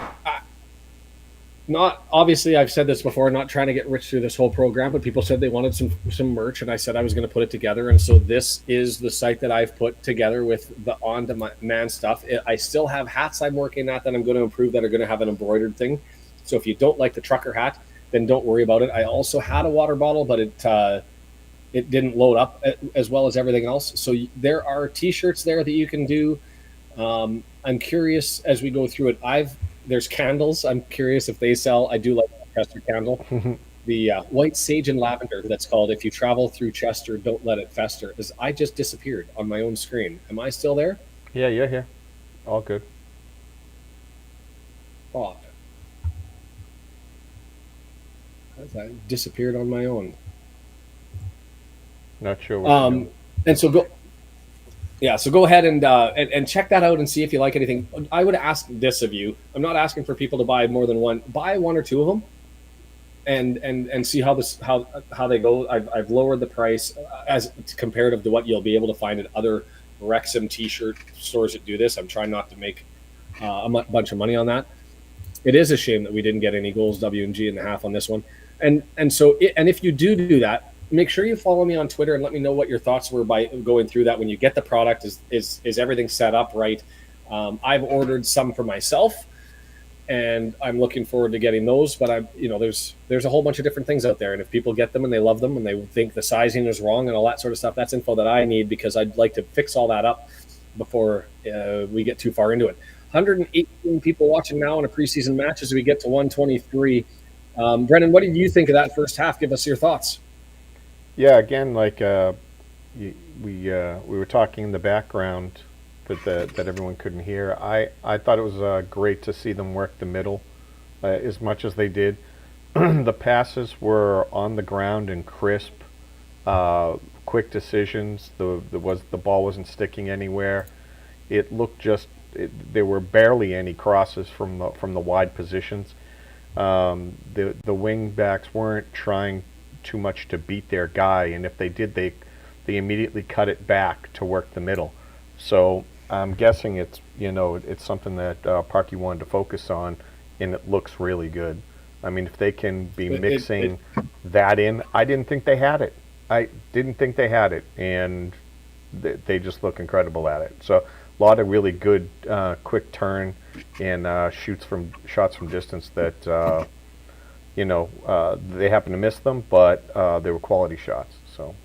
not obviously, I've said this before, not trying to get rich through this whole program, but people said they wanted some merch, and I said I was going to put it together, and so this is the site that I've put together with the on-demand stuff. I still have hats I'm working at that I'm going to improve that are going to have an embroidered thing. So if you don't like the trucker hat, then don't worry about it. I also had a water bottle, but it didn't load up as well as everything else. So there are T-shirts there that you can do. I'm curious as we go through it. There's candles. I'm curious if they sell. I do like the Chester candle. The white sage and lavender that's called "If You Travel Through Chester, Don't Let It Fester." Is I just disappeared on my own screen. Am I still there? Yeah, you're here. All good. Odd. I disappeared on my own. Not sure what you're doing. And so go. Yeah, so go ahead and check that out and see if you like anything. I would ask this of you. I'm not asking for people to buy more than one. Buy one or two of them, and see how they go. I've lowered the price as comparative to what you'll be able to find at other Wrexham T-shirt stores that do this. I'm trying not to make a bunch of money on that. It is a shame that we didn't get any goals W&G in the half on this one, and if you do that, make sure you follow me on Twitter and let me know what your thoughts were by going through that when you get the product. Is everything set up right? I've ordered some for myself, and I'm looking forward to getting those. But there's a whole bunch of different things out there, and if people get them and they love them and they think the sizing is wrong and all that sort of stuff, that's info that I need because I'd like to fix all that up before we get too far into it. 118 people watching now in a preseason match as we get to 123. Brendan, what did you think of that first half? Give us your thoughts. Yeah, again, like we were talking in the background that everyone couldn't hear. I thought it was great to see them work the middle as much as they did. The passes were on the ground and crisp, quick decisions. The ball wasn't sticking anywhere. It looked there were barely any crosses from the wide positions. The wing backs weren't trying too much to beat their guy, and if they did, they immediately cut it back to work the middle. So I'm guessing it's something that Parky wanted to focus on, and it looks really good. I mean, if they can be mixing that in, I didn't think they had it. And they just look incredible at it. So a lot of really good quick turn and shots from distance that. They happened to miss them, but they were quality shots. So,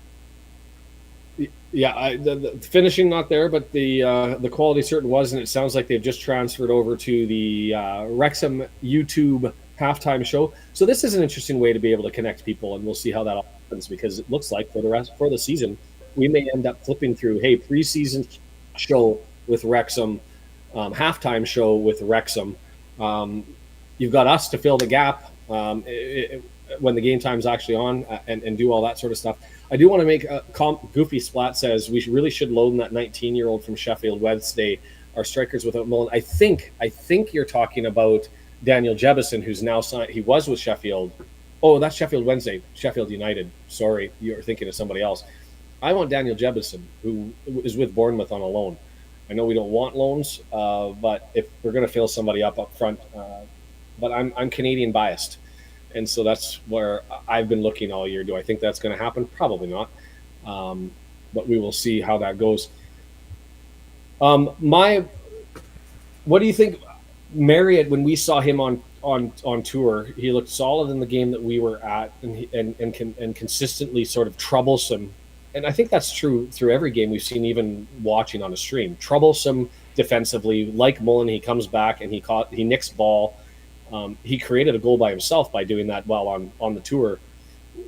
yeah, the finishing not there, but the quality certain was, and it sounds like they've just transferred over to the Wrexham YouTube halftime show. So this is an interesting way to be able to connect people, and we'll see how that happens because it looks like for the season we may end up flipping through. Hey, preseason show with Wrexham, halftime show with Wrexham. You've got us to fill the gap when the game time's actually on, and do all that sort of stuff. I do want to make a Goofy Splat says we really should loan that 19-year-old from Sheffield Wednesday. Our strikers without Mullen. I think you're talking about Daniel Jebison, who's now signed. He was with Sheffield. Oh, that's Sheffield Wednesday, Sheffield United. Sorry, you're thinking of somebody else. I want Daniel Jebison, who is with Bournemouth on a loan. I know we don't want loans, but if we're going to fill somebody up front, but I'm Canadian biased, and so that's where I've been looking all year. Do I think that's going to happen? Probably not, but we will see how that goes. My, what do you think, Marriott? When we saw him on tour, he looked solid in the game that we were at, and consistently sort of troublesome. And I think that's true through every game we've seen, even watching on a stream. Troublesome defensively, like Mullen. He comes back and he nicks ball. He created a goal by himself by doing that while on the tour.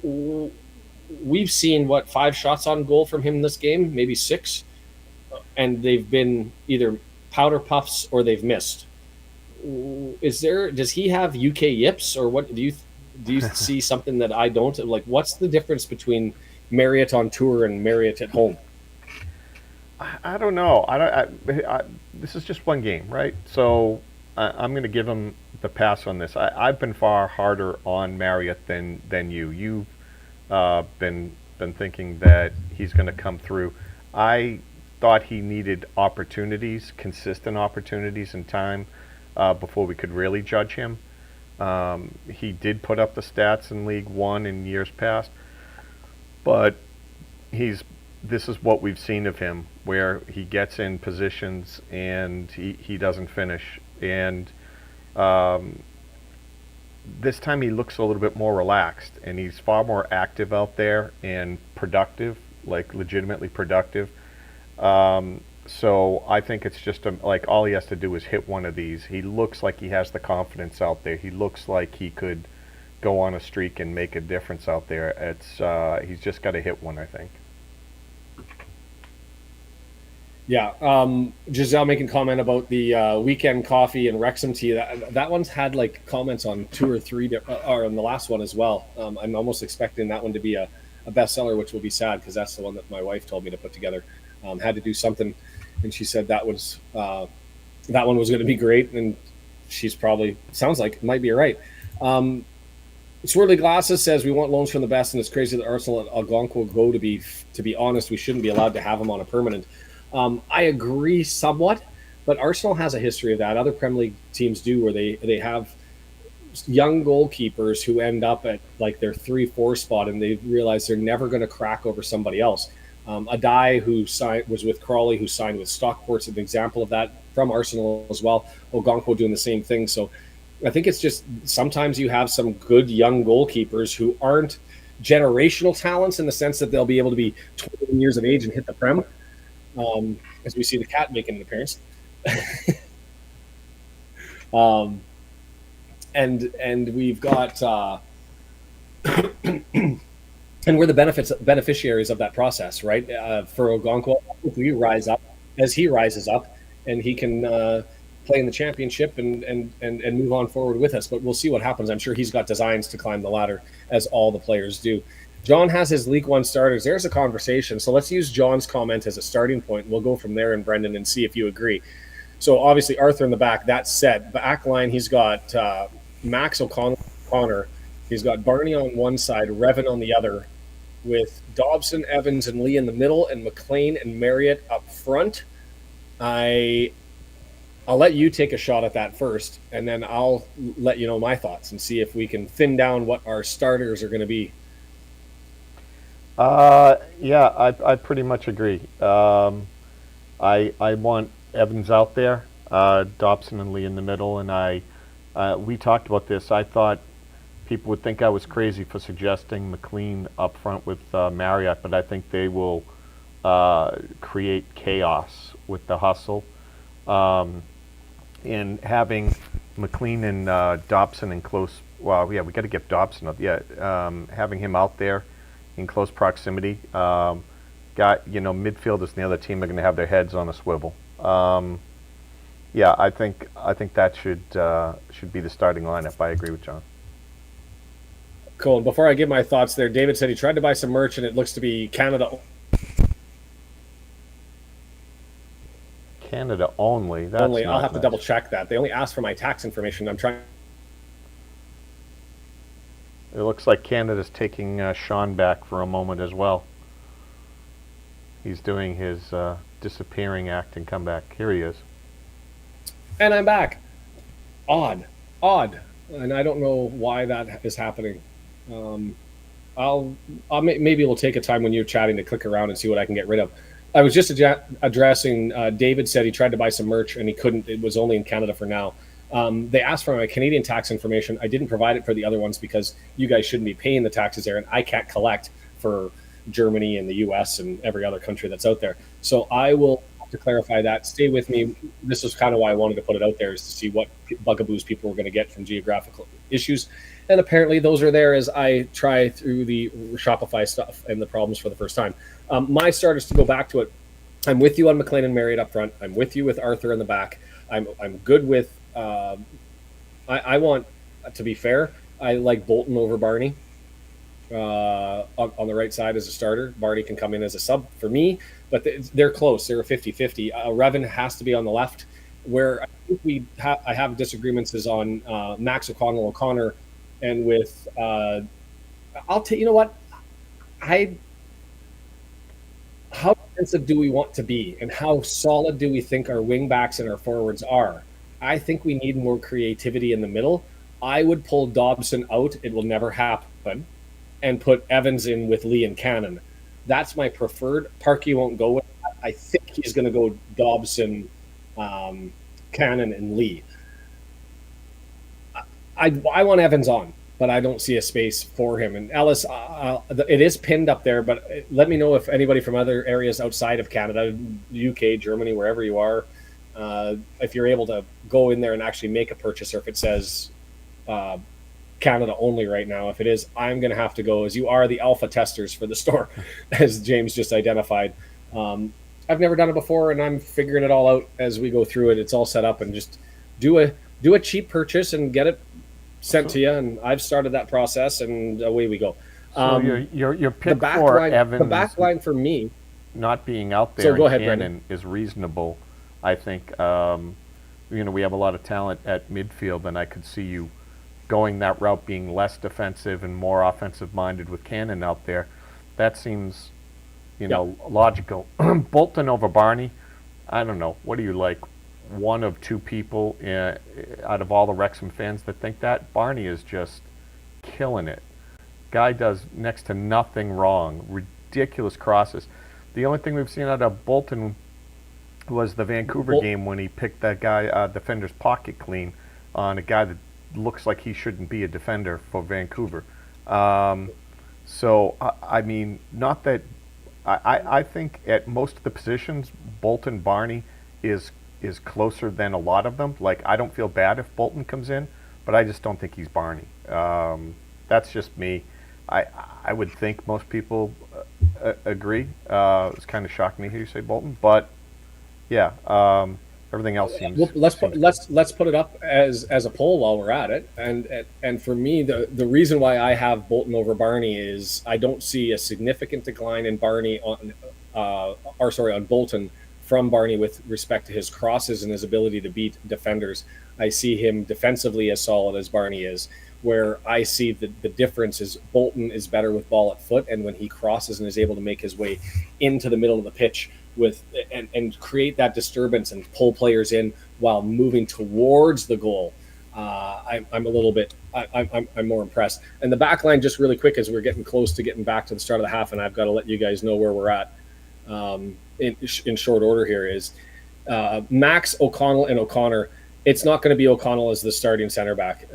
We've seen 5 shots on goal from him this game, maybe 6, and they've been either powder puffs or they've missed. Does he have UK yips, or what? Do you see something that I don't? Like, what's the difference between Marriott on tour and Marriott at home? I don't know. This is just one game, right? So I'm going to give him the pass on this. I've been far harder on Marriott than you. You've been thinking that he's going to come through. I thought he needed opportunities, consistent opportunities in time before we could really judge him. He did put up the stats in League One in years past, but this is what we've seen of him, where he gets in positions and he doesn't finish. And this time he looks a little bit more relaxed, and he's far more active out there and productive, like legitimately productive. So I think it's just like all he has to do is hit one of these. He looks like he has the confidence out there. He looks like he could go on a streak and make a difference out there. He's just got to hit one, I think. Yeah, Giselle making comment about the weekend coffee and Wrexham tea. That one's had like comments on 2 or 3, or on the last one as well. I'm almost expecting that one to be a bestseller, which will be sad because that's the one that my wife told me to put together. Had to do something, and she said that one was going to be great, and she's probably sounds like might be right. Swirly Glasses says we want loans from the best, and it's crazy that Arsenal and Algonquin go. To be honest, we shouldn't be allowed to have him on a permanent. I agree somewhat, but Arsenal has a history of that. Other Premier League teams do, where they have young goalkeepers who end up at like their 3-4 spot, and they realize they're never going to crack over somebody else. Adai, who was with Crawley, who signed with Stockport's an example of that from Arsenal as well. Ogonkwo doing the same thing. So I think it's just sometimes you have some good young goalkeepers who aren't generational talents in the sense that they'll be able to be 20 years of age and hit the Prem. As we see the cat making an appearance. And we've got and we're the beneficiaries of that process, right? For Ogonkwo, we rise up as he rises up, and he can play in the championship and move on forward with us. But we'll see what happens. I'm sure he's got designs to climb the ladder, as all the players do. John has his League One starters. There's a conversation. So let's use John's comment as a starting point. We'll go from there, and Brendan, and see if you agree. So obviously Arthur in the back. That said, back line, he's got Max O'Connor. He's got Barney on one side, Revan on the other, with Dobson, Evans, and Lee in the middle, and McLean and Marriott up front. I'll let you take a shot at that first, and then I'll let you know my thoughts and see if we can thin down what our starters are going to be. Yeah, I pretty much agree. I want Evans out there, Dobson and Lee in the middle, and we talked about this. I thought people would think I was crazy for suggesting McLean up front with Marriott, but I think they will create chaos with the hustle. And having McLean and Dobson in close, well, yeah, we got to get Dobson up. Yeah, having him out there in close proximity. Midfielders in the other team are going to have their heads on a swivel. Yeah, I think that should be the starting lineup. I agree with John. Cool. And before I give my thoughts there, David said he tried to buy some merch and it looks to be Canada Canada only. That's only. I'll not have to nice. double check that. They only asked for my tax information. I'm trying. It looks like Canada's taking Sean back for a moment as well. He's doing his disappearing act and comeback. Here he is. And I'm back. Odd. And I don't know why that is happening. Um, maybe we'll take a time when you're chatting to click around and see what I can get rid of. I was just addressing. David said he tried to buy some merch and he couldn't. It was only in Canada for now. They asked for my Canadian tax information. I didn't provide it for the other ones because you guys shouldn't be paying the taxes there, and I can't collect for Germany and the U.S. and every other country that's out there. So I will have to clarify that. Stay with me. This is kind of why I wanted to put it out there, is to see what bugaboos people were going to get from geographical issues. And apparently those are there as I try through the Shopify stuff and the problems for the first time. My starters, to go back to it, I'm with you on McLean and Marriott up front. I'm with you with Arthur in the back. I'm good with. I want, to be fair, I like Bolton over Barney on the right side as a starter. Barney can come in as a sub for me, but they're close. They're a 50-50. Revan has to be on the left. Where I think I have disagreements is on Max O'Connell, and with I'll take. You know what? How defensive do we want to be, and how solid do we think our wing backs and our forwards are? I think we need more creativity in the middle. I would pull Dobson out. It will never happen. And put Evans in with Lee and Cannon. That's my preferred. Parkey won't go with that. I think he's going to go Dobson, Cannon, and Lee. I want Evans on, but I don't see a space for him. And Ellis, it is pinned up there, but let me know if anybody from other areas outside of Canada, UK, Germany, wherever you are, if you're able to go in there and actually make a purchase, or if it says Canada only right now. If it is, I'm going to have to go, as you are the alpha testers for the store, as James just identified. I've never done it before, and I'm figuring it all out as we go through it. It's all set up, and just do a cheap purchase and get it sent to you. And I've started that process, and away we go. So your pick for Evans, the back line for me, not being out there. So go ahead, Cannon Brendan. is reasonable. I think we have a lot of talent at midfield, and I could see you going that route, being less defensive and more offensive minded with Cannon out there. That seems, logical. Bolton over Barney, I don't know. What do you like? One of two people out of all the Wrexham fans that think that? Barney is just killing it. Guy does next to nothing wrong. Ridiculous crosses. The only thing we've seen out of Bolton was the Vancouver game when he picked that guy defender's pocket clean on a guy that looks like he shouldn't be a defender for Vancouver. So I mean, not that I think at most of the positions, Bolton Barney is closer than a lot of them. Like, I don't feel bad if Bolton comes in, but I just don't think he's Barney. That's just me. I would think most people agree. It's kind of shocking to hear you say Bolton, but yeah. Everything else seems. Well, let's put it up as a poll while we're at it. And for me, the reason why I have Bolton over Barney is I don't see a significant decline in Barney on Bolton from Barney with respect to his crosses and his ability to beat defenders. I see him defensively as solid as Barney is. Where I see the difference is Bolton is better with ball at foot, and when he crosses and is able to make his way into the middle of the pitch and create that disturbance and pull players in while moving towards the goal, I'm a little bit I'm more impressed. And the back line, just really quick, as we're getting close to getting back to the start of the half, and I've got to let you guys know where we're at in short order here, is Max, O'Connell, and O'Connor. It's not going to be O'Connell as the starting center back.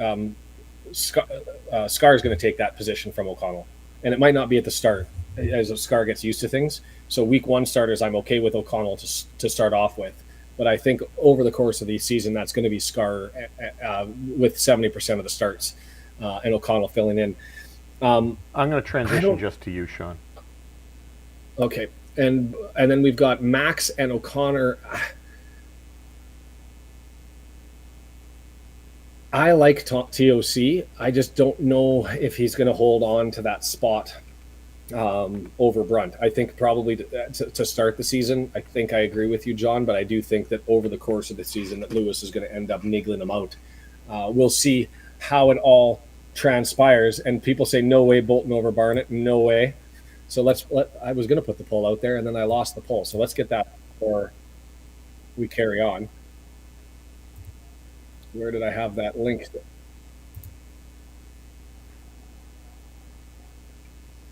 Scarr is going to take that position from O'Connell, and it might not be at the start as Scarr gets used to things. So week one starters, I'm okay with O'Connell to start off with, but I think over the course of the season, that's going to be Scarr with 70% of the starts, and O'Connell filling in. I'm going to transition just to you, Sean. Okay, and then we've got Max and O'Connor. I like TOC. I just don't know if he's going to hold on to that spot over Brunt. I think probably to start the season, I think I agree with you, John, but I do think that over the course of the season that Lewis is going to end up niggling him out. We'll see how it all transpires. And people say, no way, Bolton over Barnett. No way. So I was going to put the poll out there, and then I lost the poll. So let's get that before we carry on. Where did I have that link?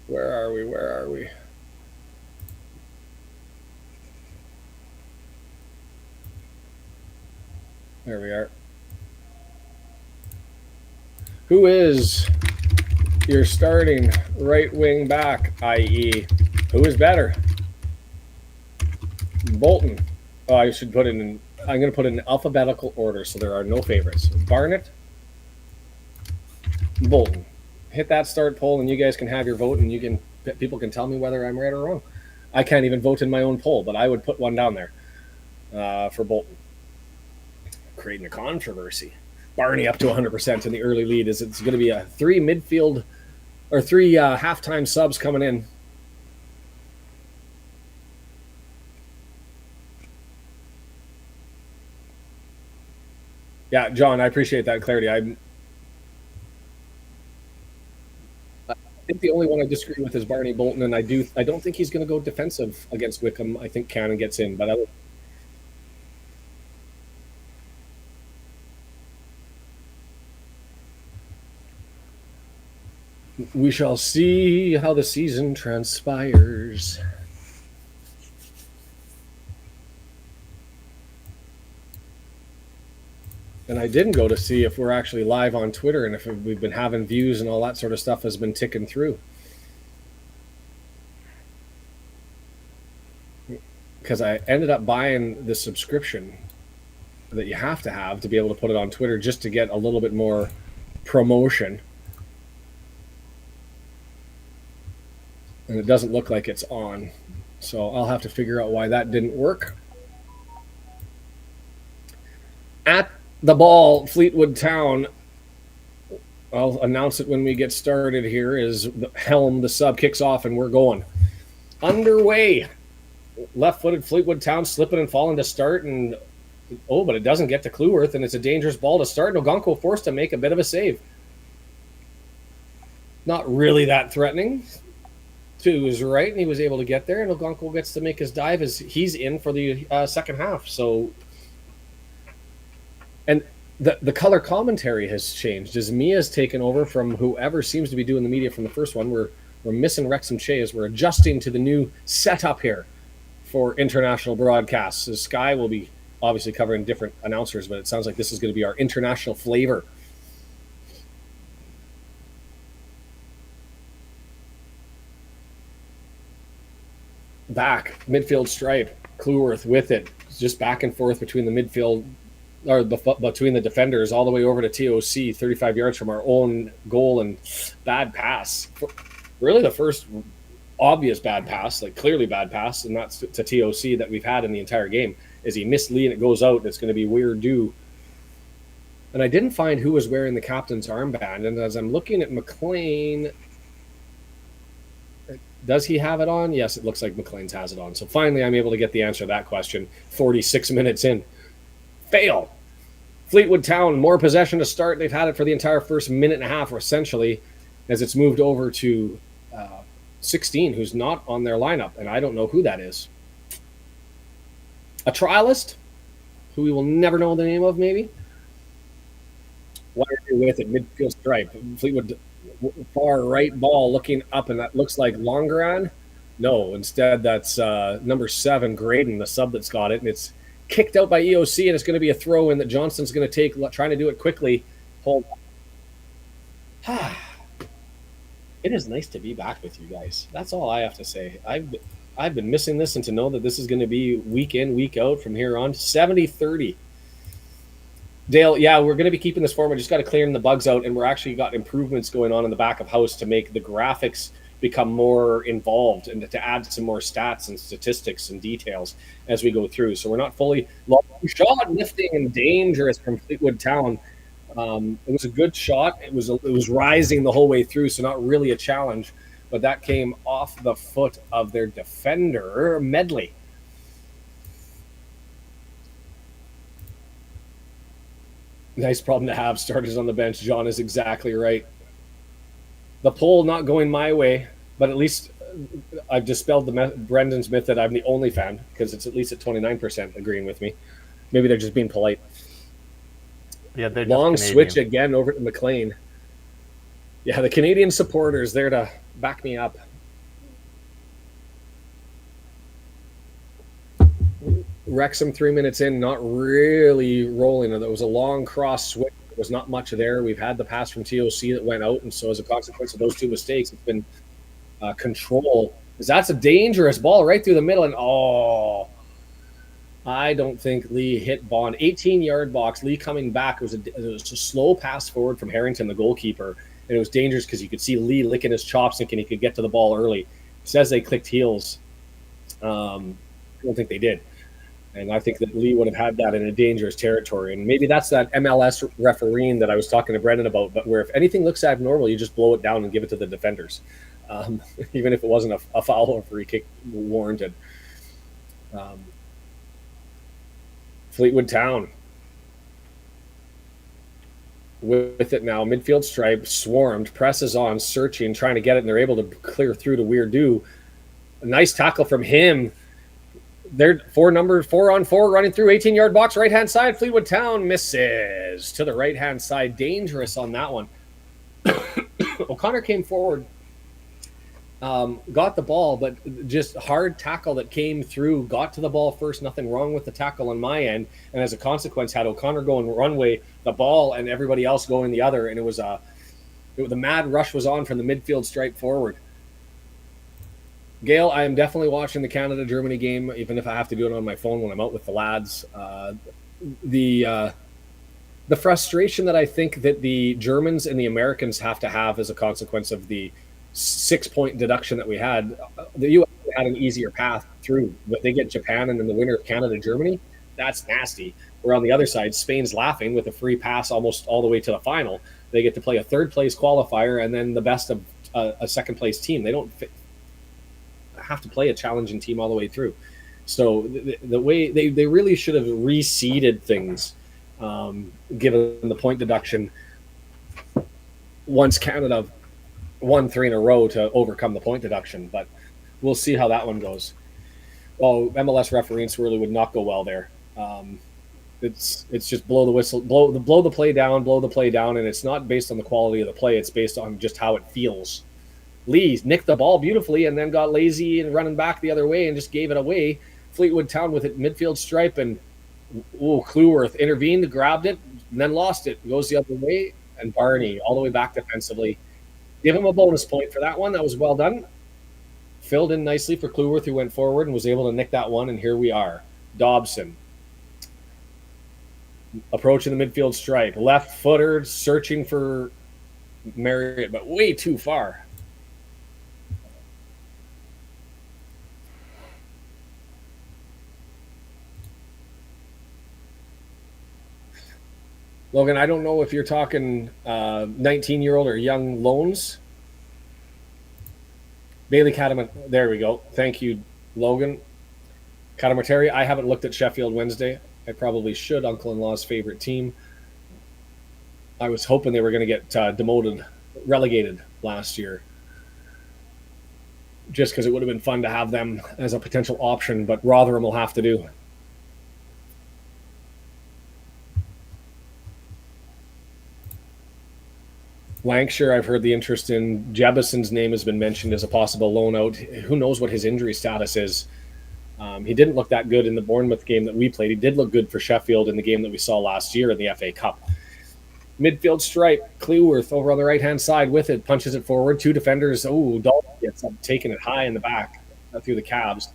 Where are we? Where are we? There we are. Who is your starting right wing back, i.e., who is better? Bolton. Oh, I should put it in. I'm going to put it in alphabetical order so there are no favorites. Barnett, Bolton. Hit that start poll, and you guys can have your vote, and people can tell me whether I'm right or wrong. I can't even vote in my own poll, but I would put one down there for Bolton. Creating a controversy. Barney up to 100% in the early lead. It's going to be a three midfield or three halftime subs coming in. Yeah, John, I appreciate that clarity. I think the only one I disagree with is Barney Bolton, and I don't think he's going to go defensive against Wickham. I think Cannon gets in, but we shall see how the season transpires. And I didn't go to see if we're actually live on Twitter and if we've been having views and all that sort of stuff has been ticking through. Because I ended up buying the subscription that you have to be able to put it on Twitter just to get a little bit more promotion. And it doesn't look like it's on. So I'll have to figure out why that didn't work. At the ball, Fleetwood Town. I'll announce it when we get started here. Is the helm, the sub kicks off, and we're going. Underway. Left-footed Fleetwood Town slipping and falling to start, and but it doesn't get to Cleworth, and it's a dangerous ball to start. Nogonko forced to make a bit of a save. Not really that threatening. To his right, and he was able to get there, and Nogonko gets to make his dive as he's in for the second half. So. And the color commentary has changed as Mia's taken over from whoever seems to be doing the media from the first one. We're missing Wrexham Shea as we're adjusting to the new setup here for international broadcasts. So Sky will be obviously covering different announcers, but it sounds like this is going to be our international flavor. Back, midfield stripe, Cleworth with it, just back and forth between the midfield or between the defenders all the way over to TOC, 35 yards from our own goal, and bad pass. Really the first obvious bad pass, like clearly bad pass, and that's to TOC that we've had in the entire game, is he missed Lee and it goes out. It's going to be weird due. And I didn't find who was wearing the captain's armband, and as I'm looking at McLean, does he have it on? Yes, it looks like McLean's has it on. So finally I'm able to get the answer to that question 46 minutes in. Fail. Fleetwood Town, more possession to start. They've had it for the entire first minute and a half, or essentially, as it's moved over to 16, who's not on their lineup, and I don't know who that is. A trialist, who we will never know the name of, maybe? What are you with it? Midfield stripe. Fleetwood, far right ball looking up, and that looks like Longeran. No, instead that's number 7, Graydon, the sub that's got it, and it's kicked out by EOC, and it's going to be a throw in that Johnston's going to take, trying to do it quickly. Hold on. It is nice to be back with you guys. That's all I have to say. I've been missing this, and to know that this is going to be week in, week out from here on. 70-30. Dale, yeah, we're going to be keeping this forward. We just got to clear the bugs out, and we're actually got improvements going on in the back of house to make the graphics become more involved and to add some more stats and statistics and details as we go through. So we're not fully long shot, lifting and dangerous from Fleetwood Town. It was a good shot. It was rising the whole way through, so not really a challenge, but that came off the foot of their defender, Medley. Nice problem to have. Starters on the bench. John is exactly right. The poll not going my way, but at least I've dispelled Brendan's myth that I'm the only fan, because it's at least at 29% agreeing with me. Maybe they're just being polite. Yeah, they're Long just switch Canadian. again over to McLean. Yeah, the Canadian supporters there to back me up. Wrexham 3 minutes in, not really rolling. It was a long cross switch. There was not much there. We've had the pass from TOC that went out, and so as a consequence of those two mistakes, it's been control. Because that's a dangerous ball right through the middle, and I don't think Lee hit Bond. 18-yard box. Lee coming back. It was a slow pass forward from Harrington, the goalkeeper, and it was dangerous because you could see Lee licking his chops, thinking he could get to the ball early. It says they clicked heels. I don't think they did. And I think that Lee would have had that in a dangerous territory. And maybe that's that MLS refereeing that I was talking to Brendan about, but where if anything looks abnormal, you just blow it down and give it to the defenders, even if it wasn't a foul or free kick warranted. Fleetwood Town with it now. Midfield stripe, swarmed, presses on, searching, trying to get it, and they're able to clear through to Weirdo. A nice tackle from him. They're number 4-on-4 running through 18-yard box, right-hand side. Fleetwood Town misses to the right-hand side. Dangerous on that one. O'Connor came forward, got the ball, but just hard tackle that came through, got to the ball first. Nothing wrong with the tackle on my end. And as a consequence, had O'Connor going one way, the ball, and everybody else going the other. And the mad rush was on from the midfield stripe forward. Gail, I am definitely watching the Canada-Germany game, even if I have to do it on my phone when I'm out with the lads. The frustration that I think that the Germans and the Americans have to have as a consequence of the 6-point deduction that we had, the U.S. had an easier path through, but they get Japan and then the winner of Canada-Germany. That's nasty. Where on the other side, Spain's laughing with a free pass almost all the way to the final. They get to play a third-place qualifier and then the best of a second-place team. They don't have to play a challenging team all the way through. So the way they really should have reseeded things, given the point deduction, once Canada won 3 in a row to overcome the point deduction. But we'll see how that one goes. Well, MLS refereeing swirly would not go well there. It's just blow the whistle, blow the play down, and it's not based on the quality of the play. It's based on just how it feels. Lee nicked the ball beautifully and then got lazy and running back the other way and just gave it away. Fleetwood Town with it midfield stripe, and Cleworth intervened, grabbed it, and then lost it. Goes the other way, and Barney all the way back defensively. Give him a bonus point for that one. That was well done. Filled in nicely for Cleworth, who went forward and was able to nick that one, and here we are. Dobson approaching the midfield stripe. Left footer, searching for Marriott, but way too far. Logan, I don't know if you're talking 19-year-old or young loans. Bailey Catamar, there we go. Thank you, Logan. Catamarteri, I haven't looked at Sheffield Wednesday. I probably should. Uncle-in-law's favorite team. I was hoping they were going to get relegated last year, just because it would have been fun to have them as a potential option, but Rotherham will have to do. Lancashire, I've heard the interest in Jebison's name has been mentioned as a possible loan out. Who knows what his injury status is? He didn't look that good in the Bournemouth game that we played. He did look good for Sheffield in the game that we saw last year in the FA Cup. Midfield stripe, Cleworth over on the right-hand side with it, punches it forward. 2 defenders. Oh, Dalton gets up, taking it high in the back through the calves.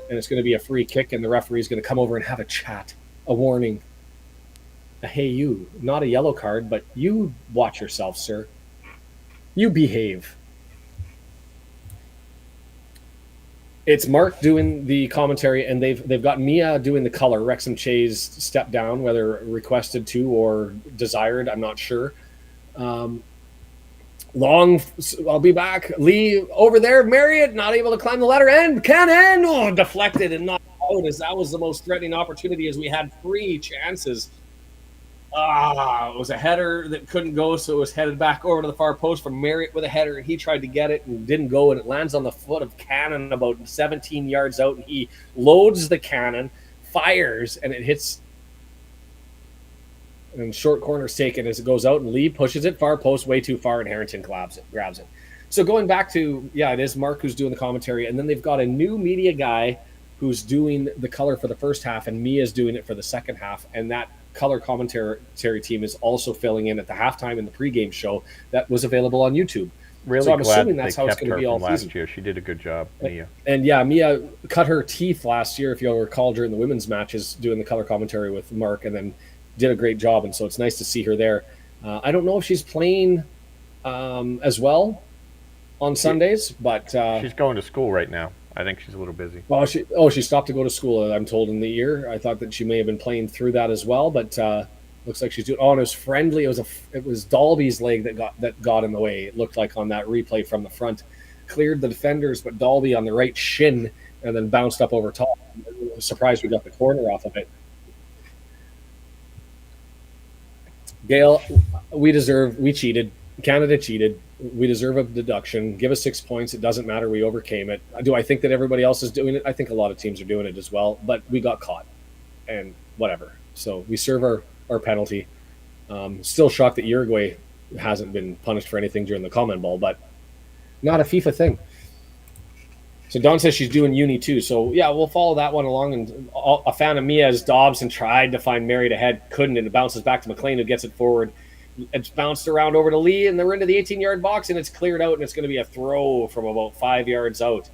And it's going to be a free kick, and the referee's going to come over and have a chat, a warning. Hey, you, not a yellow card, but you watch yourself, sir. You behave. It's Mark doing the commentary, and they've got Mia doing the color. Wrexham Chase stepped down, whether requested to or desired, I'm not sure. I'll be back. Lee over there, Marriott, not able to climb the ladder, and Cannon deflected and knocked out, as that was the most threatening opportunity, as we had 3 chances. It was a header that couldn't go, so it was headed back over to the far post from Marriott with a header, and he tried to get it and didn't go, and it lands on the foot of Cannon about 17 yards out, and he loads the cannon, fires, and it hits, and short corner's taken as it goes out, and Lee pushes it far post way too far, and Harrington grabs it. So going back to, it is Mark who's doing the commentary, and then they've got a new media guy who's doing the color for the first half, and Mia's doing it for the second half, and that color commentary team is also filling in at the halftime in the pregame show that was available on YouTube. Really so I'm glad assuming that's how it's going to be all last season. year. She did a good job, Mia. And Mia cut her teeth last year, if you'll recall, during the women's matches, doing the color commentary with Mark, and then did a great job. And so it's nice to see her there. I don't know if she's playing as well on Sundays, but she's going to school right now. I think she's a little busy. Well, she stopped to go to school, I'm told, in the year. I thought that she may have been playing through that as well, but looks like she's doing. And it was friendly. It was Dalby's leg that got in the way. It looked like on that replay from the front, cleared the defenders, but Dalby on the right shin and then bounced up over top. I was surprised we got the corner off of it. Gail, we cheated. Canada cheated. We deserve a deduction. Give us 6 points. It doesn't matter. We overcame it. Do I think that everybody else is doing it? I think a lot of teams are doing it as well, but we got caught and whatever. So we serve our penalty. Still shocked that Uruguay hasn't been punished for anything during the Common Ball, but not a FIFA thing. So Dawn says she's doing uni too. So we'll follow that one along. And a fan of Mia's, Dobson tried to find Marriott ahead, couldn't, and it bounces back to McLean, who gets it forward. It's bounced around over to Lee, and they're into the 18-yard box, and it's cleared out, and it's going to be a throw from about 5 yards out.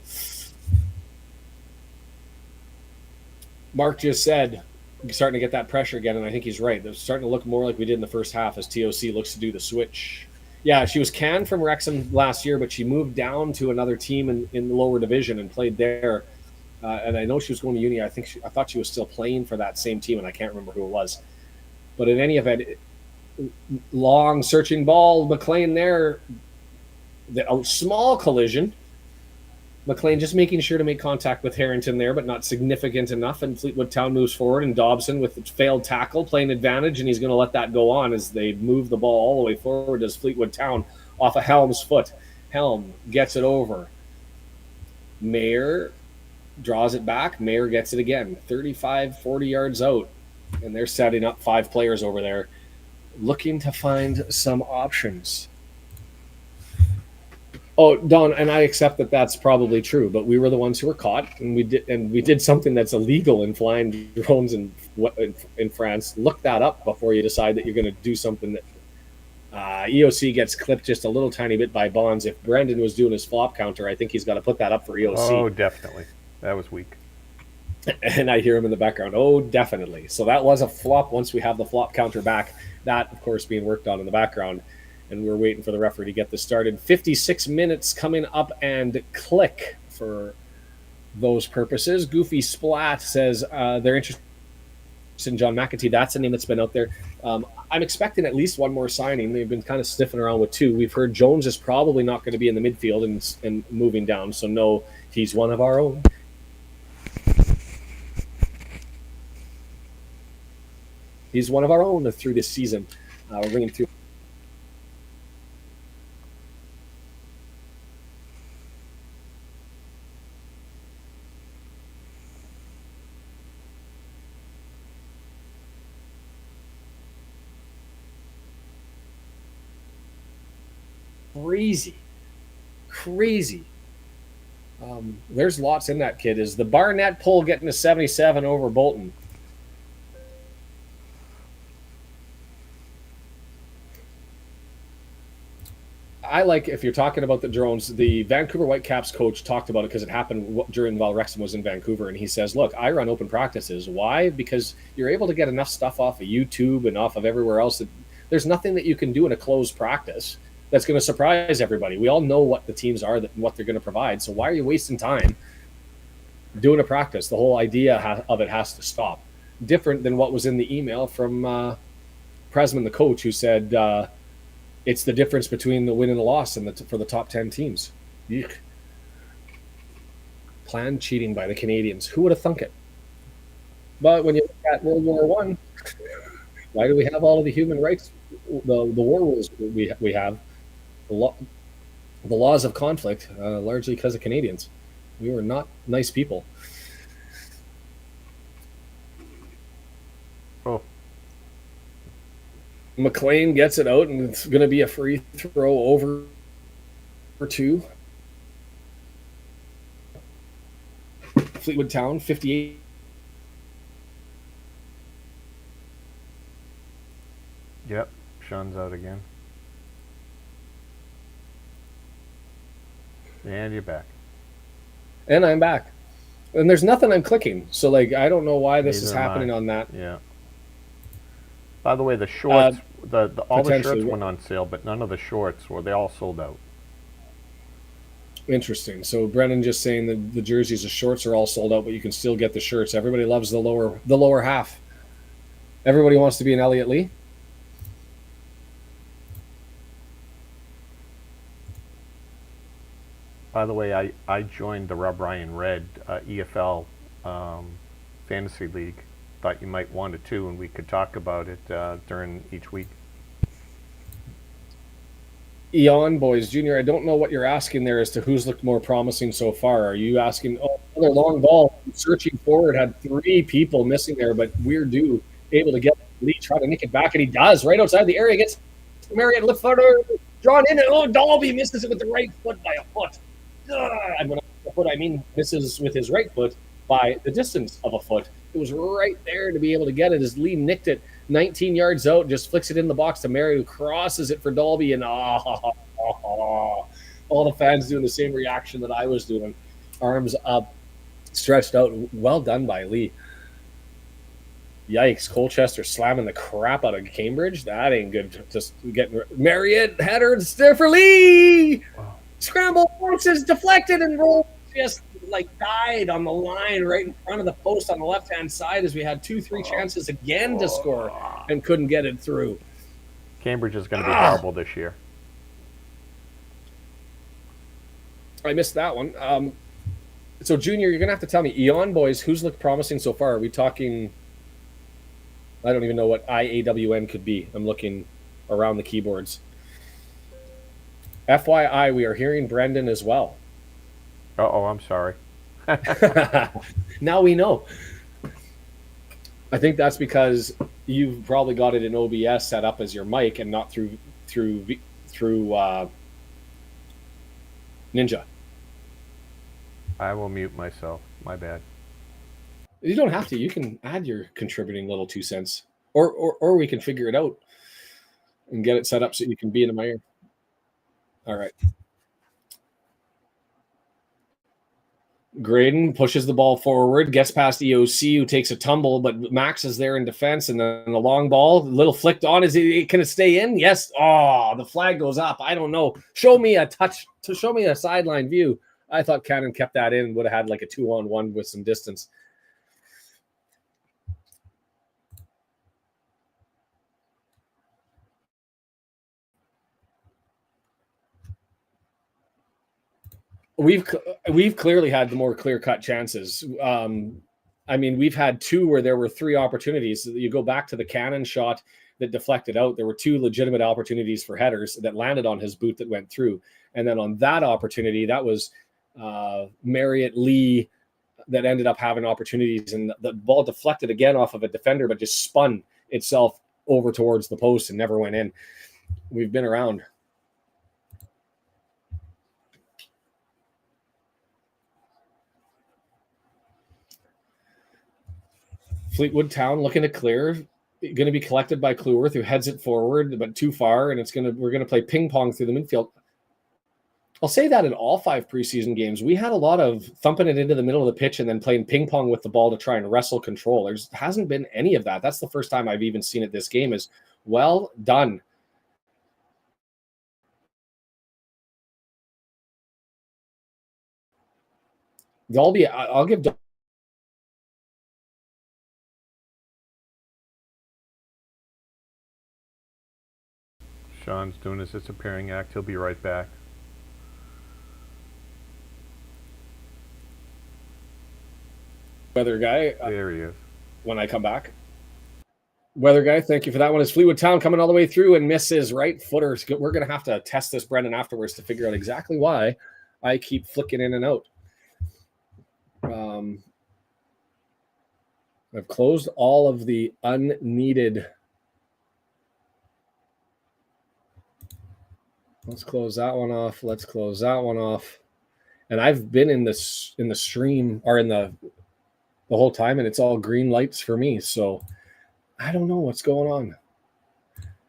Mark just said, starting to get that pressure again, and I think he's right. They're starting to look more like we did in the first half as TOC looks to do the switch. Yeah, she was canned from Wrexham last year, but she moved down to another team in the lower division and played there. And I know she was going to uni. I thought she was still playing for that same team, and I can't remember who it was. But in any event, long searching ball, McLean there, a small collision. McLean just making sure to make contact with Harrington there, but not significant enough. And Fleetwood Town moves forward, and Dobson with the failed tackle, playing advantage, and he's going to let that go on as they move the ball all the way forward as Fleetwood Town off of Helm's foot. Helm gets it over. Mayer draws it back. Mayer gets it again, 35, 40 yards out. And they're setting up 5 players over there, looking to find some options. Oh, Don, and I accept that that's probably true, but we were the ones who were caught, and we did something that's illegal in flying drones in France. Look that up before you decide that you're going to do something that EOC gets clipped just a little tiny bit by Bonds. If Brendan was doing his flop counter, I think he's got to put that up for EOC. Oh, definitely. That was weak. And I hear him in the background. Oh, definitely. So that was a flop once we have the flop counter back. That, of course, being worked on in the background. And we're waiting for the referee to get this started. 56 minutes coming up and click for those purposes. Goofy Splat says they're interested in John McAtee. That's a name that's been out there. I'm expecting at least one more signing. They've been kind of sniffing around with 2. We've heard Jones is probably not going to be in the midfield and moving down. So, no, he's one of our own. He's one of our own through this season. We're bringing through. Crazy. There's lots in that kid. Is the Barnett pull getting a 77 over Bolton? I like, if you're talking about the drones, the Vancouver Whitecaps coach talked about it because it happened while Wrexham was in Vancouver, and he says, look, I run open practices. Why? Because you're able to get enough stuff off of YouTube and off of everywhere else that there's nothing that you can do in a closed practice that's going to surprise everybody. We all know what the teams are, what they're going to provide, so why are you wasting time doing a practice. The whole idea of it has to stop. Different than what was in the email from Presman, the coach, who said it's the difference between the win and the loss and for the top 10 teams. Eek. Planned cheating by the Canadians. Who would have thunk it? But when you look at World War One, why do we have all of the human rights, the war rules we have, the, law, the laws of conflict, largely because of Canadians. We were not nice people. Oh, McLean gets it out, and it's going to be a free throw over for two. Fleetwood Town, 58. yep. Sean's out again. And you're back. And I'm back. And there's nothing I'm clicking. So, like, I don't know why this Neither is am happening I. on that. Yeah. By the way, the shorts, all the potentially. shirts went on sale, but none of the shorts they all sold out. Interesting. So Brennan just saying that the jerseys, the shorts are all sold out, but you can still get the shirts. Everybody loves the lower half. Everybody wants to be an Elliott Lee. By the way, I joined the Rob Ryan Red EFL Fantasy League. Thought you might want it too, and we could talk about it during each week. Eon Boys Jr., I don't know what you're asking there as to who's looked more promising so far. Are you asking, another long ball, searching forward, had 3 people missing there, but Weird Dude able to get Lee, try to nick it back, and he does, right outside the area, gets Marriott left footer, drawn in, and Dalby misses it with the right foot by a foot. And when I foot, I mean misses with his right foot by the distance of a foot. It was right there to be able to get it as Lee nicked it 19 yards out, just flicks it in the box to Mary, who crosses it for Dalby, and all the fans doing the same reaction that I was doing. Arms up, stretched out. Well done by Lee. Yikes, Colchester slamming the crap out of Cambridge. That ain't good. Just getting Marriott, header, there for Lee! Wow. Scramble, forces, deflected, and rolled. Just like died on the line right in front of the post on the left-hand side as we had 2-3 chances again to score and couldn't get it through. Cambridge is going to be horrible this year. I missed that one. So, Junior, you're going to have to tell me, Eon Boys, who's looked promising so far? Are we talking... I don't even know what IAWN could be. I'm looking around the keyboards. FYI, we are hearing Brendan as well. Uh-oh, I'm sorry. Now we know. I think that's because you've probably got it in OBS set up as your mic and not through Ninja. I will mute myself. My bad. You don't have to. You can add your contributing little 2 cents, or we can figure it out and get it set up so you can be into my ear. All right. Graydon pushes the ball forward, gets past EOC, who takes a tumble, but Max is there in defense, and then the long ball, little flicked on. Can it stay in? Yes. Oh, the flag goes up. I don't know. Show me a sideline view. I thought Cannon kept that in, would have had like a 2-on-1 with some distance. We've clearly had the more clear-cut chances. I mean, we've had 2 where there were 3 opportunities. You go back to the Cannon shot that deflected out. There were 2 legitimate opportunities for headers that landed on his boot that went through. And then on that opportunity, that was Marriott Lee that ended up having opportunities. And the ball deflected again off of a defender, but just spun itself over towards the post and never went in. We've been around. Fleetwood Town looking to clear, going to be collected by Kluworth, who heads it forward, but too far, and we're going to play ping pong through the midfield. I'll say that in all 5 preseason games, we had a lot of thumping it into the middle of the pitch and then playing ping pong with the ball to try and wrestle control. There hasn't been any of that. That's the first time I've even seen it this game. Is well done. I'll give Sean's doing his disappearing act. He'll be right back. Weather guy, There he is. when I come back. Weather guy, thank you for that one. Is Fleetwood Town coming all the way through and misses right footer? We're going to have to test this, Brendan, afterwards to figure out exactly why I keep flicking in and out. I've closed all of the unneeded. Let's close that one off. Let's close that one off. And I've been in the stream or in the whole time, and it's all green lights for me. So I don't know what's going on.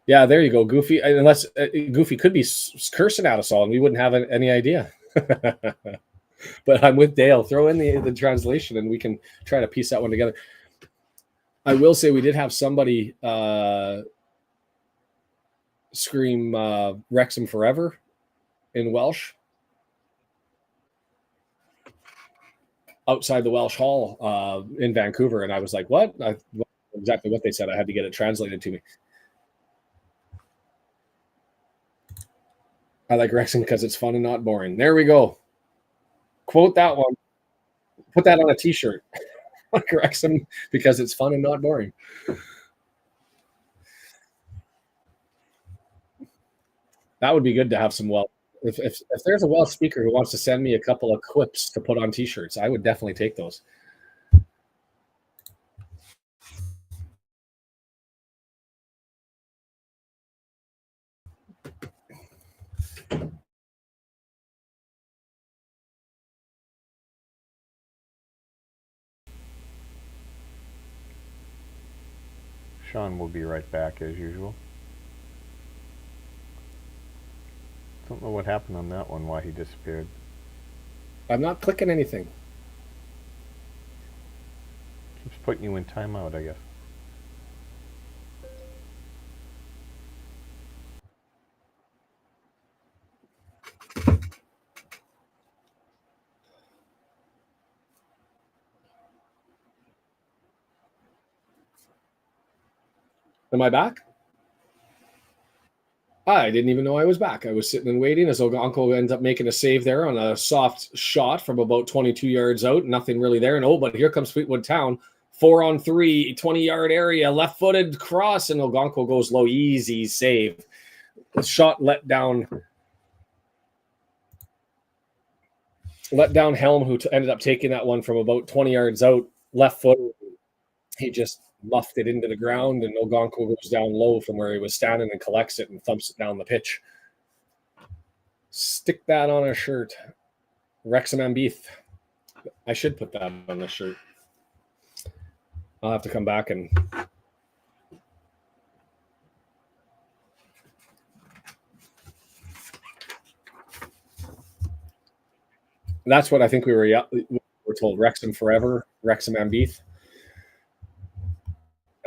Yeah, there you go, Goofy. Unless Goofy could be cursing at us all, and we wouldn't have any idea. But I'm with Dale. Throw in the translation, and we can try to piece that one together. I will say we did have somebody scream Wrexham forever in Welsh outside the Welsh Hall in Vancouver, and I was like, what? Exactly what they said. I had to get it translated to me. I like Wrexham because it's fun and not boring. There we go. Quote that one. Put that on a t-shirt. Like Wrexham because it's fun and not boring. That would be good to have some Welsh. If there's a Welsh speaker who wants to send me a couple of quips to put on t-shirts, I would definitely take those. Sean will be right back as usual. Don't know what happened on that one, why he disappeared. I'm not clicking anything. Keeps putting you in timeout, I guess. Am I back? I didn't even know I was back. I was sitting and waiting as Uncle ends up making a save there on a soft shot from about 22 yards out. Nothing really there. And but here comes Fleetwood Town. 4-on-3, 20-yard area, left-footed cross, and Ogonko goes low. Easy save. The shot let down Helm, who ended up taking that one from about 20 yards out, left foot. He just muffed it into the ground, and Ogonko goes down low from where he was standing and collects it and thumps it down the pitch. Stick that on a shirt. Wrexham Ambith. I should put that on the shirt. I'll have to come back and that's what I think we were told. Wrexham forever, Wrexham Ambith.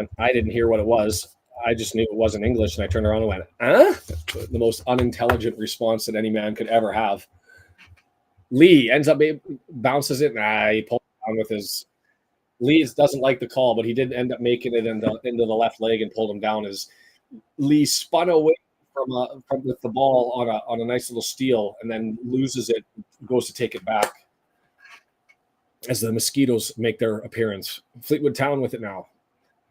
And I didn't hear what it was. I just knew it wasn't English, and I turned around and went, huh? The most unintelligent response that any man could ever have. Lee ends up bounces it. He pulled it down with his. Lee doesn't like the call, but he did end up making it into the left leg and pulled him down as Lee spun away from with the ball on a nice little steal and then loses it, goes to take it back as the Mosquitoes make their appearance. Fleetwood Town with it now.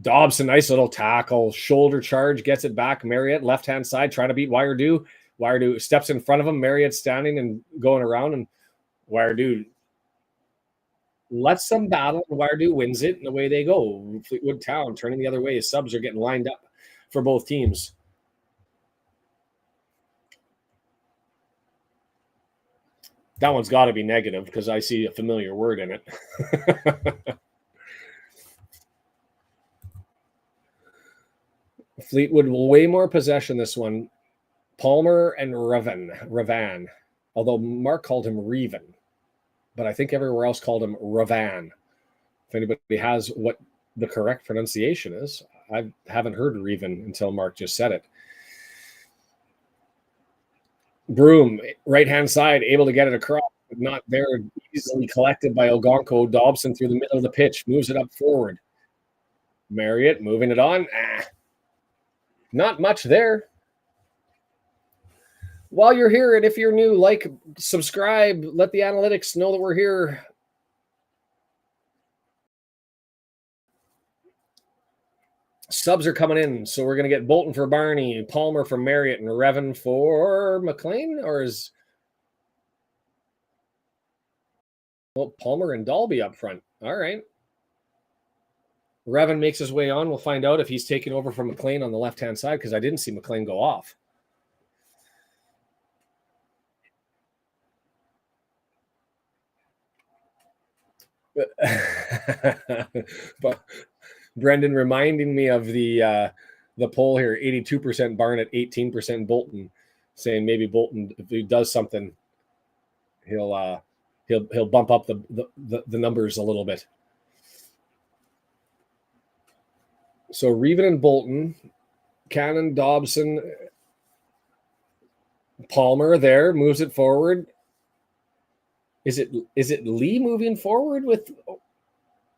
Dobson, nice little tackle, shoulder charge, gets it back. Marriott, left-hand side, trying to beat Wiredu. Wiredu steps in front of him. Marriott standing and going around, and Wiredu lets them battle. Wiredu wins it, and away they go. Fleetwood Town turning the other way. Subs are getting lined up for both teams. That one's got to be negative because I see a familiar word in it. Fleetwood way more possession this one. Palmer and Ravan. Although Mark called him Revan. But I think everywhere else called him Ravan. If anybody has what the correct pronunciation is, I haven't heard Revan until Mark just said it. Broom, right-hand side, able to get it across, but not there. Easily collected by Ogonko. Dobson through the middle of the pitch, moves it up forward. Marriott moving it on. Not much there. While you're here, and if you're new, like, subscribe, let the analytics know that we're here. Subs are coming in, so we're going to get Bolton for Barney, Palmer for Marriott, and Revan for McLean, or is Palmer and Dalby up front? All right. Revan makes his way on. We'll find out if he's taking over from McLean on the left-hand side, because I didn't see McLean go off. But Brendan reminding me of the poll here: 82% Barn at 18% Bolton, saying maybe Bolton, if he does something, he'll bump up the numbers a little bit. So Reven and Bolton, Cannon, Dobson, Palmer there moves it forward. Is it Lee moving forward with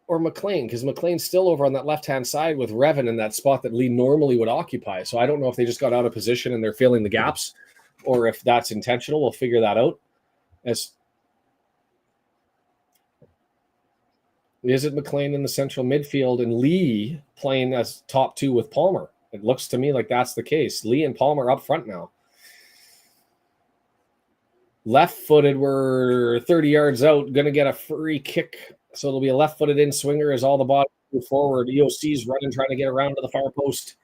or McLean? Because McLean's still over on that left-hand side with Revan in that spot that Lee normally would occupy. So I don't know if they just got out of position and they're filling the gaps, or if that's intentional. We'll figure that out. Is it McLean in the central midfield and Lee playing as top two with Palmer? It looks to me like that's the case. Lee and Palmer up front now. Left-footed, we're 30 yards out, going to get a free kick. So it'll be a left-footed in swinger as all the bodies move forward. EOC's running, trying to get around to the far post.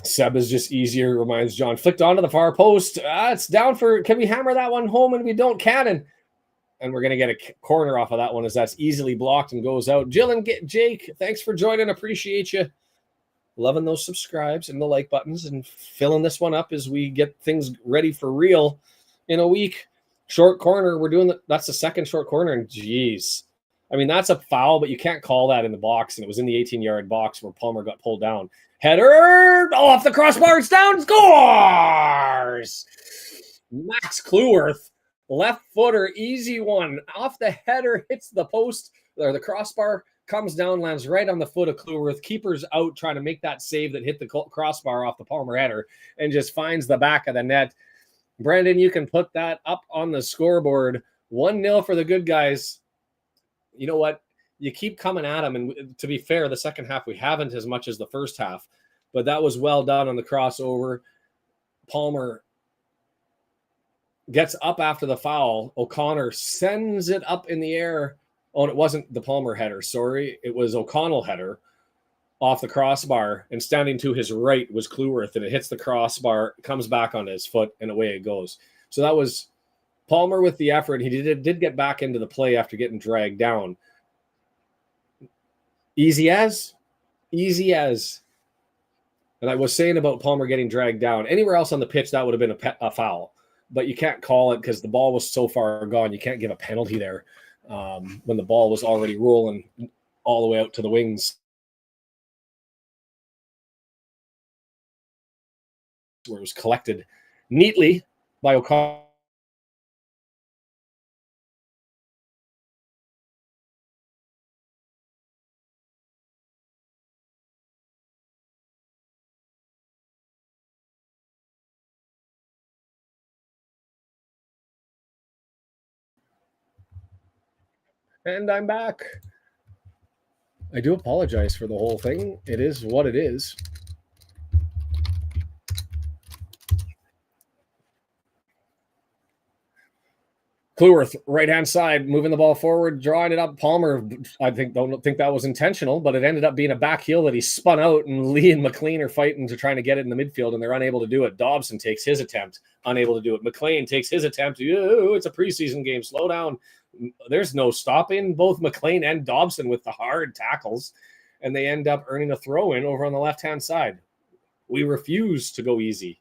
Seb is just easier, reminds John. Flicked onto the far post. It's down for, can we hammer that one home? And we don't, Cannon. And we're going to get a corner off of that one as that's easily blocked and goes out. Jill and Jake, thanks for joining. Appreciate you. Loving those subscribes and the like buttons and filling this one up as we get things ready for real in a week. Short corner, we're doing that's the second short corner, and geez. I mean, that's a foul, but you can't call that in the box, and it was in the 18-yard box where Palmer got pulled down. Header off the crossbar, it's down, scores! Max Cleworth, left footer, easy one, off the header, hits the post, or the crossbar, comes down, lands right on the foot of Cleworth. Keeper's out trying to make that save that hit the crossbar off the Palmer header and just finds the back of the net. Brandon, you can put that up on the scoreboard. 1-0 for the good guys. You know what? You keep coming at them. And to be fair, the second half, we haven't as much as the first half. But that was well done on the crossover. Palmer gets up after the foul. O'Connor sends it up in the air. Oh, and it wasn't the Palmer header, sorry. It was O'Connell header off the crossbar, and standing to his right was Cleworth, and it hits the crossbar, comes back onto his foot, and away it goes. So that was Palmer with the effort. He did get back into the play after getting dragged down. Easy as. And I was saying about Palmer getting dragged down. Anywhere else on the pitch, that would have been a foul. But you can't call it because the ball was so far gone. You can't give a penalty there. When the ball was already rolling all the way out to the wings, where it was collected neatly by O'Connor. And I'm back. I do apologize for the whole thing. It is what it is. Cleworth, right-hand side, moving the ball forward, drawing it up. Palmer, don't think that was intentional, but it ended up being a back heel that he spun out, and Lee and McLean are fighting to trying to get it in the midfield, and they're unable to do it. Dobson takes his attempt, unable to do it. McLean takes his attempt. Ooh, it's a preseason game. Slow down. There's no stopping both McLean and Dobson with the hard tackles, and they end up earning a throw-in over on the left-hand side. We refuse to go easy.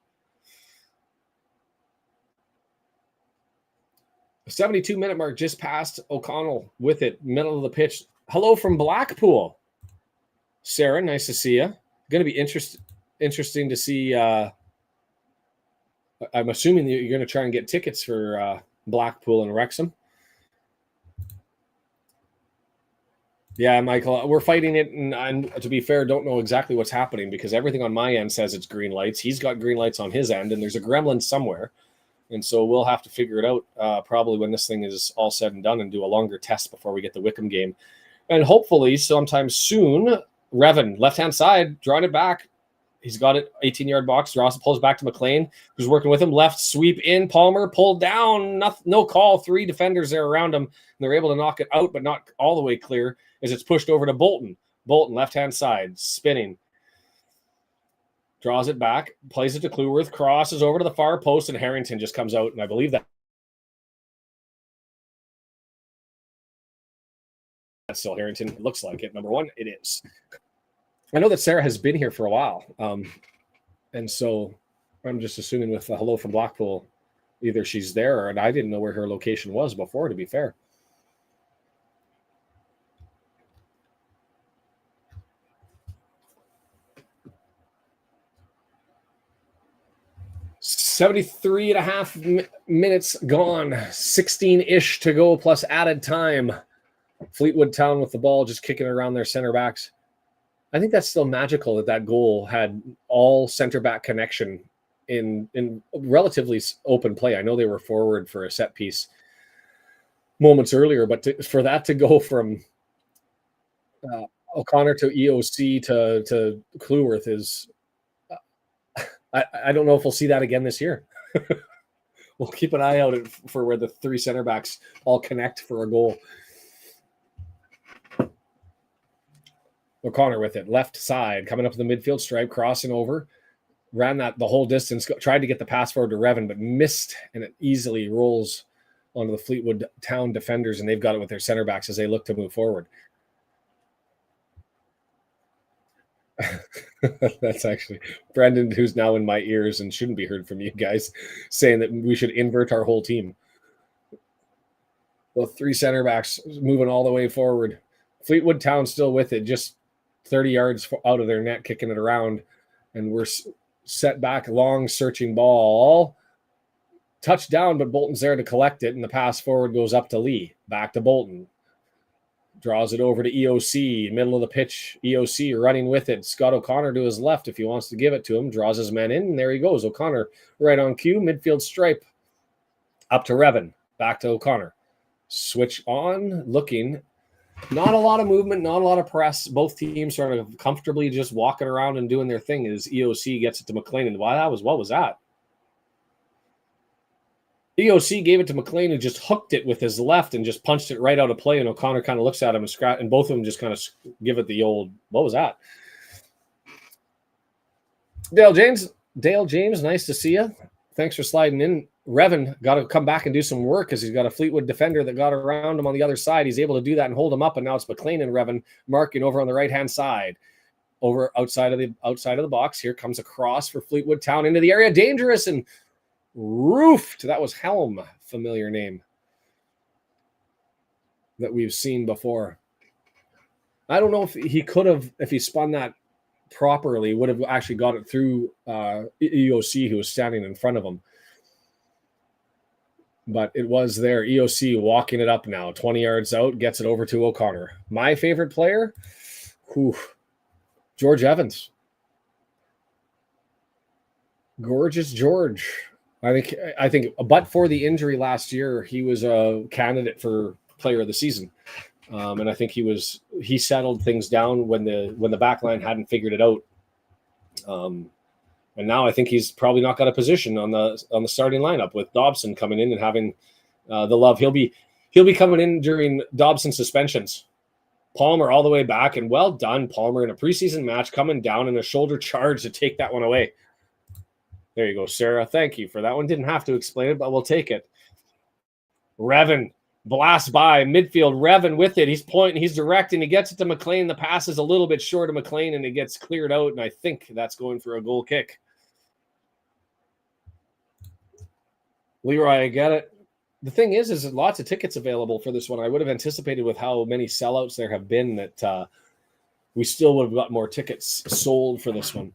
72-minute mark just passed. O'Connell with it, middle of the pitch. Hello from Blackpool. Sarah, nice to see you. Going to be interesting to see. I'm assuming that you're going to try and get tickets for Blackpool and Wrexham. Yeah, Michael, we're fighting it, and to be fair, don't know exactly what's happening because everything on my end says it's green lights. He's got green lights on his end, and there's a gremlin somewhere. And so we'll have to figure it out probably when this thing is all said and done and do a longer test before we get the Wickham game. And hopefully sometime soon, Revan, left-hand side, drawing it back. He's got it, 18-yard box. Ross pulls back to McLean, who's working with him. Left sweep in. Palmer pulled down. No call. 3 defenders there around him. And they're able to knock it out, but not all the way clear as it's pushed over to Bolton. Bolton, left-hand side, spinning. Draws it back, plays it to Cleworth, crosses over to the far post, and Harrington just comes out, and I believe that's still Harrington. It looks like it. Number 1, it is. I know that Sarah has been here for a while, and so I'm just assuming with the hello from Blackpool, either she's there, and I didn't know where her location was before, to be fair. $73 and a half minutes gone, 16-ish to go plus added time. Fleetwood Town with the ball, just kicking it around their center backs. I think that's still magical that goal had all center back connection in relatively open play. I know they were forward for a set piece moments earlier, but for that to go from O'Connor to EOC to Cleworth is, I don't know if we'll see that again this year. We'll keep an eye out for where the 3 center backs all connect for a goal. O'Connor with it, left side, coming up to the midfield stripe, crossing over, ran that the whole distance, tried to get the pass forward to Revan, but missed, and it easily rolls onto the Fleetwood Town defenders, and they've got it with their center backs as they look to move forward. That's actually Brendan, who's now in my ears and shouldn't be heard from you guys, saying that we should invert our whole team. The 3 center backs moving all the way forward. Fleetwood Town still with it, just 30 yards out of their net, kicking it around, and we're set back, long searching ball, touchdown, but Bolton's there to collect it, and the pass forward goes up to Lee, back to Bolton, draws it over to EOC, middle of the pitch. EOC running with it. Scott O'Connor to his left if he wants to give it to him, draws his men in, and there he goes. O'Connor right on cue, midfield stripe, up to Revan, back to O'Connor, switch on, looking. Not a lot of movement, not a lot of press. Both teams sort of comfortably just walking around and doing their thing as EOC gets it to McLean. And what was that? EOC gave it to McLean, who just hooked it with his left and just punched it right out of play. And O'Connor kind of looks at him and scratch, and both of them just kind of give it the old, what was that? Dale James, nice to see you. Thanks for sliding in. Revan got to come back and do some work because he's got a Fleetwood defender that got around him on the other side. He's able to do that and hold him up, and now it's McLean and Revan marking over on the right-hand side. Over outside of the box. Here comes a cross for Fleetwood Town into the area. Dangerous and roofed. That was Helm, familiar name that we've seen before. I don't know if he could have, if he spun that properly, would have actually got it through EOC, who was standing in front of him. But it was there. EOC walking it up now. 20 yards out, gets it over to O'Connor. My favorite player? George Evans. Gorgeous George. I think, but for the injury last year, he was a candidate for player of the season. And I think he settled things down when the back line hadn't figured it out. And now I think he's probably not got a position on the starting lineup with Dobson coming in and having the love. He'll be coming in during Dobson suspensions. Palmer all the way back, and well done, Palmer, in a preseason match, coming down in a shoulder charge to take that one away. There you go, Sarah. Thank you for that one. Didn't have to explain it, but we'll take it. Revan blast by midfield. Revan with it. He's pointing. He's directing. He gets it to McLean. The pass is a little bit short of McLean, and it gets cleared out, and I think that's going for a goal kick. Leroy, I get it. The thing is lots of tickets available for this one. I would have anticipated with how many sellouts there have been that we still would have got more tickets sold for this one.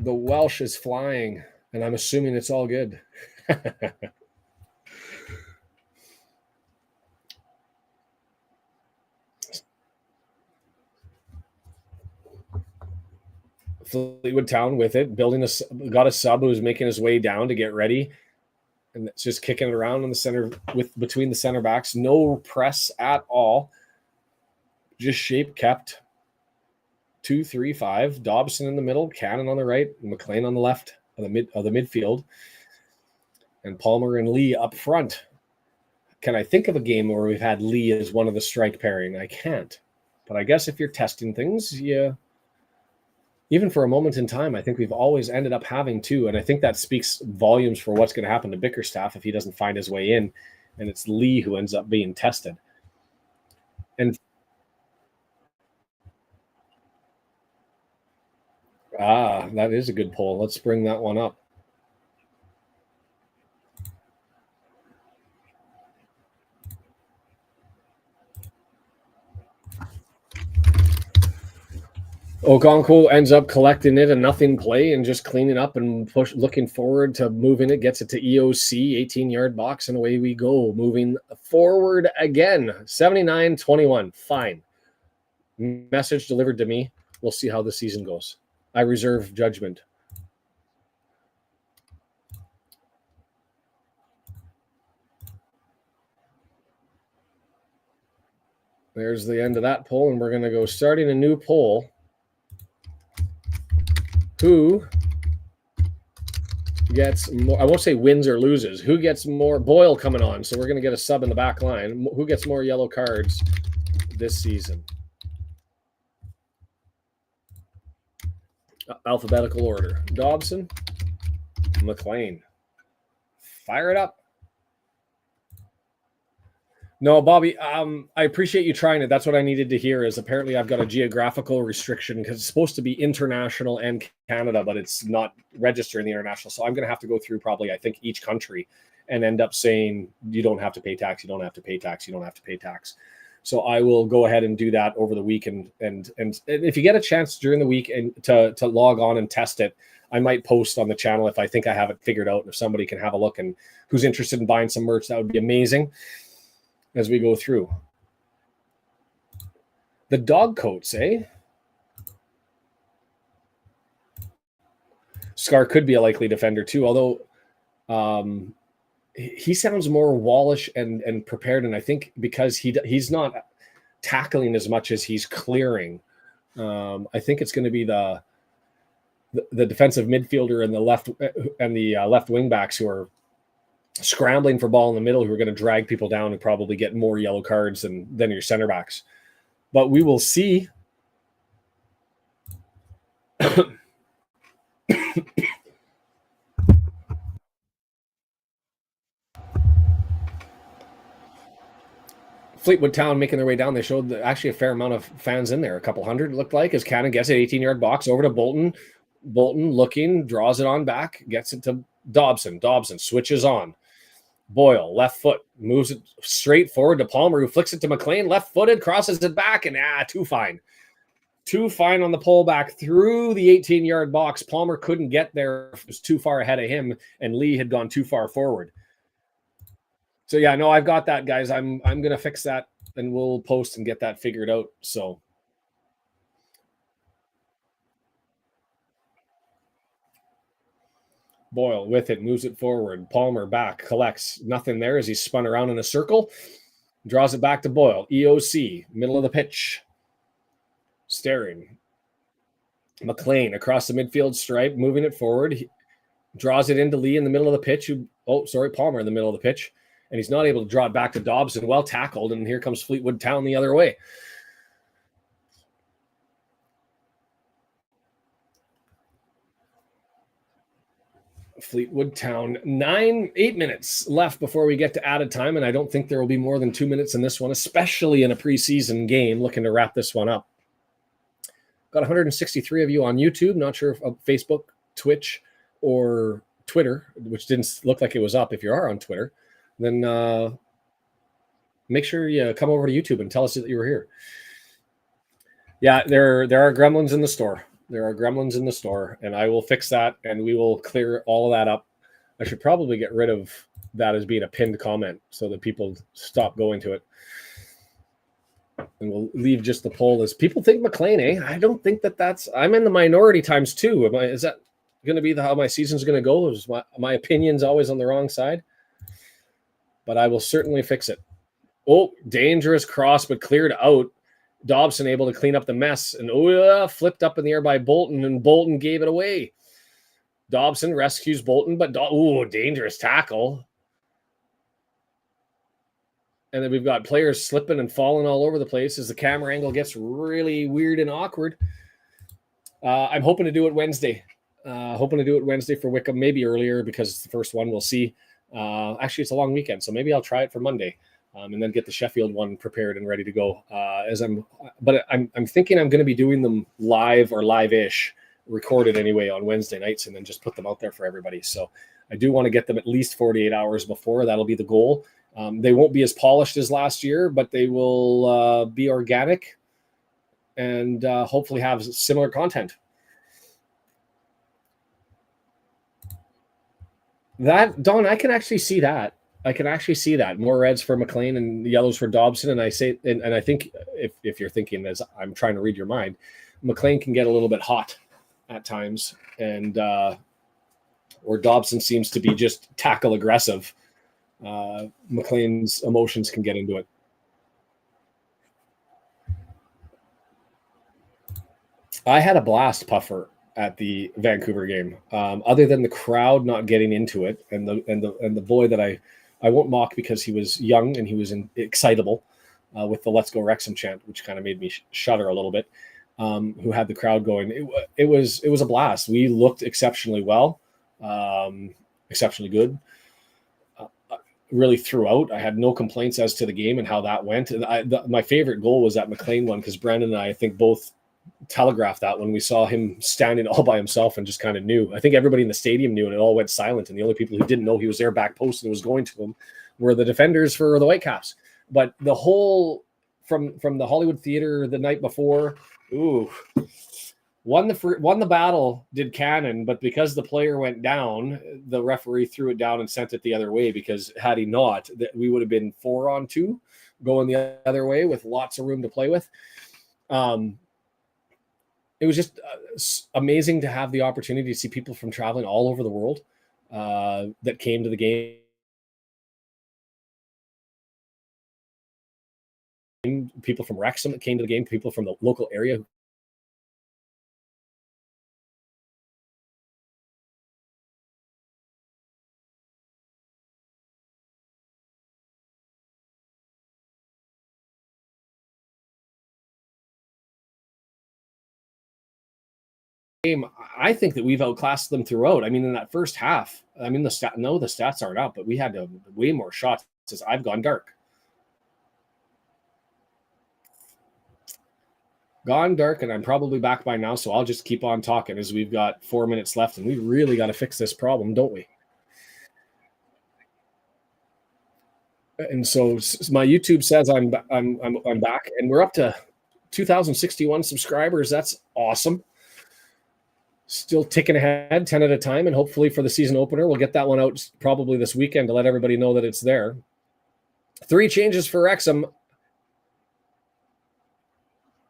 The Welsh is flying, and I'm assuming it's all good. Fleetwood Town with it, got a sub who's making his way down to get ready. And it's just kicking it around in the center between the center backs. No press at all. Just shape kept. 2-3-5. Dobson in the middle, Cannon on the right, McLean on the left of the midfield, and Palmer and Lee up front. Can I think of a game where we've had Lee as one of the strike pairing? I can't. But I guess if you're testing things, yeah. Even for a moment in time, I think we've always ended up having two, and I think that speaks volumes for what's going to happen to Bickerstaff if he doesn't find his way in, and it's Lee who ends up being tested. And that is a good poll. Let's bring that one up. Okonkwo ends up collecting it, a nothing play, and just cleaning up and looking forward to moving it, gets it to EOC, 18-yard box, and away we go. Moving forward again, 79-21, fine. Message delivered to me. We'll see how the season goes. I reserve judgment. There's the end of that poll, and we're going to go starting a new poll. Who gets more? I won't say wins or loses. Who gets more? Boyle coming on, so we're going to get a sub in the back line. Who gets more yellow cards this season? Alphabetical order. Dobson, McLean. Fire it up. No, Bobby, I appreciate you trying it. That's what I needed to hear is apparently I've got a geographical restriction because it's supposed to be international and Canada, but it's not registered in the international. So I'm going to have to go through probably, I think, each country and end up saying you don't have to pay tax, you don't have to pay tax, you don't have to pay tax. So I will go ahead and do that over the week. And if you get a chance during the week and to log on and test it, I might post on the channel if I think I have it figured out. And if somebody can have a look and who's interested in buying some merch, that would be amazing. As we go through the dog coats, Scarr could be a likely defender too, although he sounds more wallish and prepared, and I think because he's not tackling as much as he's clearing, I think it's going to be the defensive midfielder and the left wing backs who are scrambling for ball in the middle, who are going to drag people down and probably get more yellow cards than your center backs. But we will see. Fleetwood Town making their way down. They showed actually a fair amount of fans in there, a couple hundred, it looked like, as Cannon gets it, 18-yard box over to Bolton. Bolton looking, draws it on back, gets it to Dobson. Dobson switches on. Boyle, left foot, moves it straight forward to Palmer, who flicks it to McLean, left-footed, crosses it back, and too fine. Too fine on the pullback through the 18-yard box. Palmer couldn't get there. It was too far ahead of him, and Lee had gone too far forward. So, yeah, no, I've got that, guys. I'm going to fix that, and we'll post and get that figured out. So, Boyle with it, moves it forward. Palmer back, collects. Nothing there as he's spun around in a circle. Draws it back to Boyle. EOC, middle of the pitch. Staring. McLean across the midfield stripe, moving it forward. He draws it into Lee in the middle of the pitch. Palmer in the middle of the pitch. And he's not able to draw it back to Dobson. Well tackled, and here comes Fleetwood Town the other way. Fleetwood Town, 8 minutes left before we get to added time, and I don't think there will be more than 2 minutes in this one, especially in a preseason game, looking to wrap this one up. Got 163 of you on YouTube, not sure if Facebook, Twitch, or Twitter, which didn't look like it was up. If you are on Twitter, then make sure you come over to YouTube and tell us that you were here. Yeah, there are gremlins in the store. There are gremlins in the store, and I will fix that, and we will clear all of that up. I should probably get rid of that as being a pinned comment so that people stop going to it. And we'll leave just the poll as people think McLean, eh? I don't think that's. I'm in the minority times too. Is that going to be how my season's going to go? Is my opinion's always on the wrong side? But I will certainly fix it. Oh, dangerous cross, but cleared out. Dobson able to clean up the mess, and flipped up in the air by Bolton, and Bolton gave it away. Dobson rescues Bolton, but dangerous tackle. And then we've got players slipping and falling all over the place as the camera angle gets really weird and awkward. I'm hoping to do it Wednesday. For Wickham, maybe earlier because it's the first one. We'll see. Actually, it's a long weekend, so maybe I'll try it for Monday, and then get the Sheffield one prepared and ready to go. I'm thinking I'm going to be doing them live or live-ish, recorded anyway on Wednesday nights, and then just put them out there for everybody. So I do want to get them at least 48 hours before. That'll be the goal. They won't be as polished as last year, but they will be organic and hopefully have similar content. That, Don, I can actually see that. More reds for McLean and yellows for Dobson. And I say, and I think if you're thinking, as I'm trying to read your mind, McLean can get a little bit hot at times, and or Dobson seems to be just tackle aggressive. McLean's emotions can get into it. I had a blast, Puffer, at the Vancouver game. Other than the crowd not getting into it, and the boy that I won't mock because he was young and he was excitable with the "Let's Go Wrexham" chant, which kind of made me shudder a little bit. Who had the crowd going? It was a blast. We looked exceptionally well, exceptionally good. Really throughout. I had no complaints as to the game and how that went. And my favorite goal was that McLean one, because Brandon and I think both telegraphed that when we saw him standing all by himself and just kind of knew. I think everybody in the stadium knew, and it all went silent. And the only people who didn't know he was there back post and was going to him were the defenders for the Whitecaps. But the whole from the Hollywood Theater the night before, won the battle, did Cannon, but because the player went down, the referee threw it down and sent it the other way, because had he not, we would have been 4-on-2 going the other way with lots of room to play with. It was just amazing to have the opportunity to see people from traveling all over the world that came to the game. People from Wrexham that came to the game, people from the local area. I think that we've outclassed them throughout. I mean, in that first half, the stats aren't up, but we had way more shots. It says I've gone dark. Gone dark, and I'm probably back by now, so I'll just keep on talking as we've got 4 minutes left, and we really got to fix this problem, don't we? And so my YouTube says I'm back, and we're up to 2,061 subscribers. That's awesome. Still ticking ahead, 10 at a time, and hopefully for the season opener, we'll get that one out probably this weekend to let everybody know that it's there. 3 changes for Wrexham.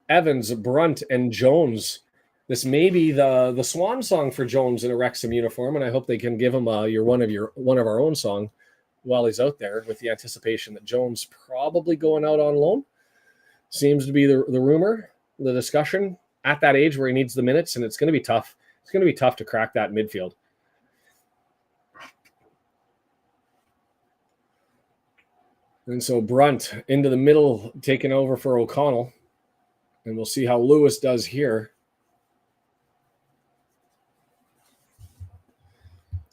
Evans, Brunt, and Jones. This may be the swan song for Jones in a Wrexham uniform, and I hope they can give him one of our own song while he's out there, with the anticipation that Jones probably going out on loan. Seems to be the rumor, the discussion at that age where he needs the minutes, and it's going to be tough. It's going to be tough to crack that midfield. And so Brunt into the middle, taking over for O'Connell. And we'll see how Lewis does here.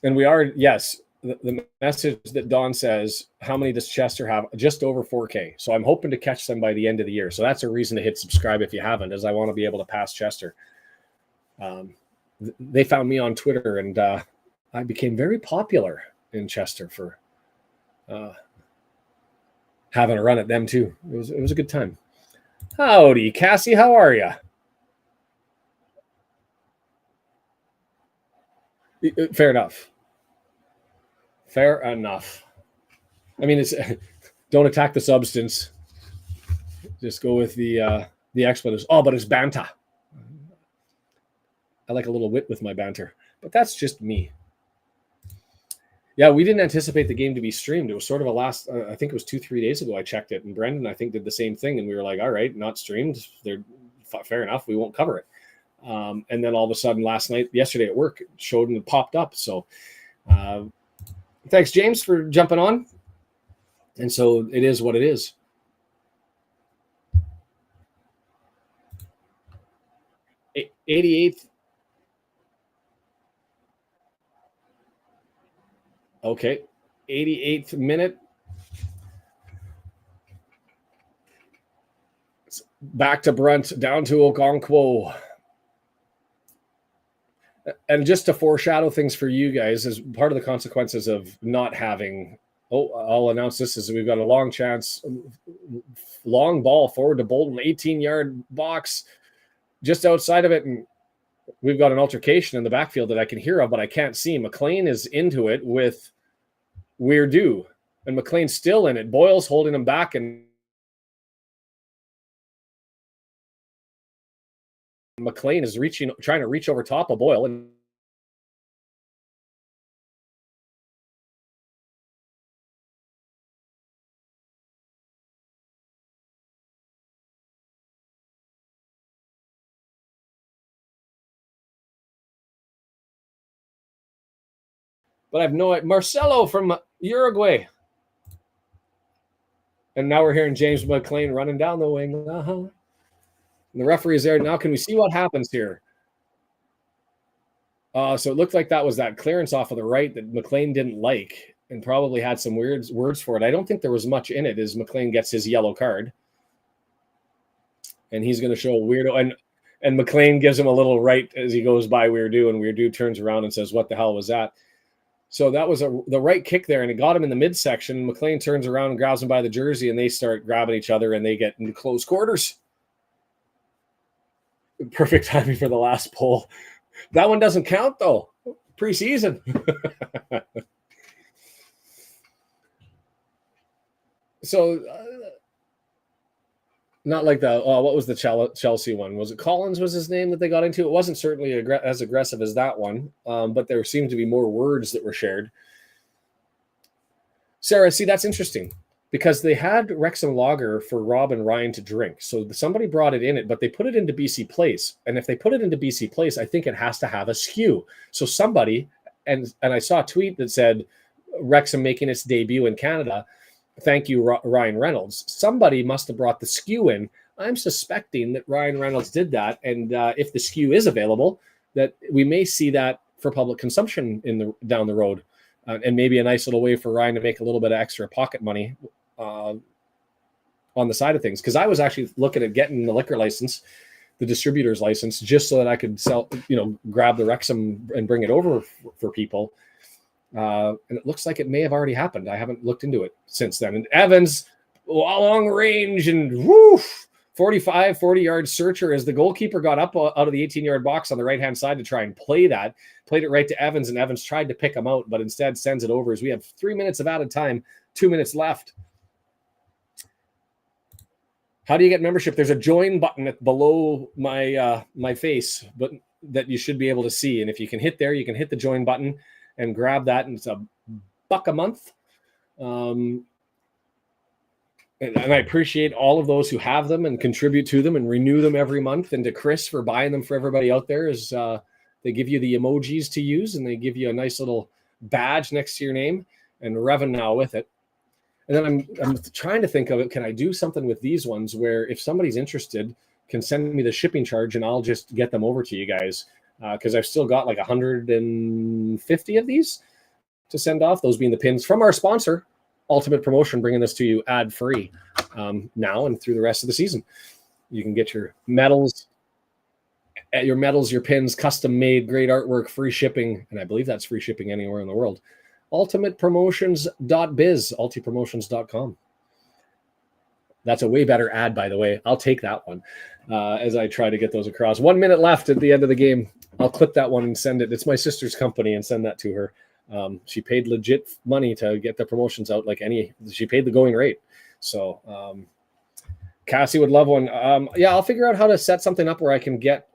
And we are, yes, the message that Don says, how many does Chester have? Just over 4K. So I'm hoping to catch them by the end of the year. So that's a reason to hit subscribe if you haven't, as I want to be able to pass Chester. They found me on Twitter, and I became very popular in Chester for having a run at them too. It was a good time. Howdy, Cassie. How are you? Fair enough. Fair enough. I mean, it's don't attack the substance. Just go with the expletives. Oh, but it's banter. I like a little wit with my banter, but that's just me. Yeah, we didn't anticipate the game to be streamed. It was sort of I think it was 2-3 days ago I checked it, and Brendan, I think, did the same thing, and we were like, all right, not streamed. They're fair enough. We won't cover it. And then all of a sudden yesterday at work, it showed and it popped up. So thanks, James, for jumping on. And so it is what it is. 88th. Okay. 88th minute. Back to Brunt, down to Okonkwo. And just to foreshadow things for you guys, as part of the consequences of not having, I'll announce this, is we've got a long ball forward to Bolton, 18-yard box, just outside of it, and we've got an altercation in the backfield that I can hear of, but I can't see. McLean is into it with Weirdo, and McLean's still in it. Boyle's holding him back, and McLean is trying to reach over top of Boyle, and but I've no idea. Marcelo from Uruguay. And now we're hearing James McLean running down the wing. And the referee is there. Now can we see what happens here? So it looked like that was that clearance off of the right that McLean didn't like and probably had some weird words for it. I don't think there was much in it as McLean gets his yellow card. And he's going to show Weirdo. And McLean gives him a little right as he goes by Weirdo, and Weirdo turns around and says, what the hell was that? So that was the right kick there, and it got him in the midsection. McLean turns around and grabs him by the jersey, and they start grabbing each other, and they get into close quarters. Perfect timing for the last pull. That one doesn't count, though. Preseason. So, not like the, what was the Chelsea one? Was it Collins was his name that they got into? It wasn't certainly as aggressive as that one, but there seemed to be more words that were shared. Sarah, see, that's interesting because they had Wrexham Lager for Rob and Ryan to drink. So somebody brought it in but they put it into BC Place. And if they put it into BC Place, I think it has to have a skew. So somebody, and I saw a tweet that said Wrexham making its debut in Canada. Thank you, Ryan Reynolds. Somebody must have brought the skew in. I'm suspecting that Ryan Reynolds did that. And if the skew is available, that we may see that for public consumption down the road. And maybe a nice little way for Ryan to make a little bit of extra pocket money on the side of things. Because I was actually looking at getting the liquor license, the distributor's license, just so that I could sell, grab the Wrexham and bring it over for people. And it looks like it may have already happened. I haven't looked into it since then. And Evans, long range and 40-yard searcher as the goalkeeper got up out of the 18-yard box on the right-hand side to try and play that. Played it right to Evans, and Evans tried to pick him out, but instead sends it over as we have 3 minutes of added time, 2 minutes left. How do you get membership? There's a join button below my face, but that you should be able to see. And if you can hit there, you can hit the join button and grab that, and it's $1 a month. And I appreciate all of those who have them and contribute to them and renew them every month. And to Chris for buying them for everybody out there is they give you the emojis to use, and they give you a nice little badge next to your name, and Revan now with it. And then I'm trying to think of it. Can I do something with these ones where if somebody's interested, can send me the shipping charge and I'll just get them over to you guys? Because I've still got like 150 of these to send off, those being the pins from our sponsor, Ultimate Promotion, bringing this to you ad-free now and through the rest of the season. You can get your medals, your pins, custom-made, great artwork, free shipping, and I believe that's free shipping anywhere in the world. ultimatepromotions.biz, ultipromotions.com. That's a way better ad, by the way. I'll take that one as I try to get those across. 1 minute left at the end of the game. I'll clip that one and send it. It's my sister's company and send that to her. She paid legit money to get the promotions out she paid the going rate. So Cassie would love one. Yeah, I'll figure out how to set something up where I can get.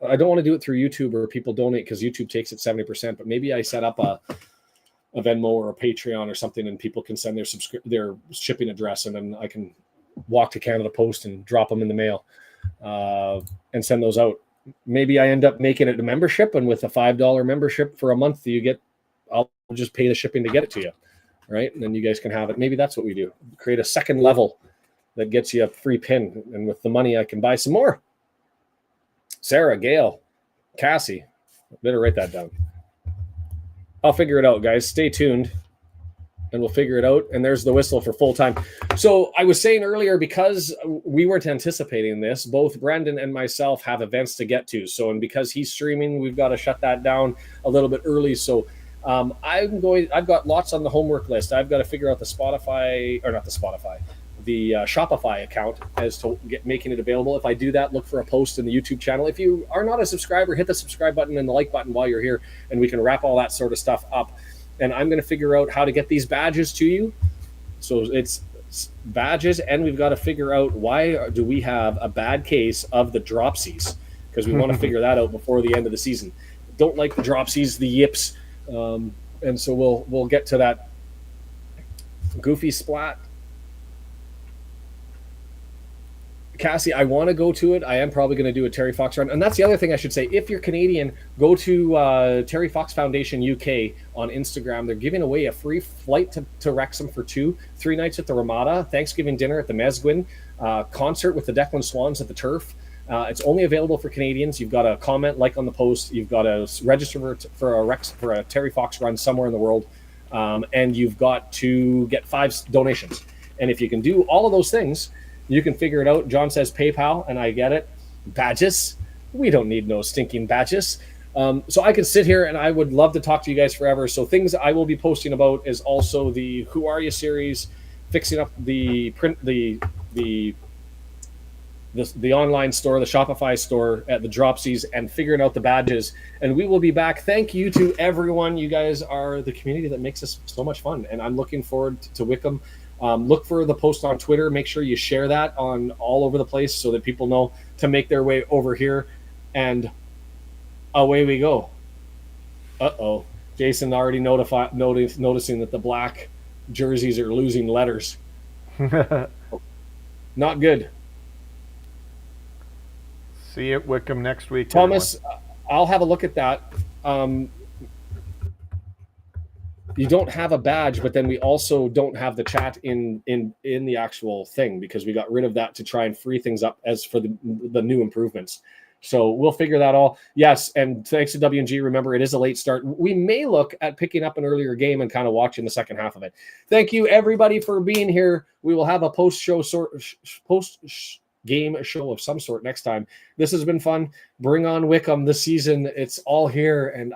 I don't want to do it through YouTube or people donate because YouTube takes it 70%. But maybe I set up a Venmo or a Patreon or something, and people can send their shipping address, and then I can walk to Canada Post and drop them in the mail and send those out. Maybe I end up making it a membership, and with a $5 membership for a month, I'll just pay the shipping to get it to you, right? And then you guys can have it. Maybe that's what we do. Create a second level that gets you a free pin, and with the money, I can buy some more. Sarah, Gail, Cassie, better write that down. I'll figure it out, guys. Stay tuned, and we'll figure it out. And there's the whistle for full time. So I was saying earlier, because we weren't anticipating this, both Brendan and myself have events to get to. So, and because he's streaming, we've got to shut that down a little bit early. So I've got lots on the homework list. I've got to figure out the Shopify account as to making it available. If I do that, look for a post in the YouTube channel. If you are not a subscriber, hit the subscribe button and the like button while you're here, and we can wrap all that sort of stuff up. And I'm going to figure out how to get these badges to you. So it's badges, and we've got to figure out why do we have a bad case of the dropsies, because we want to figure that out before the end of the season. Don't like the dropsies, the yips, and so we'll get to that. Goofy Splat. Cassie, I want to go to it. I am probably going to do a Terry Fox run. And that's the other thing I should say. If you're Canadian, go to Terry Fox Foundation UK on Instagram. They're giving away a free flight to Wrexham for 3 nights at the Ramada, Thanksgiving dinner at the Mesguin, concert with the Declan Swans at the Turf. It's only available for Canadians. You've got to comment, like on the post. You've got to register for a Terry Fox run somewhere in the world. And you've got to get 5 donations. And if you can do all of those things, you can figure it out. John says PayPal, and I get it. Badges? We don't need no stinking badges. So I could sit here, and I would love to talk to you guys forever. So things I will be posting about is also the Who Are You series, fixing up the online store, the Shopify store at the Dropsies, and figuring out the badges. And we will be back. Thank you to everyone. You guys are the community that makes this so much fun, and I'm looking forward to Wickham. Look for the post on Twitter. Make sure you share that on all over the place so that people know to make their way over here. And away we go. Uh-oh. Jason already noticing that the black jerseys are losing letters. Not good. See you at Wickham next week. Thomas, I'll have a look at that. You don't have a badge, but then we also don't have the chat in the actual thing, because we got rid of that to try and free things up as for the new improvements. So we'll figure that all. Yes, and thanks to W&G. Remember, it is a late start. We may look at picking up an earlier game and kind of watching the second half of it. Thank you, everybody, for being here. We will have a post-game show of some sort next time. This has been fun. Bring on Wickham this season. It's all here, and